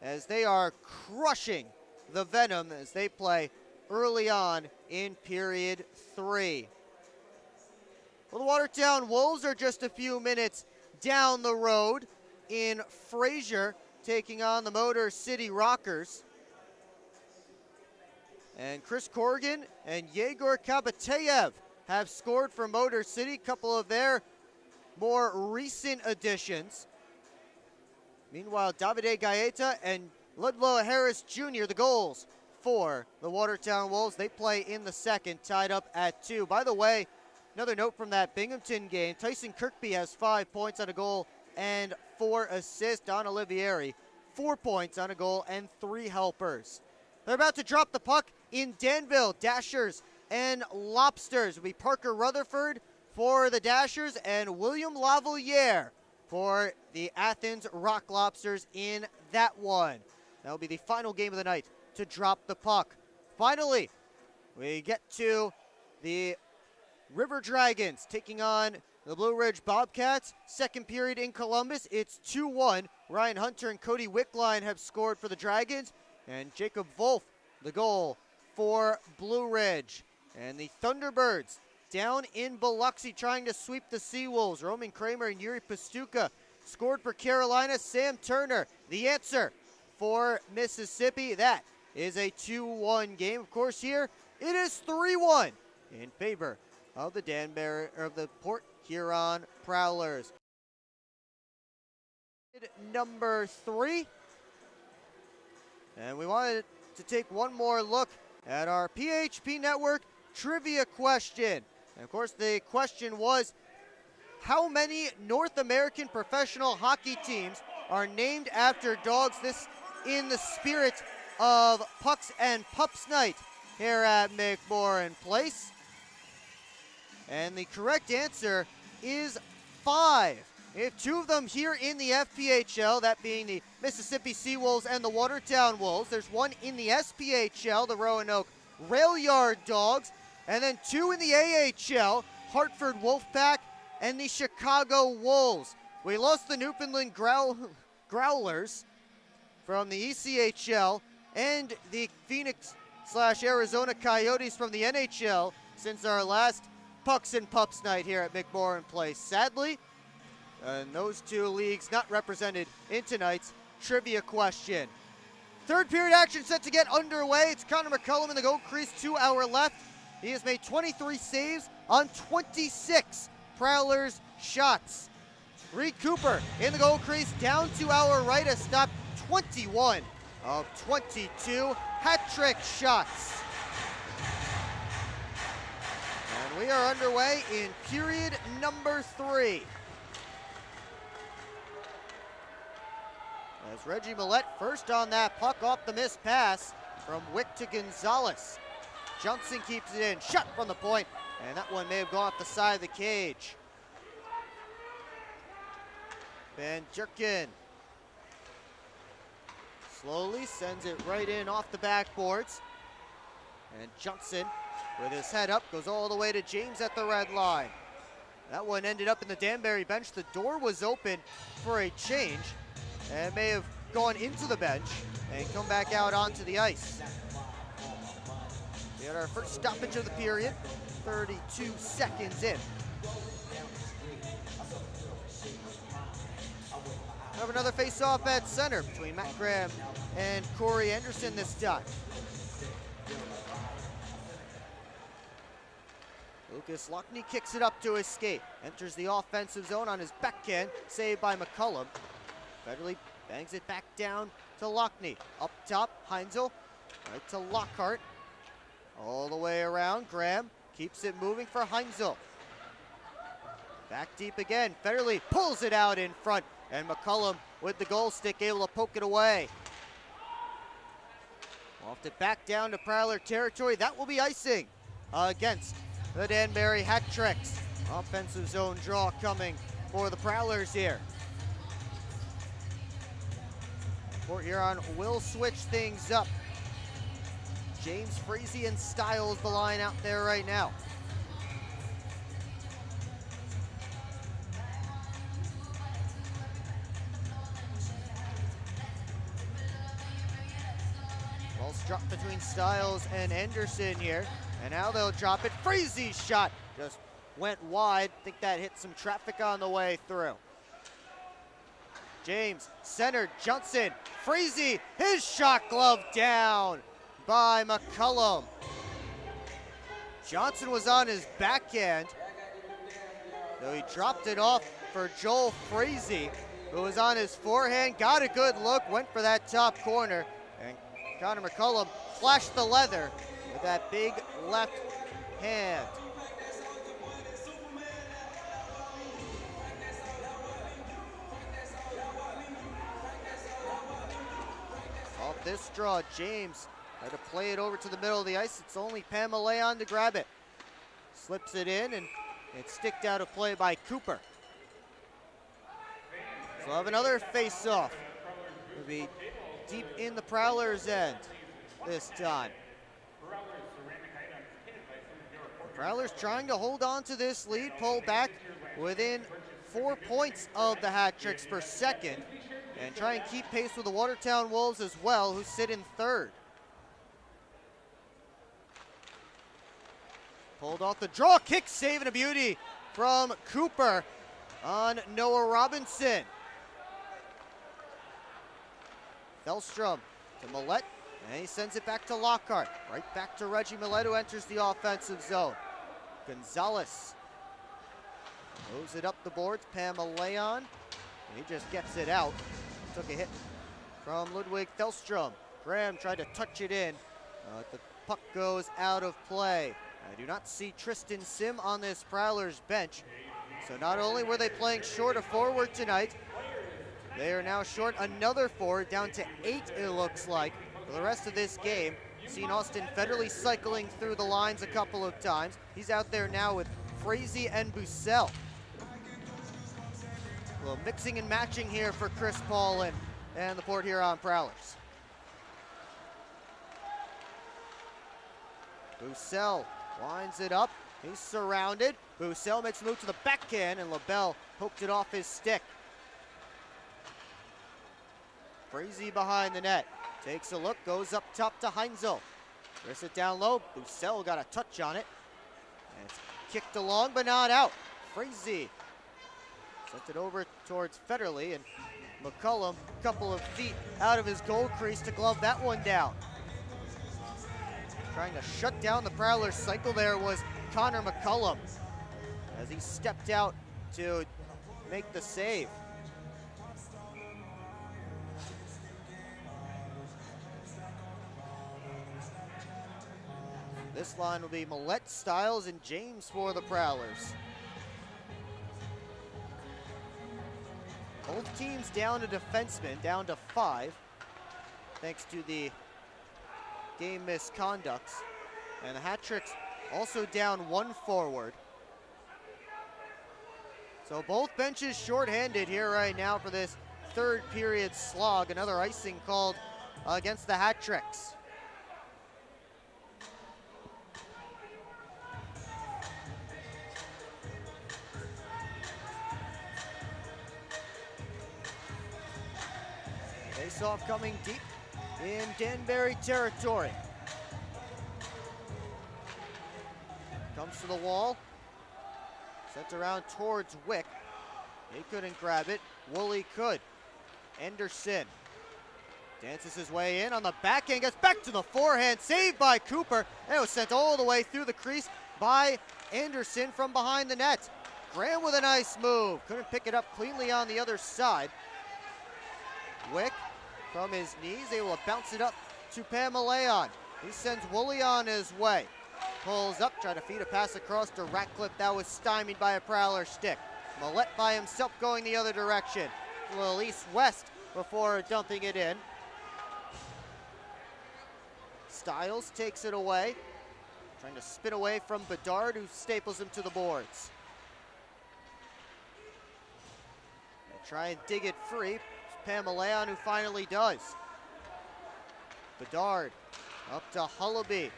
as they are crushing the Venom as they play early on in period 3. Well, the Watertown Wolves are just a few minutes down the road in Fraser, taking on the Motor City Rockers. And Chris Corrigan and Yegor Kabateyev have scored for Motor City, a couple of their more recent additions. Meanwhile, Davide Gaeta and Ludlow Harris Jr., the goals for the Watertown Wolves. They play in the second, tied up at 2. By the way, another note from that Binghamton game, Tyson Kirkby has 5 points on a goal and 4 assists. Don Olivieri, 4 points on a goal and 3 helpers. They're about to drop the puck in Danville. Dashers and Lobsters will be Parker Rutherford for the Dashers and William Lavaliere for the Athens Rock Lobsters in that one. That'll be the final game of the night to drop the puck. Finally, we get to the River Dragons taking on the Blue Ridge Bobcats. Second period in Columbus, it's 2-1. Ryan Hunter and Cody Wickline have scored for the Dragons, and Jacob Wolf, the goal for Blue Ridge. And the Thunderbirds down in Biloxi trying to sweep the Seawolves. Roman Kramer and Yuri Pastuka scored for Carolina. Sam Turner, the answer for Mississippi. That is a 2-1 game. Of course, here it is 3-1 in favor of the Danbury, or of the Port Huron Prowlers. Number 3. And we wanted to take one more look at our PHP Network trivia question. And of course, the question was, how many North American professional hockey teams are named after dogs? This in the spirit of Pucks and Pups Night here at McMorran Place. And the correct answer is 5. We have 2 of them here in the FPHL, that being the Mississippi Seawolves and the Watertown Wolves. There's 1 in the SPHL, the Roanoke Rail Yard Dogs, and then 2 in the AHL, Hartford Wolfpack and the Chicago Wolves. We lost the Newfoundland Growlers from the ECHL and the Phoenix/Arizona Coyotes from the NHL since our last Pucks and Pups Night here at McMorran Place. Sadly, and those 2 leagues not represented in tonight's trivia question. Third period action set to get underway. It's Connor McCullum in the goal crease to our left. He has made 23 saves on 26 Prowlers shots. Reed Cooper in the goal crease down to our right has stopped 21 of 22 hat-trick shots. And we are underway in period number 3. As Reggie Millette first on that puck off the missed pass from Wick to Gonzalez. Johnson keeps it in, shot from the point, and that one may have gone off the side of the cage. Van Jerkin slowly sends it right in off the backboards. And Johnson, with his head up, goes all the way to James at the red line. That one ended up in the Danbury bench. The door was open for a change, and may have gone into the bench and come back out onto the ice. We had our first stoppage of the period, 32 seconds in. We have another face-off at center between Matt Graham and Corey Anderson this time. Lucas Lockney kicks it up to his skate, enters the offensive zone on his backhand, saved by McCullum. Federley bangs it back down to Lockney. Up top, Heinzel, right to Lockhart. All the way around, Graham keeps it moving for Heinzel. Back deep again, Federley pulls it out in front, and McCullum with the goal stick able to poke it away. Off it back down to Prowler territory. That will be icing against the Danbury Hat Tricks. Offensive zone draw coming for the Prowlers here. Port Huron will switch things up. James Frazee and Styles the line out there right now. Ball's dropped between Styles and Anderson here. And now they'll drop it. Frazee's shot just went wide. Think that hit some traffic on the way through. James, center, Johnson, Frazee, his shot glove down by McCullum. Johnson was on his backhand, though he dropped it off for Joel Frazee, who was on his forehand, got a good look, went for that top corner, and Connor McCullum flashed the leather with that big left hand. Off this draw, James had to play it over to the middle of the ice. It's only Pamela to grab it. Slips it in, and it's sticked out of play by Cooper. So we'll have another face-off. It'll be deep in the Prowlers' end this time. Prowlers trying to hold on to this lead, pull back within 4 points of the Hat Tricks per second, and try and keep pace with the Watertown Wolves as well, who sit in third. Pulled off the draw, kick, save, and a beauty from Cooper on Noah Robinson. Felstrom to Millette, and he sends it back to Lockhart. Right back to Reggie Millette, who enters the offensive zone. Gonzalez moves it up the boards. Pamaleon, and he just gets it out. Took a hit from Ludwig Felstrom. Graham tried to touch it in. The puck goes out of play. I do not see Tristan Sim on this Prowlers bench. So not only were they playing short a forward tonight, they are now short another forward, down to 8 it looks like. For the rest of this game, seen Austin Federley cycling through the lines a couple of times. He's out there now with Frazee and Bussell. A little mixing and matching here for Chris Paulin and the Port Huron Prowlers. Bussell winds it up. He's surrounded. Bussell makes a move to the backhand, and LaBelle poked it off his stick. Frazee behind the net. Takes a look, goes up top to Heinzel. Wrists it down low. Bussell got a touch on it. And it's kicked along, but not out. Frazee sent it over towards Federley, and McCullum, a couple of feet out of his goal crease to glove that one down. Trying to shut down the Prowlers cycle there was Connor McCullum as he stepped out to make the save. This line will be Millette, Styles, and James for the Prowlers. Both teams down a defenseman, down to 5, thanks to the game misconducts. And the Hat Tricks also down 1 forward. So both benches shorthanded here right now for this third period slog. Another icing called against the Hat Tricks. Face-off coming deep in Danbury territory. Comes to the wall. Sent around towards Wick. He couldn't grab it. Woolley could. Anderson dances his way in on the backhand, gets back to the forehand, saved by Cooper, and it was sent all the way through the crease by Anderson from behind the net. Graham with a nice move, couldn't pick it up cleanly on the other side. Wick from his knees, able to bounce it up to Pamaleon. He sends Woolley on his way. Pulls up, trying to feed a pass across to Ratcliffe that was stymied by a Prowler stick. Millette by himself going the other direction. A little east-west before dumping it in. Stiles takes it away, trying to spin away from Bedard, who staples him to the boards. They try and dig it free. It's Pamaleon who finally does. Bedard up to Hullaby.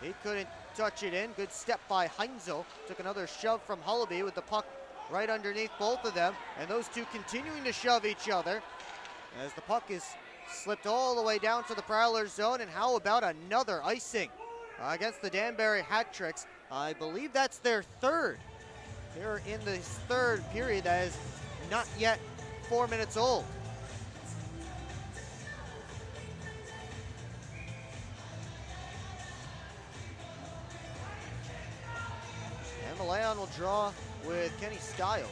He couldn't touch it in. Good step by Heinzel. Took another shove from Hullaby with the puck right underneath both of them. And those two continuing to shove each other as the puck is slipped all the way down to the Prowlers zone. And how about another icing against the Danbury Hat Tricks? I believe that's their third here in the third period that is not yet 4 minutes old. And Leon will draw with Kenny Stiles.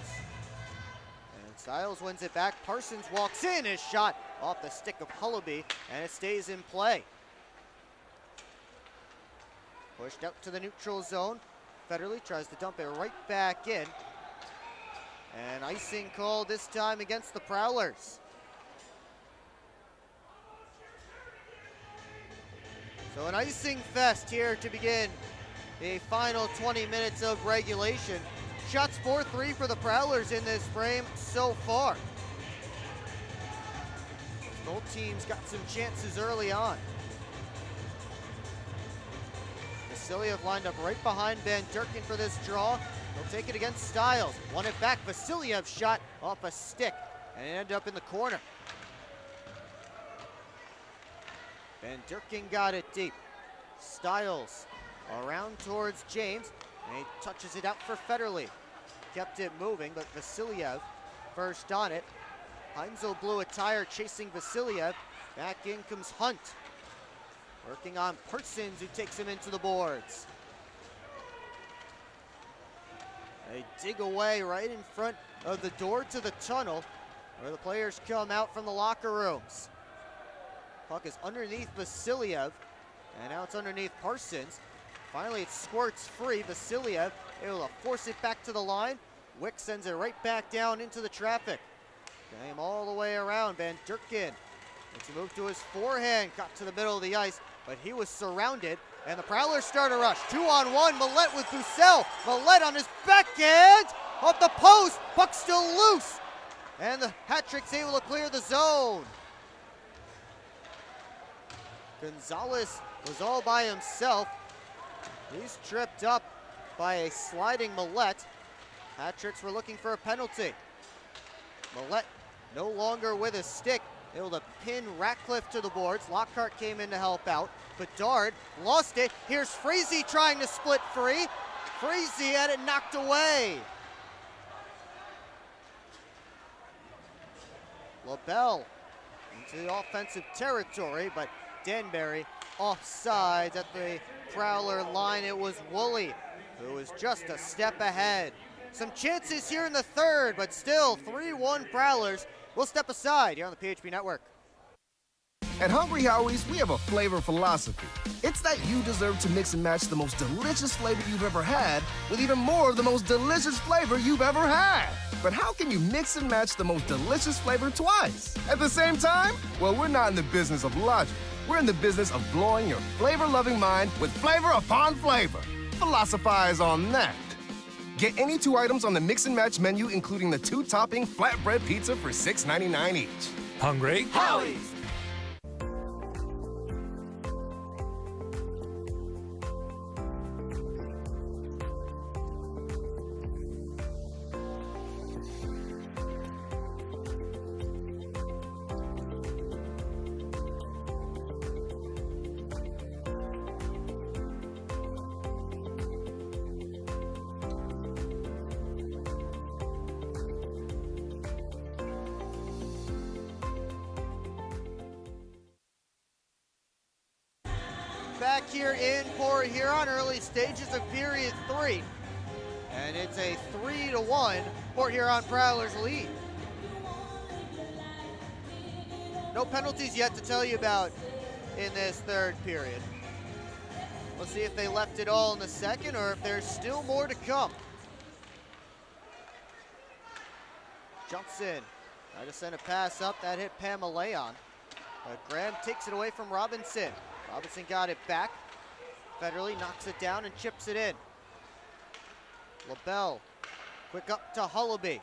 And Stiles wins it back. Parsons walks in, his shot off the stick of Hullaby, and it stays in play. Pushed out to the neutral zone. Federley tries to dump it right back in. And icing call this time against the Prowlers. So an icing fest here to begin the final 20 minutes of regulation. Shots 4-3 for the Prowlers in this frame so far. Both teams got some chances early on. Vasiliev lined up right behind Van Durkin for this draw. He'll take it against Stiles. Won it back. Vasiliev shot off a stick and it ended up in the corner. Van Durkin got it deep. Stiles around towards James, and he touches it out for Federley. Kept it moving, but Vasiliev first on it. Heinzel blew a tire chasing Vasiliev. Back in comes Hunt. Working on Parsons, who takes him into the boards. They dig away right in front of the door to the tunnel where the players come out from the locker rooms. Puck is underneath Vasiliev, and now it's underneath Parsons. Finally, it squirts free. Vasiliev able to force it back to the line. Wick sends it right back down into the traffic. Game all the way around. Van Durkin makes a move to his forehand. Got to the middle of the ice, but he was surrounded. And the Prowlers start a rush. 2-on-1. Millette with Bussell. Millette on his backhand. Off the post. Puck still loose. And the Hat Trick's able to clear the zone. Gonzalez was all by himself. He's tripped up by a sliding Millette. Hat Tricks were looking for a penalty. Millette no longer with a stick, able to pin Ratcliffe to the boards. Lockhart came in to help out. Bedard lost it. Here's Freezy trying to split free. Freezy had it knocked away. LaBelle into the offensive territory, but Danbury offsides at the Prowler line. It was Woolley who was just a step ahead. Some chances here in the third, but still 3-1 Prowlers. We'll step aside here on the PHP Network. At Hungry Howie's, we have a flavor philosophy. It's that you deserve to mix and match the most delicious flavor you've ever had with even more of the most delicious flavor you've ever had. But how can you mix and match the most delicious flavor twice at the same time? Well, we're not in the business of logic. We're in the business of blowing your flavor-loving mind with flavor upon flavor. Philosophize on that. Get any 2 items on the mix and match menu, including the 2-topping flatbread pizza for $6.99 each. Hungry? Howie's! back here in Port Huron, early stages of period 3. And it's a 3-1 Port Huron Prowlers lead. No penalties yet to tell you about in this third period. We'll see if they left it all in the second or if there's still more to come. Johnson tried to send a pass up, that hit Pamela. Graham takes it away from Robinson. Robinson got it back. Federley knocks it down and chips it in. LaBelle, quick up to Hullaby.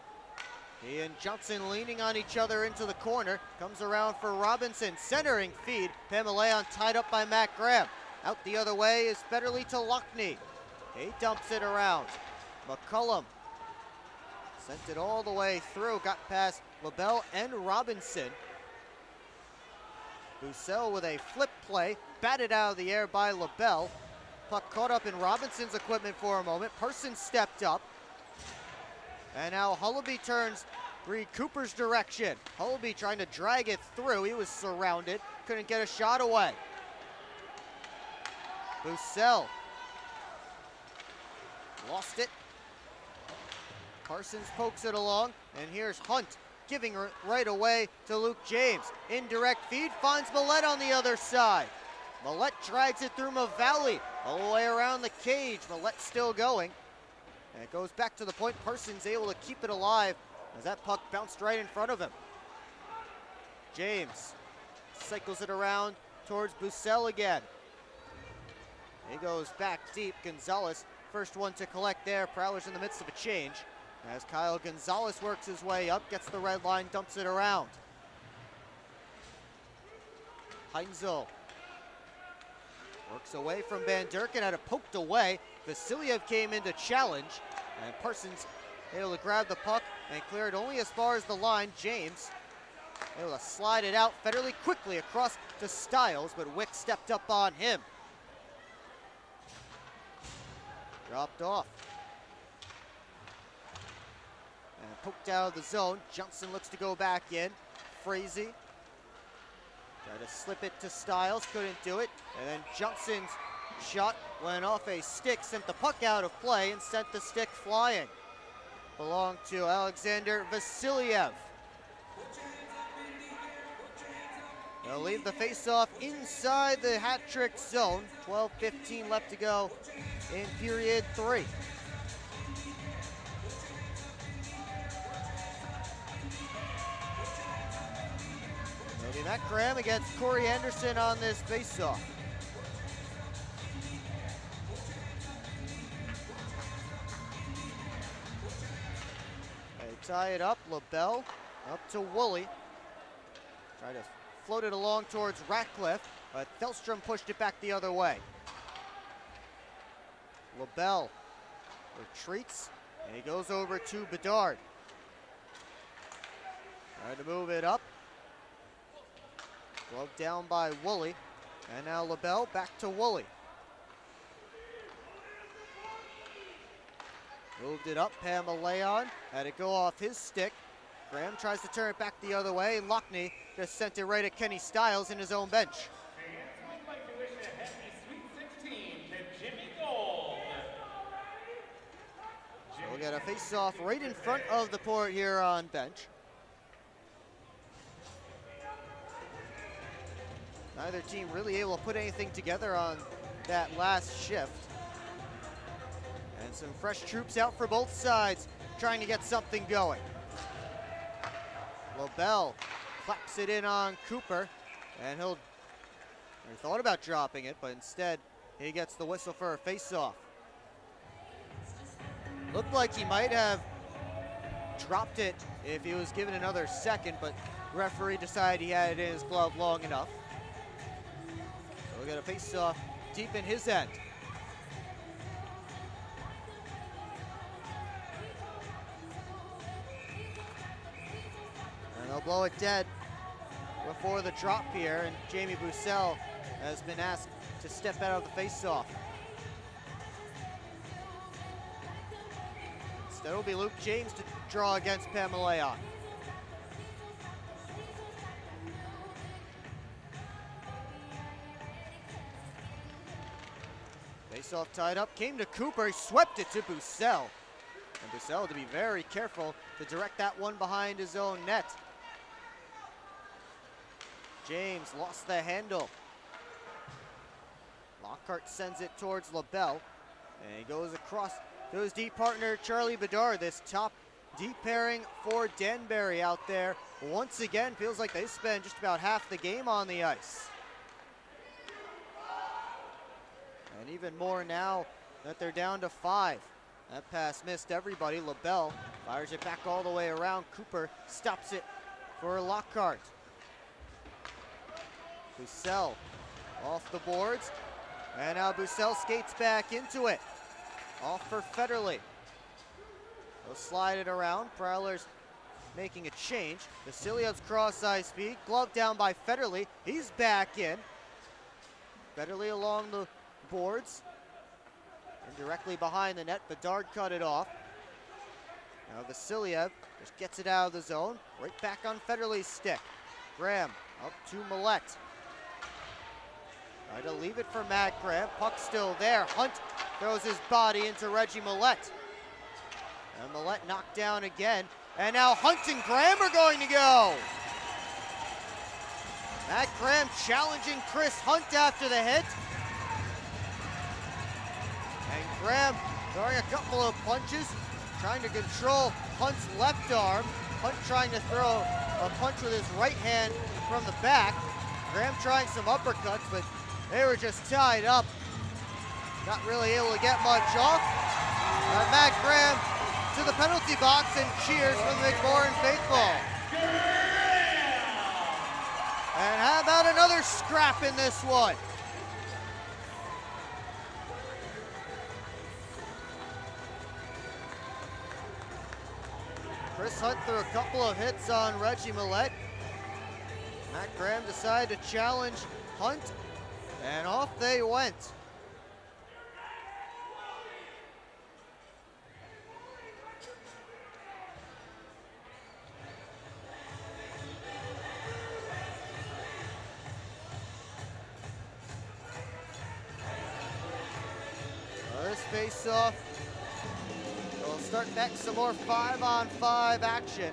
He and Johnson leaning on each other into the corner. Comes around for Robinson, centering feed. Pamela tied up by Matt Graham. Out the other way is Federley to Lockney. He dumps it around. McCullum sent it all the way through, got past LaBelle and Robinson. Bussell with a flip play, batted out of the air by LaBelle. Puck caught up in Robinson's equipment for a moment. Person stepped up. And now Hullaby turns Reed Cooper's direction. Hullaby trying to drag it through. He was surrounded, couldn't get a shot away. Bussell lost it. Parsons pokes it along, and here's Hunt giving it right away to Luke James. Indirect feed, finds Millette on the other side. Millette drags it through Mavalli, all the way around the cage. Millette still going. And it goes back to the point. Parsons able to keep it alive as that puck bounced right in front of him. James cycles it around towards Bussell again. He goes back deep. Gonzalez, first one to collect there. Prowlers in the midst of a change. As Kyle Gonzalez works his way up, gets the red line, dumps it around. Heinzel works away from Van Durken, had it poked away. Vasiliev came in to challenge, and Parsons able to grab the puck and clear it only as far as the line. James able to slide it out. Federley quickly across to Stiles, but Wick stepped up on him. Dropped off. And poked out of the zone. Johnson looks to go back in. Frazee tried to slip it to Stiles, couldn't do it. And then Johnson's shot went off a stick, sent the puck out of play, and sent the stick flying. Belonged to Alexander Vasiliev. They'll leave the faceoff inside the hat-trick zone. 12:15 left to go in period 3. Maybe Matt Graham against Corey Anderson on this faceoff. They tie it up. LaBelle up to Woolley. Try to float it along towards Ratcliffe, but Thelstrom pushed it back the other way. LaBelle retreats, and he goes over to Bedard. Trying to move it up. Glove down by Woolley, and now LaBelle back to Woolley. Moved it up, Pamela had it go off his stick. Graham tries to turn it back the other way. Lockney just sent it right at Kenny Stiles in his own bench. I'd like to wish a happy Sweet 16 to Jimmy Gold. So we'll get a face-off right in front of the Port Huron bench. Neither team really able to put anything together on that last shift. And some fresh troops out for both sides, trying to get something going. LaBelle claps it in on Cooper, and he thought about dropping it, but instead he gets the whistle for a face-off. Looked like he might have dropped it if he was given another second, but the referee decided he had it in his glove long enough. So we got a face-off deep in his end. And they'll blow it dead before the drop here, and Jamie Bussell has been asked to step out of the face-off. Instead it'll be Luke James to draw against Pamela. Face-off tied up, came to Cooper, he swept it to Bussell. And Bussell to be very careful to direct that one behind his own net. James lost the handle. Lockhart sends it towards LaBelle. And he goes across to his deep partner, Charlie Bedard. This top deep pairing for Danbury out there. Once again, feels like they spend just about half the game on the ice. And even more now that they're down to 5. That pass missed everybody. LaBelle fires it back all the way around. Cooper stops it for Lockhart. Bussell off the boards. And now Bussell skates back into it. Off for Federley. They'll slide it around. Prowlers making a change. Vasiliev's cross-ice speed. Glove down by Federley. He's back in. Federley along the boards. And directly behind the net. Bedard cut it off. Now Vasiliev just gets it out of the zone. Right back on Federley's stick. Graham up to Millette. Try to leave it for Matt Graham. Puck still there. Hunt throws his body into Reggie Millette. And Millette knocked down again. And now Hunt and Graham are going to go. Matt Graham challenging Chris Hunt after the hit. And Graham throwing a couple of punches, trying to control Hunt's left arm. Hunt trying to throw a punch with his right hand from the back. Graham trying some uppercuts, but they were just tied up. Not really able to get much off. Matt Graham to the penalty box and cheers from the McMorran faithful. And how about another scrap in this one? Chris Hunt threw a couple of hits on Reggie Millette. Matt Graham decided to challenge Hunt, and off they went. This face-off will start back some more 5-on-5 action.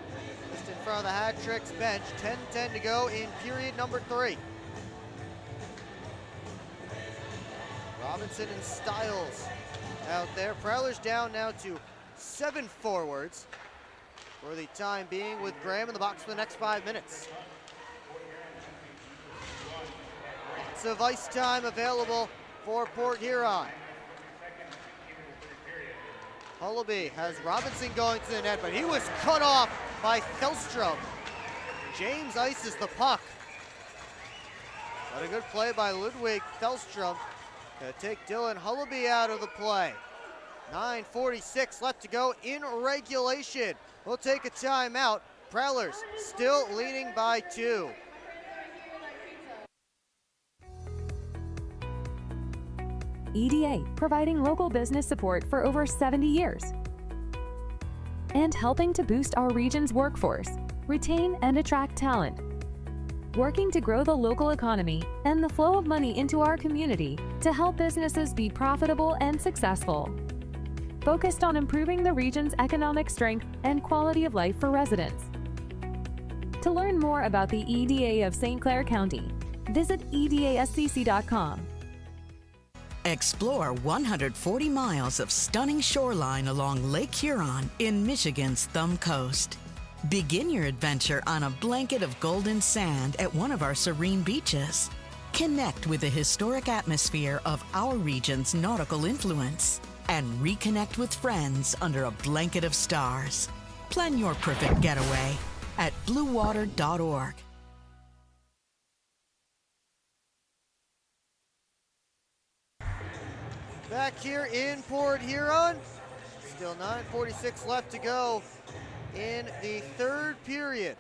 Just in front of the Hat Tricks bench. 10-10 to go in period number 3. Robinson and Stiles out there. Prowlers down now to 7 forwards for the time being, with Graham in the box for the next 5 minutes. Lots of ice time available for Port Huron. Hullaby has Robinson going to the net, but he was cut off by Thelstrom. James ices the puck. But a good play by Ludwig Thelstrom to take Dylan Hullaby out of the play. 9:46 left to go in regulation. We'll take a timeout. Prowlers still leading by 2. EDA, providing local business support for over 70 years. And helping to boost our region's workforce, retain and attract talent. Working to grow the local economy and the flow of money into our community to help businesses be profitable and successful. Focused on improving the region's economic strength and quality of life for residents. To learn more about the EDA of St. Clair County, visit edascc.com. Explore 140 miles of stunning shoreline along Lake Huron in Michigan's Thumb Coast. Begin your adventure on a blanket of golden sand at one of our serene beaches. Connect with the historic atmosphere of our region's nautical influence and reconnect with friends under a blanket of stars. Plan your perfect getaway at bluewater.org. Back here in Port Huron, still 9:46 left to go in the 3rd period.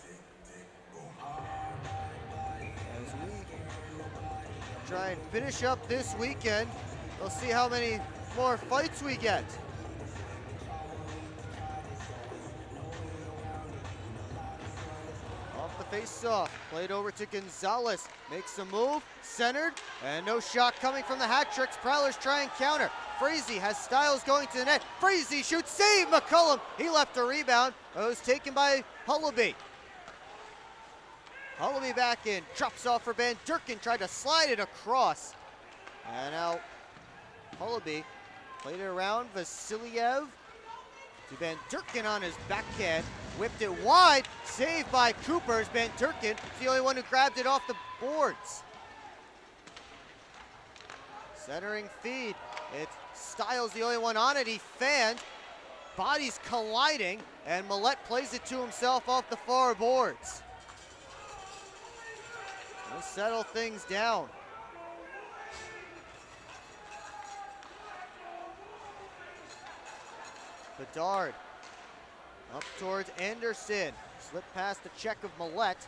As we try and finish up this weekend, we'll see how many more fights we get. Off the face-off. Played over to Gonzalez. Makes a move. Centered. And no shot coming from the Hat-Tricks. Prowlers try and counter. Frazee has Styles going to the net. Frazee shoots. Save McCullum. He left a rebound. It was taken by Hullaby. Hullaby back in. Drops off for Van Durkin. Tried to slide it across. And now Hullaby played it around. Vasiliev to Van Durkin on his backhand. Whipped it wide. Saved by Cooper. Van Durkin, the only one who grabbed it off the boards. Centering feed. It's Styles, the only one on it. He fanned. Bodies colliding. And Millette plays it to himself off the far boards. We'll settle things down. Bedard up towards Anderson. Slip past the check of Millette.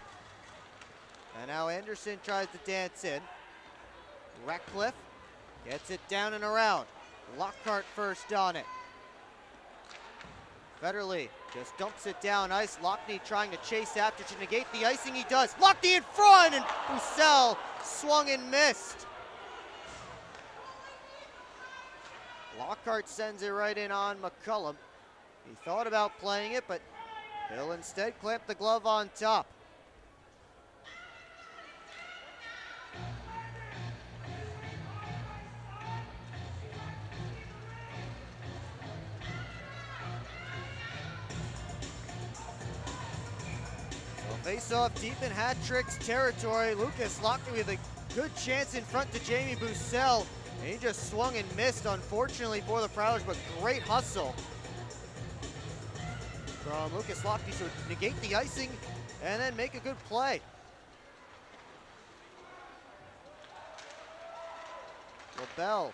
And now Anderson tries to dance in. Ratcliffe gets it down and around. Lockhart first on it. Federley just dumps it down ice. Lockney trying to chase after to negate the icing. He does. Lockney in front, and Bussell swung and missed. Lockhart sends it right in on McCullum. He thought about playing it, but he'll instead clamp the glove on top. Face-off deep in Hat-Tricks territory. Lucas Lockney with a good chance in front to Jamie Bussell. And he just swung and missed, unfortunately, for the Prowlers, but great hustle from Lucas Lockney to negate the icing and then make a good play. LaBelle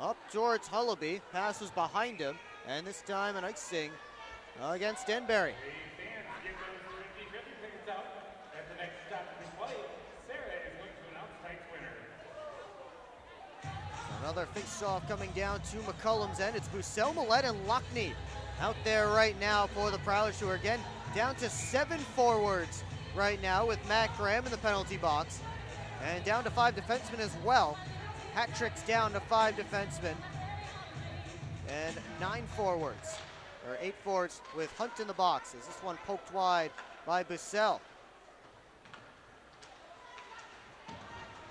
up towards Hullaby. Pass was behind him, and this time an icing against Denbury. Another face-off coming down to McCullum's end. It's Bussell, Millette, and Lockney out there right now for the Prowlers, who are again down to 7 forwards right now with Matt Graham in the penalty box. And down to 5 defensemen as well. Hat-Tricks down to 5 defensemen. And 9 forwards, or 8 forwards with Hunt in the box, as this one poked wide by Bussell.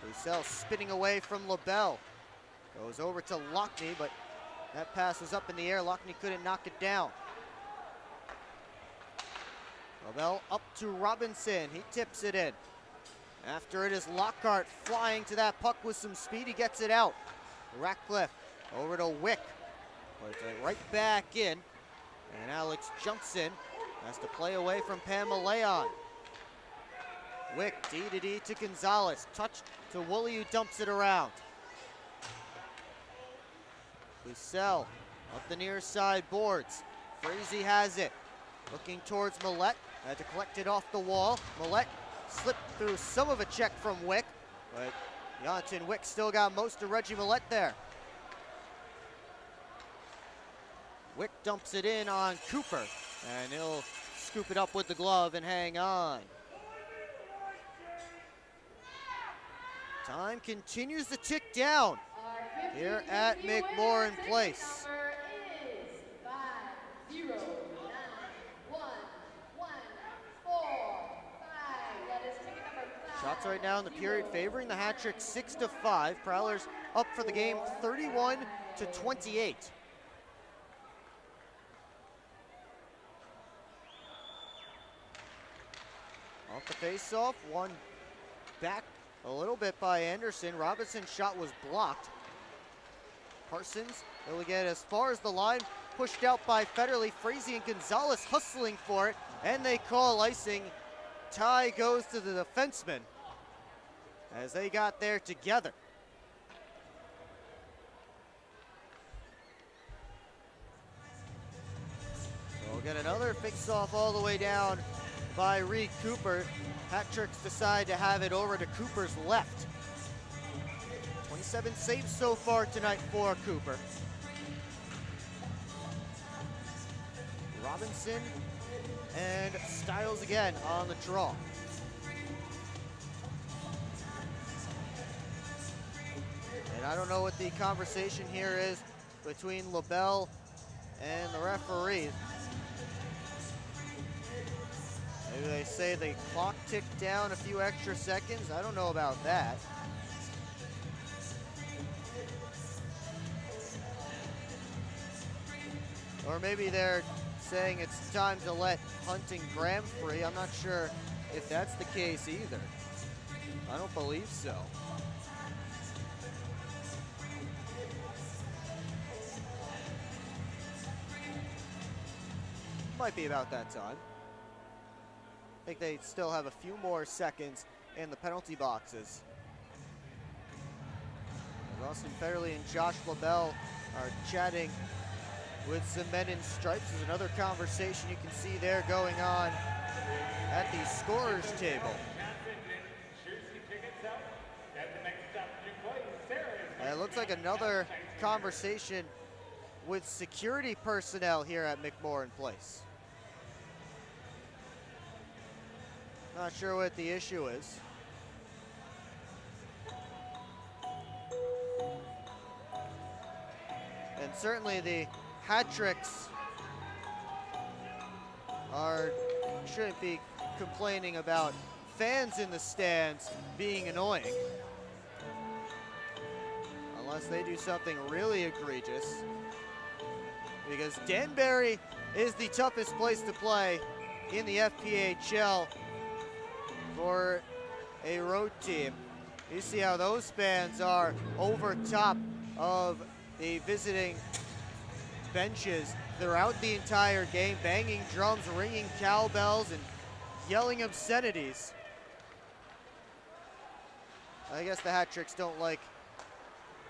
Bussell spinning away from LaBelle. Goes over to Lockney, but that pass was up in the air. Lockney couldn't knock it down. LaBelle up to Robinson. He tips it in. After it is Lockhart flying to that puck with some speed. He gets it out. Ratcliffe over to Wick. Puts it right back in. And Alex jumps in. Has to play away from Pamaleon. Wick D to Gonzalez. Touch to Woolley, who dumps it around. Bussell up the near side boards. Frazee has it. Looking towards Millette. Had to collect it off the wall. Millette slipped through some of a check from Wick, but Jonathan Wick still got most of Reggie Millette there. Wick dumps it in on Cooper, and he'll scoop it up with the glove and hang on. Time continues to tick down here at McMorran Place. Shots right now in the period favoring the Hat-Tricks 6-5. Prowlers up for the game 31-28. Off the face-off, one back a little bit by Anderson. Robinson's shot was blocked. Parsons, he'll get as far as the line, pushed out by Federley. Frazee and Gonzalez hustling for it, and they call icing. Tie goes to the defenseman as they got there together. So we'll get another face-off all the way down by Reed Cooper. Hat-Tricks decide to have it over to Cooper's left. 27 saves so far tonight for Cooper. Robinson and Styles again on the draw. And I don't know what the conversation here is between LaBelle and the referee. Maybe they say the clock ticked down a few extra seconds. I don't know about that. Or maybe they're saying it's time to let Hunt and Graham free. I'm not sure if that's the case either. I don't believe so. Might be about that time. I think they still have a few more seconds in the penalty boxes. As Austin Federle and Josh LaBelle are chatting with some men in stripes. There's another conversation you can see there going on at the scorer's table. And it looks like another conversation with security personnel here at McMorran Place. Not sure what the issue is. And certainly the hat tricks shouldn't be complaining about fans in the stands being annoying. Unless they do something really egregious. Because Danbury is the toughest place to play in the FPHL for a road team. You see how those fans are over top of the visiting benches throughout the entire game, banging drums, ringing cowbells, and yelling obscenities. I guess the hat tricks don't like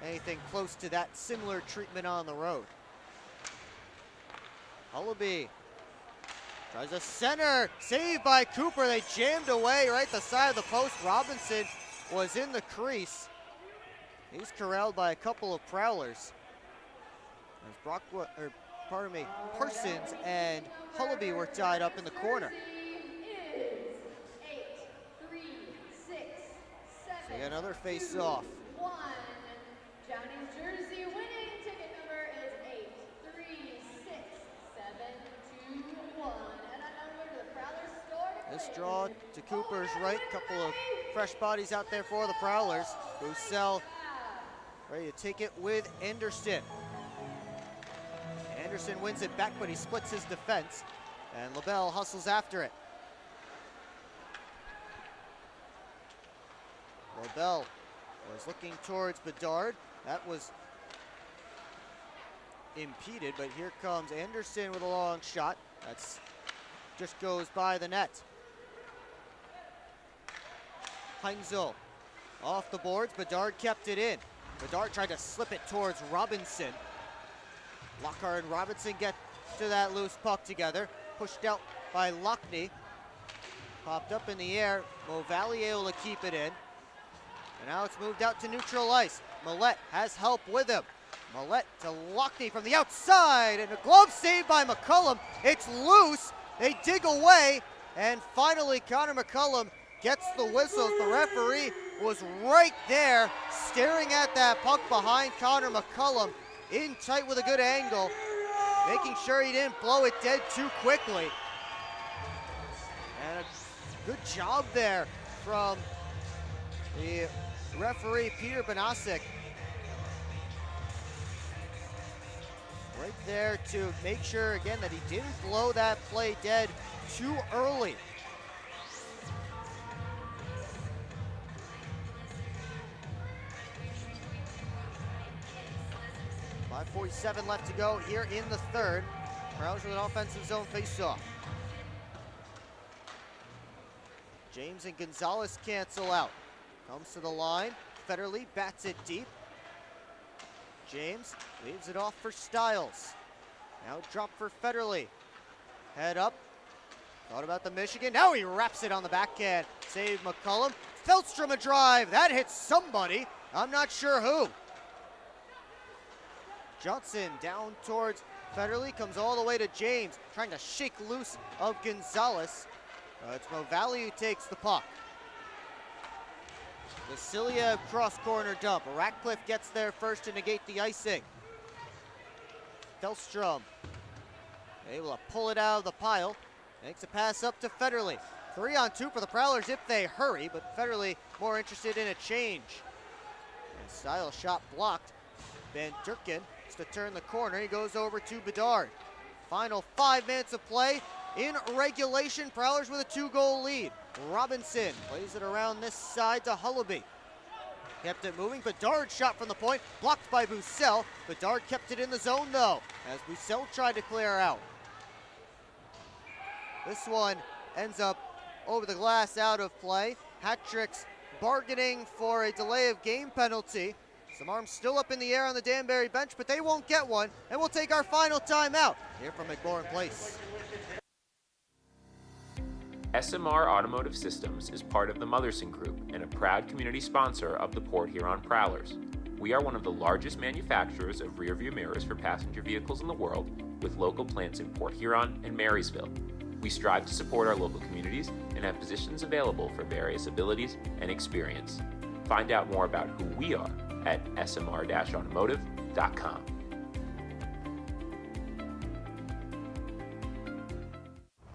anything close to that similar treatment on the road. Hullaby tries a center, saved by Cooper. They jammed away right the side of the post. Robinson was in the crease. He's corralled by a couple of Prowlers. As Parsons and Hullaby were tied up in the corner. So we got another face-off. Down in Jersey, winning ticket number is 8367221. And that number to the Prowlers store. This draw to Cooper's right. Couple of fresh bodies out there for the Prowlers. Roussel ready to take it with Anderson. Anderson wins it back, but he splits his defense. And LaBelle hustles after it. LaBelle was looking towards Bedard. That was impeded, but here comes Anderson with a long shot. That's just goes by the net. Heinzel off the boards. Bedard kept it in. Bedard tried to slip it towards Robinson. Lockhart and Robinson get to that loose puck together. Pushed out by Lockney. Popped up in the air. Movalli able to keep it in. And now it's moved out to neutral ice. Millette has help with him. Millette to Lockney from the outside, and a glove save by McCullum. It's loose. They dig away, and finally Connor McCullum gets the whistles. The referee was right there staring at that puck behind Connor McCullum, in tight with a good angle, making sure he didn't blow it dead too quickly. And a good job there from the referee, Peter Banasek. Right there to make sure, again, that he didn't blow that play dead too early. .547 left to go here in the third. Prowlers with an offensive zone faceoff. James and Gonzalez cancel out. Comes to the line. Federle bats it deep. James leaves it off for Stiles. Now drop for Federle. Head up. Thought about the Michigan. Now he wraps it on the backhand. Save McCullum. Feldstrom a drive. That hits somebody. I'm not sure who. Johnson down towards Federle. Comes all the way to James. Trying to shake loose of Gonzalez. It's Movalli who takes the puck. Vasiliev cross-corner dump. Ratcliffe gets there first to negate the icing. Delstrom able to pull it out of the pile. Makes a pass up to Federley. 3-on-2 for the Prowlers if they hurry, but Federley more interested in a change. And style shot blocked. Van Durkin is to turn the corner. He goes over to Bedard. Final 5 minutes of play in regulation. Prowlers with a 2-goal lead. Robinson plays it around this side to Hullaby. Kept it moving. Bedard shot from the point, blocked by Bussell. Bedard kept it in the zone though, as Bussell tried to clear out. This one ends up over the glass, out of play. Hat-Tricks bargaining for a delay of game penalty. Some arms still up in the air on the Danbury bench, but they won't get one, and we'll take our final timeout here from McMorran Place. SMR Automotive Systems is part of the Motherson Group and a proud community sponsor of the Port Huron Prowlers. We are one of the largest manufacturers of rearview mirrors for passenger vehicles in the world, with local plants in Port Huron and Marysville. We strive to support our local communities and have positions available for various abilities and experience. Find out more about who we are at smr-automotive.com.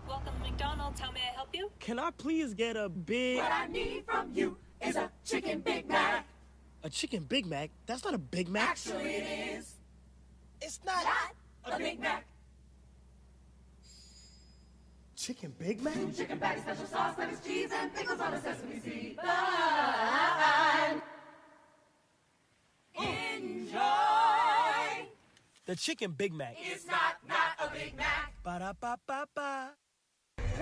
Welcome to McDonald's. How may I help you? Can I please get a big... What I need from you is a chicken Big Mac. A chicken Big Mac? That's not a Big Mac. Actually, it is. It's not a Big Mac. Chicken Big Mac? Chicken patty, special sauce, lettuce, cheese, and pickles on a sesame seed bun. Enjoy. The chicken Big Mac. It's not a Big Mac. Ba-da-ba-ba-ba.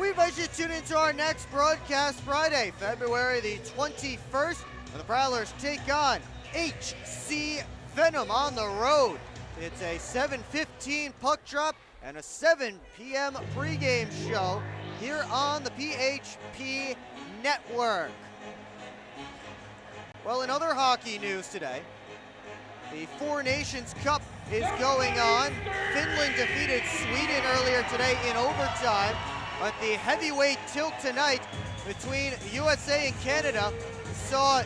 We invite you to tune into our next broadcast Friday, February the 21st, when the Prowlers take on HC Venom on the road. It's a 7:15 puck drop and a 7 p.m. pregame show here on the PHP Network. Well, in other hockey news today, the Four Nations Cup is going on. Finland defeated Sweden earlier today in overtime, but the heavyweight tilt tonight between USA and Canada saw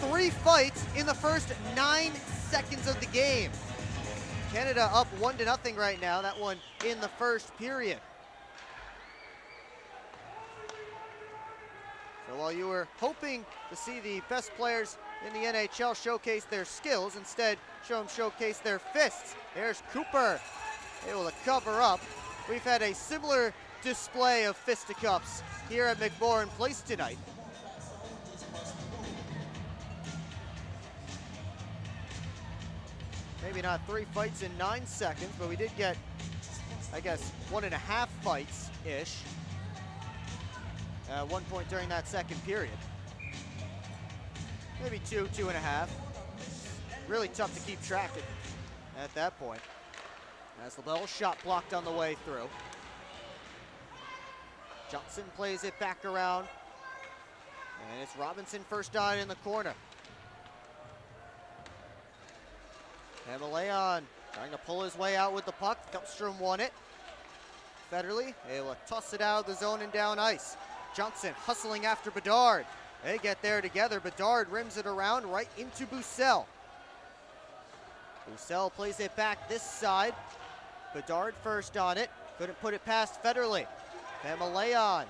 3 fights in the first 9 seconds of the game. Canada up 1-0 right now, that one in the first period. So while you were hoping to see the best players in the NHL showcase their skills, instead show them showcase their fists. There's Cooper able to cover up. We've had a similar display of fisticuffs here at McMorran Place tonight. Maybe not 3 fights in 9 seconds, but we did get, I guess, 1.5 fights-ish at one point during that second period. Maybe 2.5. Really tough to keep track at that point. As LaBelle shot blocked on the way through. Johnson plays it back around. And it's Robinson first on in the corner. Leon trying to pull his way out with the puck. Delstrom won it. Federley able to toss it out of the zone and down ice. Johnson hustling after Bedard. They get there together. Bedard rims it around right into Bussell. Bussell plays it back this side. Bedard first on it. Couldn't put it past Federley. Leon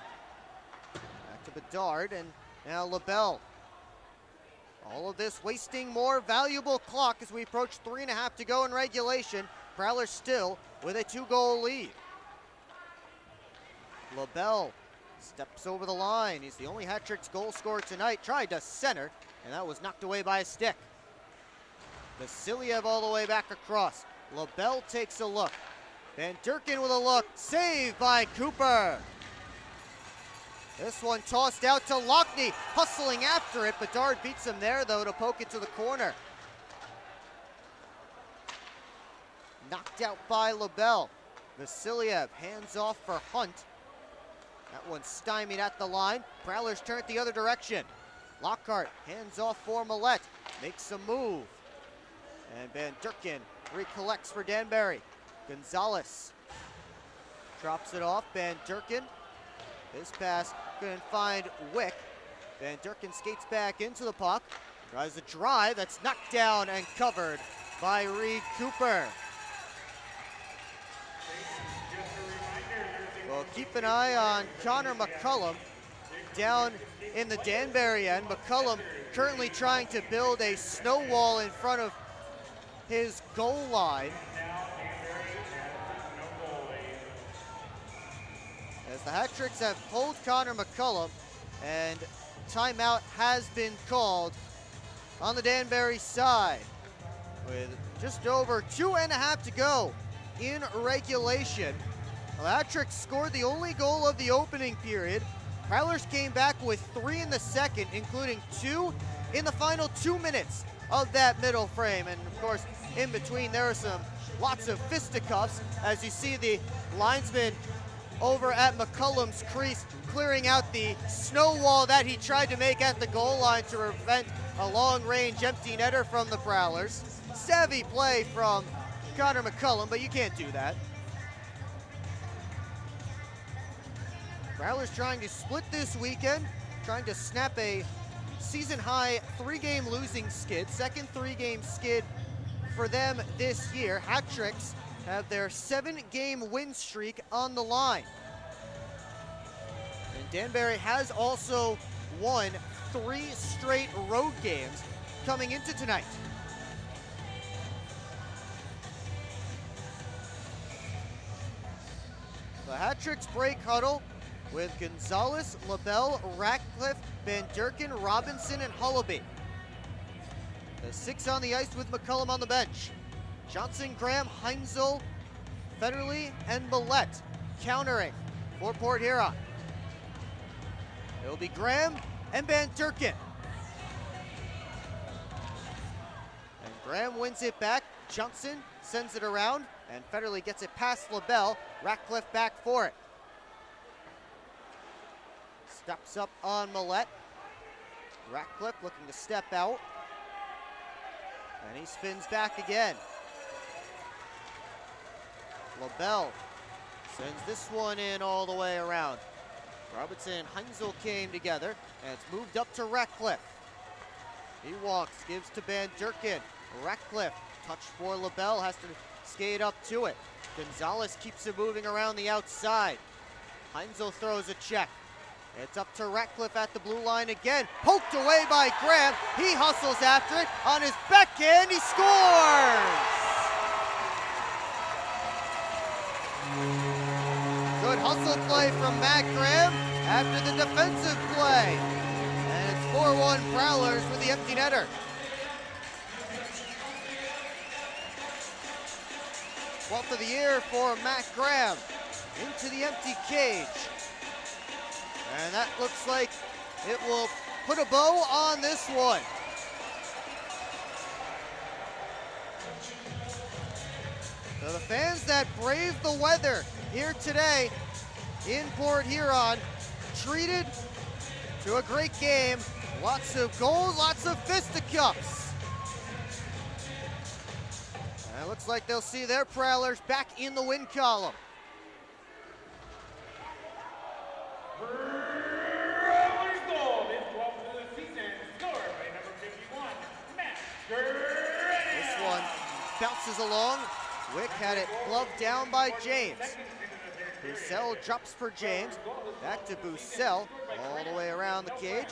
back to Bedard, and now LaBelle. All of this wasting more valuable clock as we approach 3.5 to go in regulation. Prowlers still with a 2-goal lead. LaBelle steps over the line. He's the only Hat-Tricks goal scorer tonight. Tried to center, and that was knocked away by a stick. Vasiliev all the way back across. LaBelle takes a look. Van Durkin with a look. Saved by Cooper. This one tossed out to Lockney, hustling after it. Bedard beats him there, though, to poke it to the corner. Knocked out by LaBelle. Vasiliev hands off for Hunt. That one stymied at the line. Prowlers turn it the other direction. Lockhart hands off for Millette. Makes a move. And Van Durkin recollects for Danbury. Gonzalez drops it off. Van Durkin. His pass couldn't find Wick. Van Durkin skates back into the puck. Tries a drive that's knocked down and covered by Reed Cooper. Well, keep an eye on Connor McCullum down in the Danbury end. McCullum currently trying to build a snow wall in front of his goal line. As the Hat-Tricks have pulled Connor McCullum, and timeout has been called on the Danbury side with just over 2.5 to go in regulation. Well, the Hat-Tricks scored the only goal of the opening period. Prowlers came back with 3 in the second, including 2 in the final 2 minutes of that middle frame. And of course, in between, there are lots of fisticuffs as you see the linesman over at McCullum's crease clearing out the snow wall that he tried to make at the goal line to prevent a long-range empty netter from the Prowlers. Savvy play from Connor McCullum, but you can't do that. Prowlers trying to split this weekend, trying to snap a season-high 3-game losing skid, second 3-game skid for them this year. Hat-Tricks have their 7-game win streak on the line. And Danbury has also won 3 straight road games coming into tonight. The Hat-Tricks break huddle with Gonzalez, LaBelle, Ratcliffe, Van Durkin, Robinson, and Hullaby. The 6 on the ice with McCullum on the bench. Johnson, Graham, Heinzel, Federley, and Millette countering for Port Huron. It'll be Graham and Van Durkin. And Graham wins it back. Johnson sends it around, and Federley gets it past LaBelle. Ratcliffe back for it. Steps up on Millette. Ratcliffe looking to step out. And he spins back again. LaBelle sends this one in all the way around. Robertson and Heinzel came together, and it's moved up to Ratcliffe. He walks, gives to Van Durkin. Ratcliffe, touch for LaBelle, has to skate up to it. Gonzalez keeps it moving around the outside. Heinzel throws a check. It's up to Ratcliffe at the blue line again. Poked away by Graham. He hustles after it on his backhand. He scores! Good hustle play from Matt Graham after the defensive play. And it's 4-1 Prowlers with the empty netter. Twelfth of the year for Matt Graham into the empty cage. And that looks like it will put a bow on this one. So the fans that braved the weather here today in Port Huron, treated to a great game. Lots of goals, lots of fisticuffs. And it looks like they'll see their Prowlers back in the win column. Prowlers goal, his 12th of the season, scored by number 51, Matt Graham. This one bounces along. Wick had it gloved down by James. Bussell drops for James. Back to Bussell, all the way around the cage.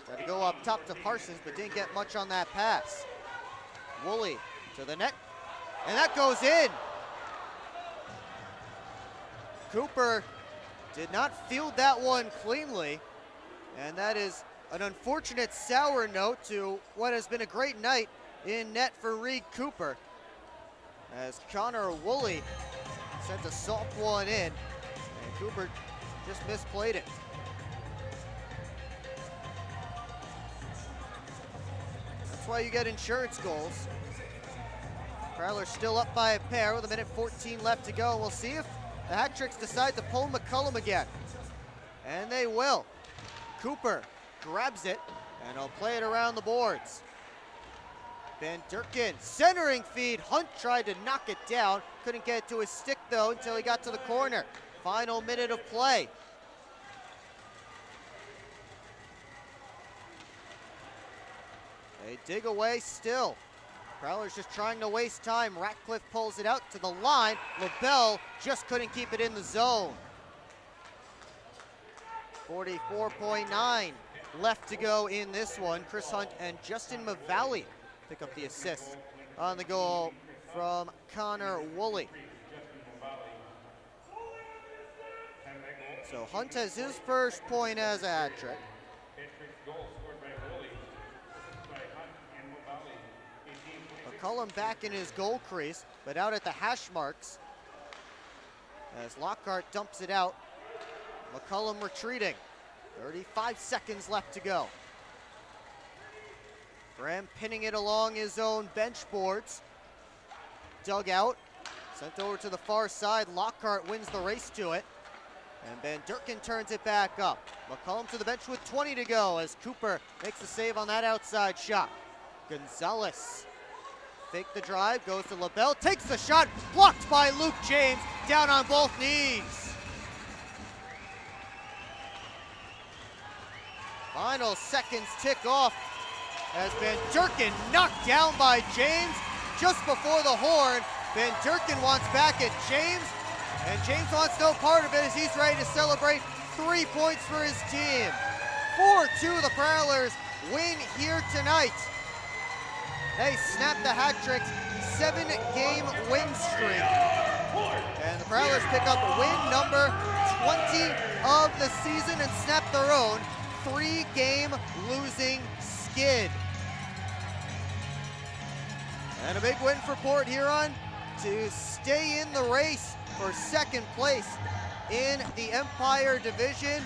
Tried to go up top to Parsons, but didn't get much on that pass. Woolley to the net, and that goes in. Cooper did not field that one cleanly, and that is an unfortunate sour note to what has been a great night in net for Reed Cooper, as Connor Woolley sent a soft one in, and Cooper just misplayed it. That's why you get insurance goals. Prowlers still up by a pair with 1:14 left to go. We'll see if the Hat-Tricks decide to pull McCullum again. And they will. Cooper grabs it, and he'll play it around the boards. Van Durkin, centering feed. Hunt tried to knock it down. Couldn't get it to his stick, though, until he got to the corner. Final minute of play. They dig away still. Prowlers just trying to waste time. Ratcliffe pulls it out to the line. LaBelle just couldn't keep it in the zone. 44.9 left to go in this one. Chris Hunt and Justin Mavalli pick up the assist on the goal from Connor Woolley. So Hunt has his first point as a hat trick. McCullum back in his goal crease, but out at the hash marks as Lockhart dumps it out. McCullum retreating. 35 seconds left to go. Graham pinning it along his own bench boards. Dug out, sent over to the far side. Lockhart wins the race to it. And Van Durken turns it back up. McCullum to the bench with 20 to go as Cooper makes the save on that outside shot. Gonzalez fake the drive, goes to LaBelle, takes the shot, blocked by Luke James, down on both knees. Final seconds tick off as Van Durken knocked down by James just before the horn. Van Durken wants back at James, and James wants no part of it as he's ready to celebrate 3 points for his team. 4-2, the Prowlers win here tonight. They snap the hat trick's 7-game win streak. And the Prowlers pick up win number 20 of the season and snap their own 3-game losing skid. And a big win for Port Huron to stay in the race for second place in the Empire Division.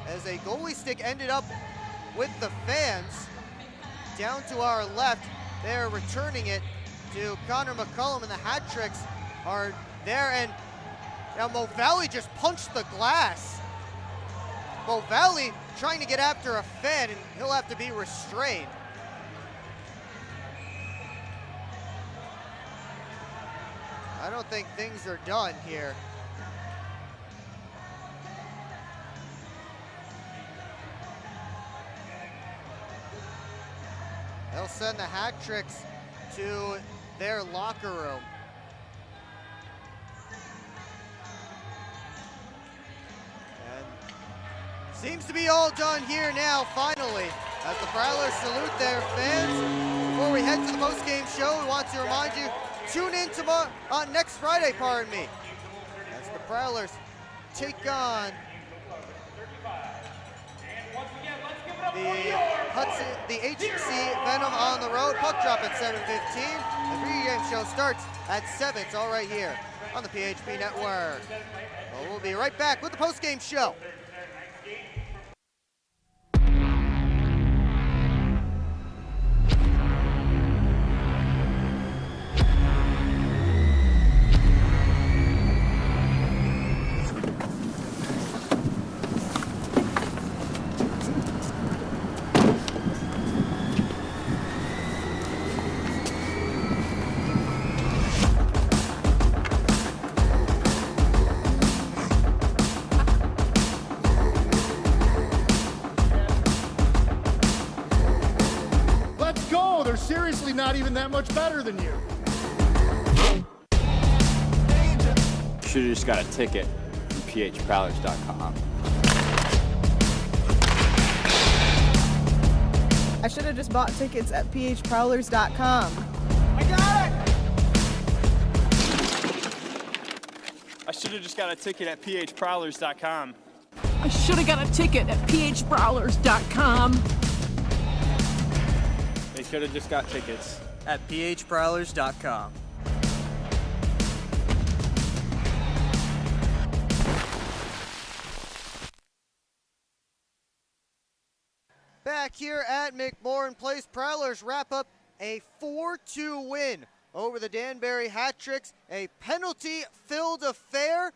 As a goalie stick ended up with the fans. Down to our left, they're returning it to Connor McCullum, and the hat tricks are there. And now Mo Valley just punched the glass. Mo Valley trying to get after a fan, and he'll have to be restrained. I don't think things are done here. They'll send the hat tricks to their locker room. And seems to be all done here now, finally, as the Prowlers salute their fans. Before we head to the post-game show, we want to remind you, tune in tomorrow, next Friday, pardon me, as the Prowlers take on the HC Venom on the road. Puck drop at 7:15. The pregame show starts at 7. It's all right here on the PHP Network. Well, we'll be right back with the postgame show. Seriously, not even that much better than you. Should've just got a ticket from phprowlers.com. I should have just bought tickets at phprowlers.com. I got it! I should've just got a ticket at phprowlers.com. I should have got a ticket at phprowlers.com. They should have just got tickets at phprowlers.com. Back here at McMorran Place, Prowlers wrap up a 4-2 win over the Danbury Hat Tricks. A penalty-filled affair,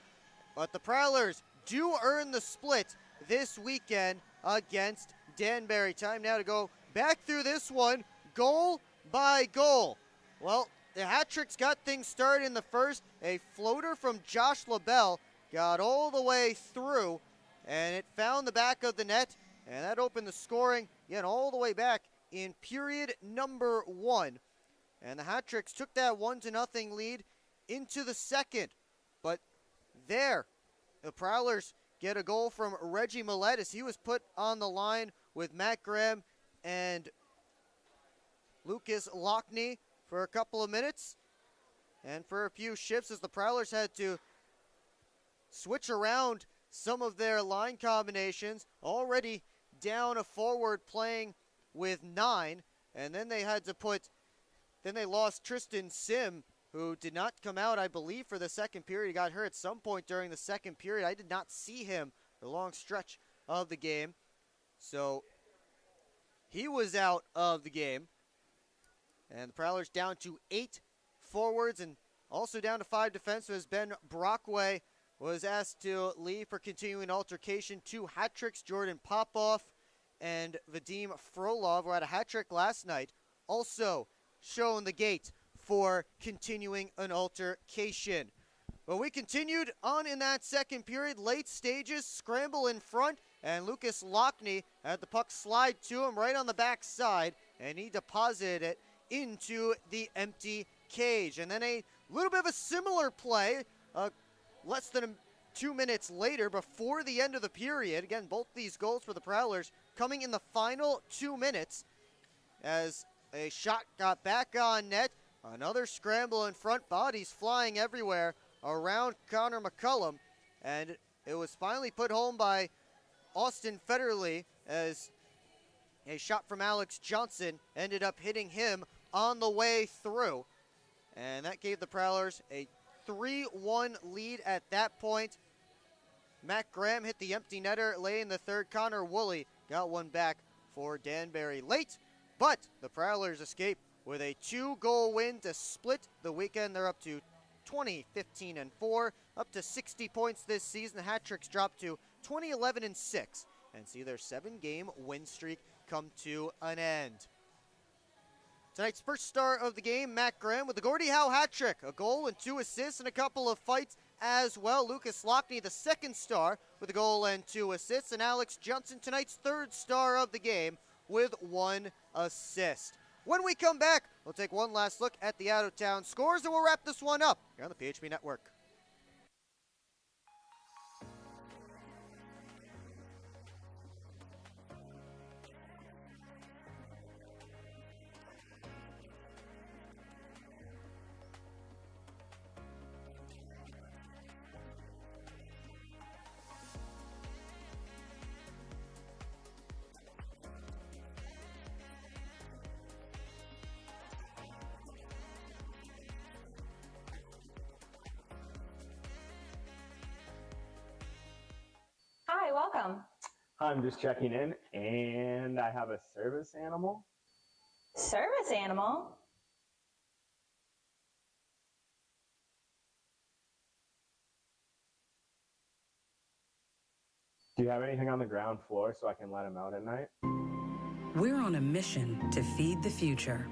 but the Prowlers do earn the split this weekend against Danbury. Time now to go back through this one, goal by goal. Well, the Hat Tricks got things started in the first. A floater from Josh LaBelle got all the way through, and it found the back of the net, and that opened the scoring again, all the way back in period number 1. And the Hat Tricks took that 1-0 lead into the second. But there, the Prowlers get a goal from Reggie Millette as he was put on the line with Matt Graham and Lucas Lockney for a couple of minutes. And for a few shifts as the Prowlers had to switch around some of their line combinations. Already down a forward playing with 9. And then they had to then they lost Tristan Sim, who did not come out, I believe, for the second period. He got hurt at some point during the second period. I did not see him for a long stretch of the game. So he was out of the game. And the Prowlers down to 8 forwards and also down to 5 defensemen as Ben Brockway was asked to leave for continuing altercation. 2 hat tricks, Jordan Popoff and Vadim Frolov were at a hat trick last night, also shown the gate for continuing an altercation. But we continued on in that second period, late stages, scramble in front, and Lucas Lockney had the puck slide to him right on the backside, and he deposited it into the empty cage. And then a little bit of a similar play, less than 2 minutes later, before the end of the period. Again, both these goals for the Prowlers coming in the final 2 minutes as a shot got back on net. Another scramble in front, bodies flying everywhere around Connor McCullum, and it was finally put home by Austin Federley as a shot from Alex Johnson ended up hitting him on the way through. And that gave the Prowlers a 3-1 lead at that point. Matt Graham hit the empty netter late in the third. Connor Woolley got one back for Danbury late, but the Prowlers escape with a 2-goal win to split the weekend. They're up to 20, 15, and 4, up to 60 points this season. The Hat Tricks dropped to 20, 11, and 6, and see their 7-game win streak come to an end. Tonight's first star of the game, Matt Graham with the Gordie Howe hat trick, a goal and 2 assists and a couple of fights as well. Lucas Lockney, the second star, with a goal and 2 assists, and Alex Johnson, tonight's third star of the game, with 1 assist. When we come back, we'll take one last look at the out-of-town scores, and we'll wrap this one up here on the PHP Network. Hi, welcome. I'm just checking in, and I have a service animal. Service animal? Do you have anything on the ground floor so I can let him out at night? We're on a mission to feed the future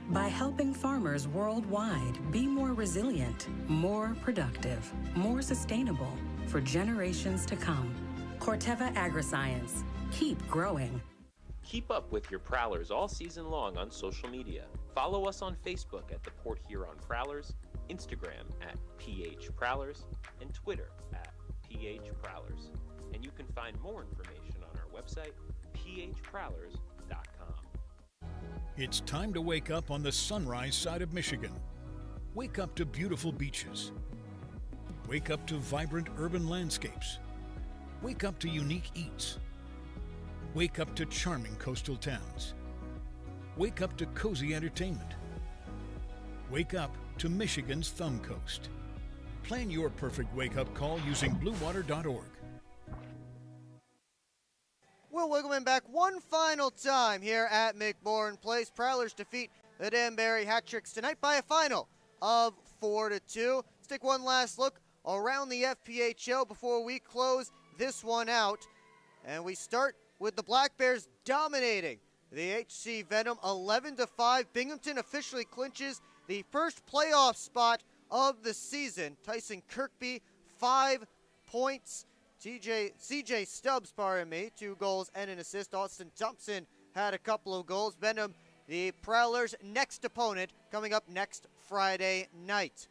by helping farmers worldwide be more resilient, more productive, more sustainable for generations to come. Corteva Agriscience. Keep growing. Keep up with your Prowlers all season long on social media. Follow us on Facebook at the Port Huron Prowlers, Instagram at PH Prowlers, and Twitter at PH Prowlers. And you can find more information on our website, phprowlers.com. It's time to wake up on the sunrise side of Michigan. Wake up to beautiful beaches. Wake up to vibrant urban landscapes. Wake up to unique eats. Wake up to charming coastal towns. Wake up to cozy entertainment. Wake up to Michigan's Thumb Coast. Plan your perfect wake-up call using bluewater.org. Will Wiggleman back one final time here at McMorran Place. Prowlers defeat the Danbury Hat Tricks tonight by a final of 4-2. Let's take one last look around the FPHL before we close this one out. And we start with the Black Bears dominating the HC Venom 11-5. Binghamton officially clinches the first playoff spot of the season. Tyson Kirkby, 5 points. CJ Stubbs, 2 goals and an assist. Austin Thompson, had a couple of goals. Venom, the Prowlers' next opponent, coming up next Friday night.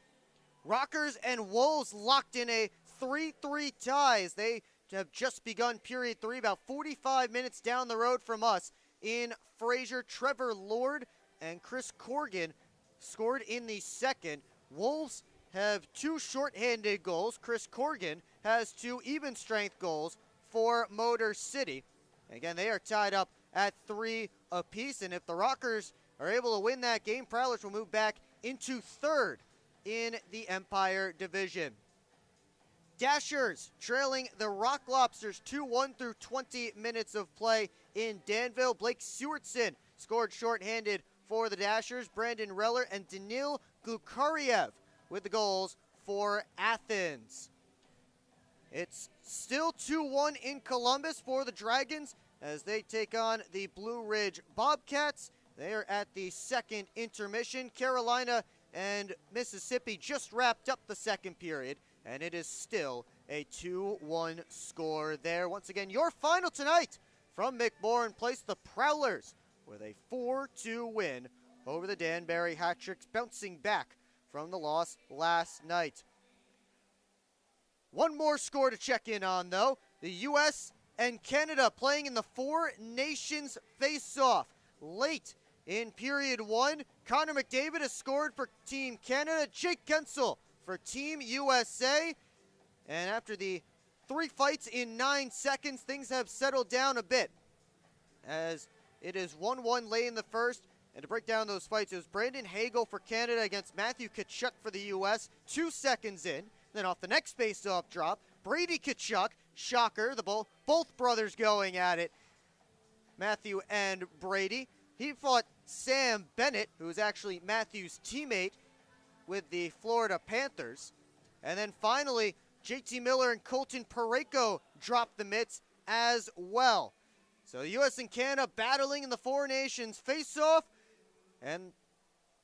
Rockers and Wolves locked in a 3-3 tie as they have just begun period 3, about 45 minutes down the road from us in Fraser. Trevor Lord and Chris Corrigan scored in the second. Wolves have 2 shorthanded goals. Chris Corrigan has 2 even-strength goals for Motor City. Again, they are tied up at 3 apiece, and if the Rockers are able to win that game, Prowlers will move back into 3rd in the Empire Division. Dashers trailing the Rock Lobsters 2-1 through 20 minutes of play in Danville. Blake Sewardson scored shorthanded for the Dashers. Brandon Reller and Danil Glukariev with the goals for Athens. It's still 2-1 in Columbus for the Dragons as they take on the Blue Ridge Bobcats. They are at the second intermission. Carolina and Mississippi just wrapped up the second period, and it is still a 2-1 score there. Once again, your final tonight from McMorran Place, the Prowlers with a 4-2 win over the Danbury Hat-Tricks, bouncing back from the loss last night. One more score to check in on, though. The U.S. and Canada playing in the Four Nations face-off. Late in period 1, Connor McDavid has scored for Team Canada. Jake Gensel for Team USA. And after the 3 fights in 9 seconds, things have settled down a bit, as it is 1-1 late in the first. And to break down those fights, it was Brandon Hagel for Canada against Matthew Tkachuk for the U.S. 2 seconds in. Then off the next face-off drop, Brady Tkachuk, shocker, both brothers going at it, Matthew and Brady. He fought Sam Bennett, who is actually Matthew's teammate with the Florida Panthers. And then finally, JT Miller and Colton Parayko dropped the mitts as well. So the U.S. and Canada battling in the Four Nations face-off. And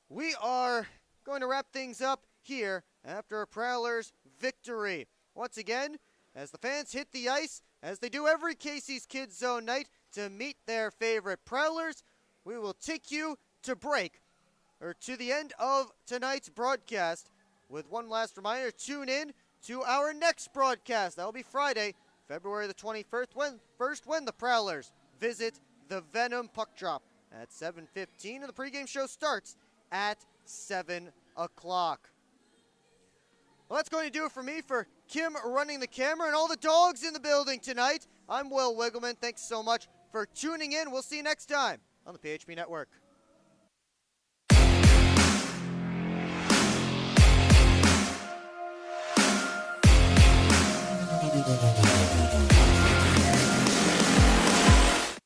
we are going to wrap things up here after a Prowlers victory. Once again, as the fans hit the ice, as they do every Casey's Kids Zone night, to meet their favorite Prowlers, we will take you to break, or to the end of tonight's broadcast, with one last reminder: tune in to our next broadcast. That will be Friday, February the 21st, when the Prowlers visit the Venom Puck Drop at 7:15, and the pregame show starts at 7 o'clock. Well, that's going to do it for me, for Kim running the camera, and all the dogs in the building tonight. I'm Will Wiggleman. Thanks so much for tuning in. We'll see you next time on the PHP Network. Thank you.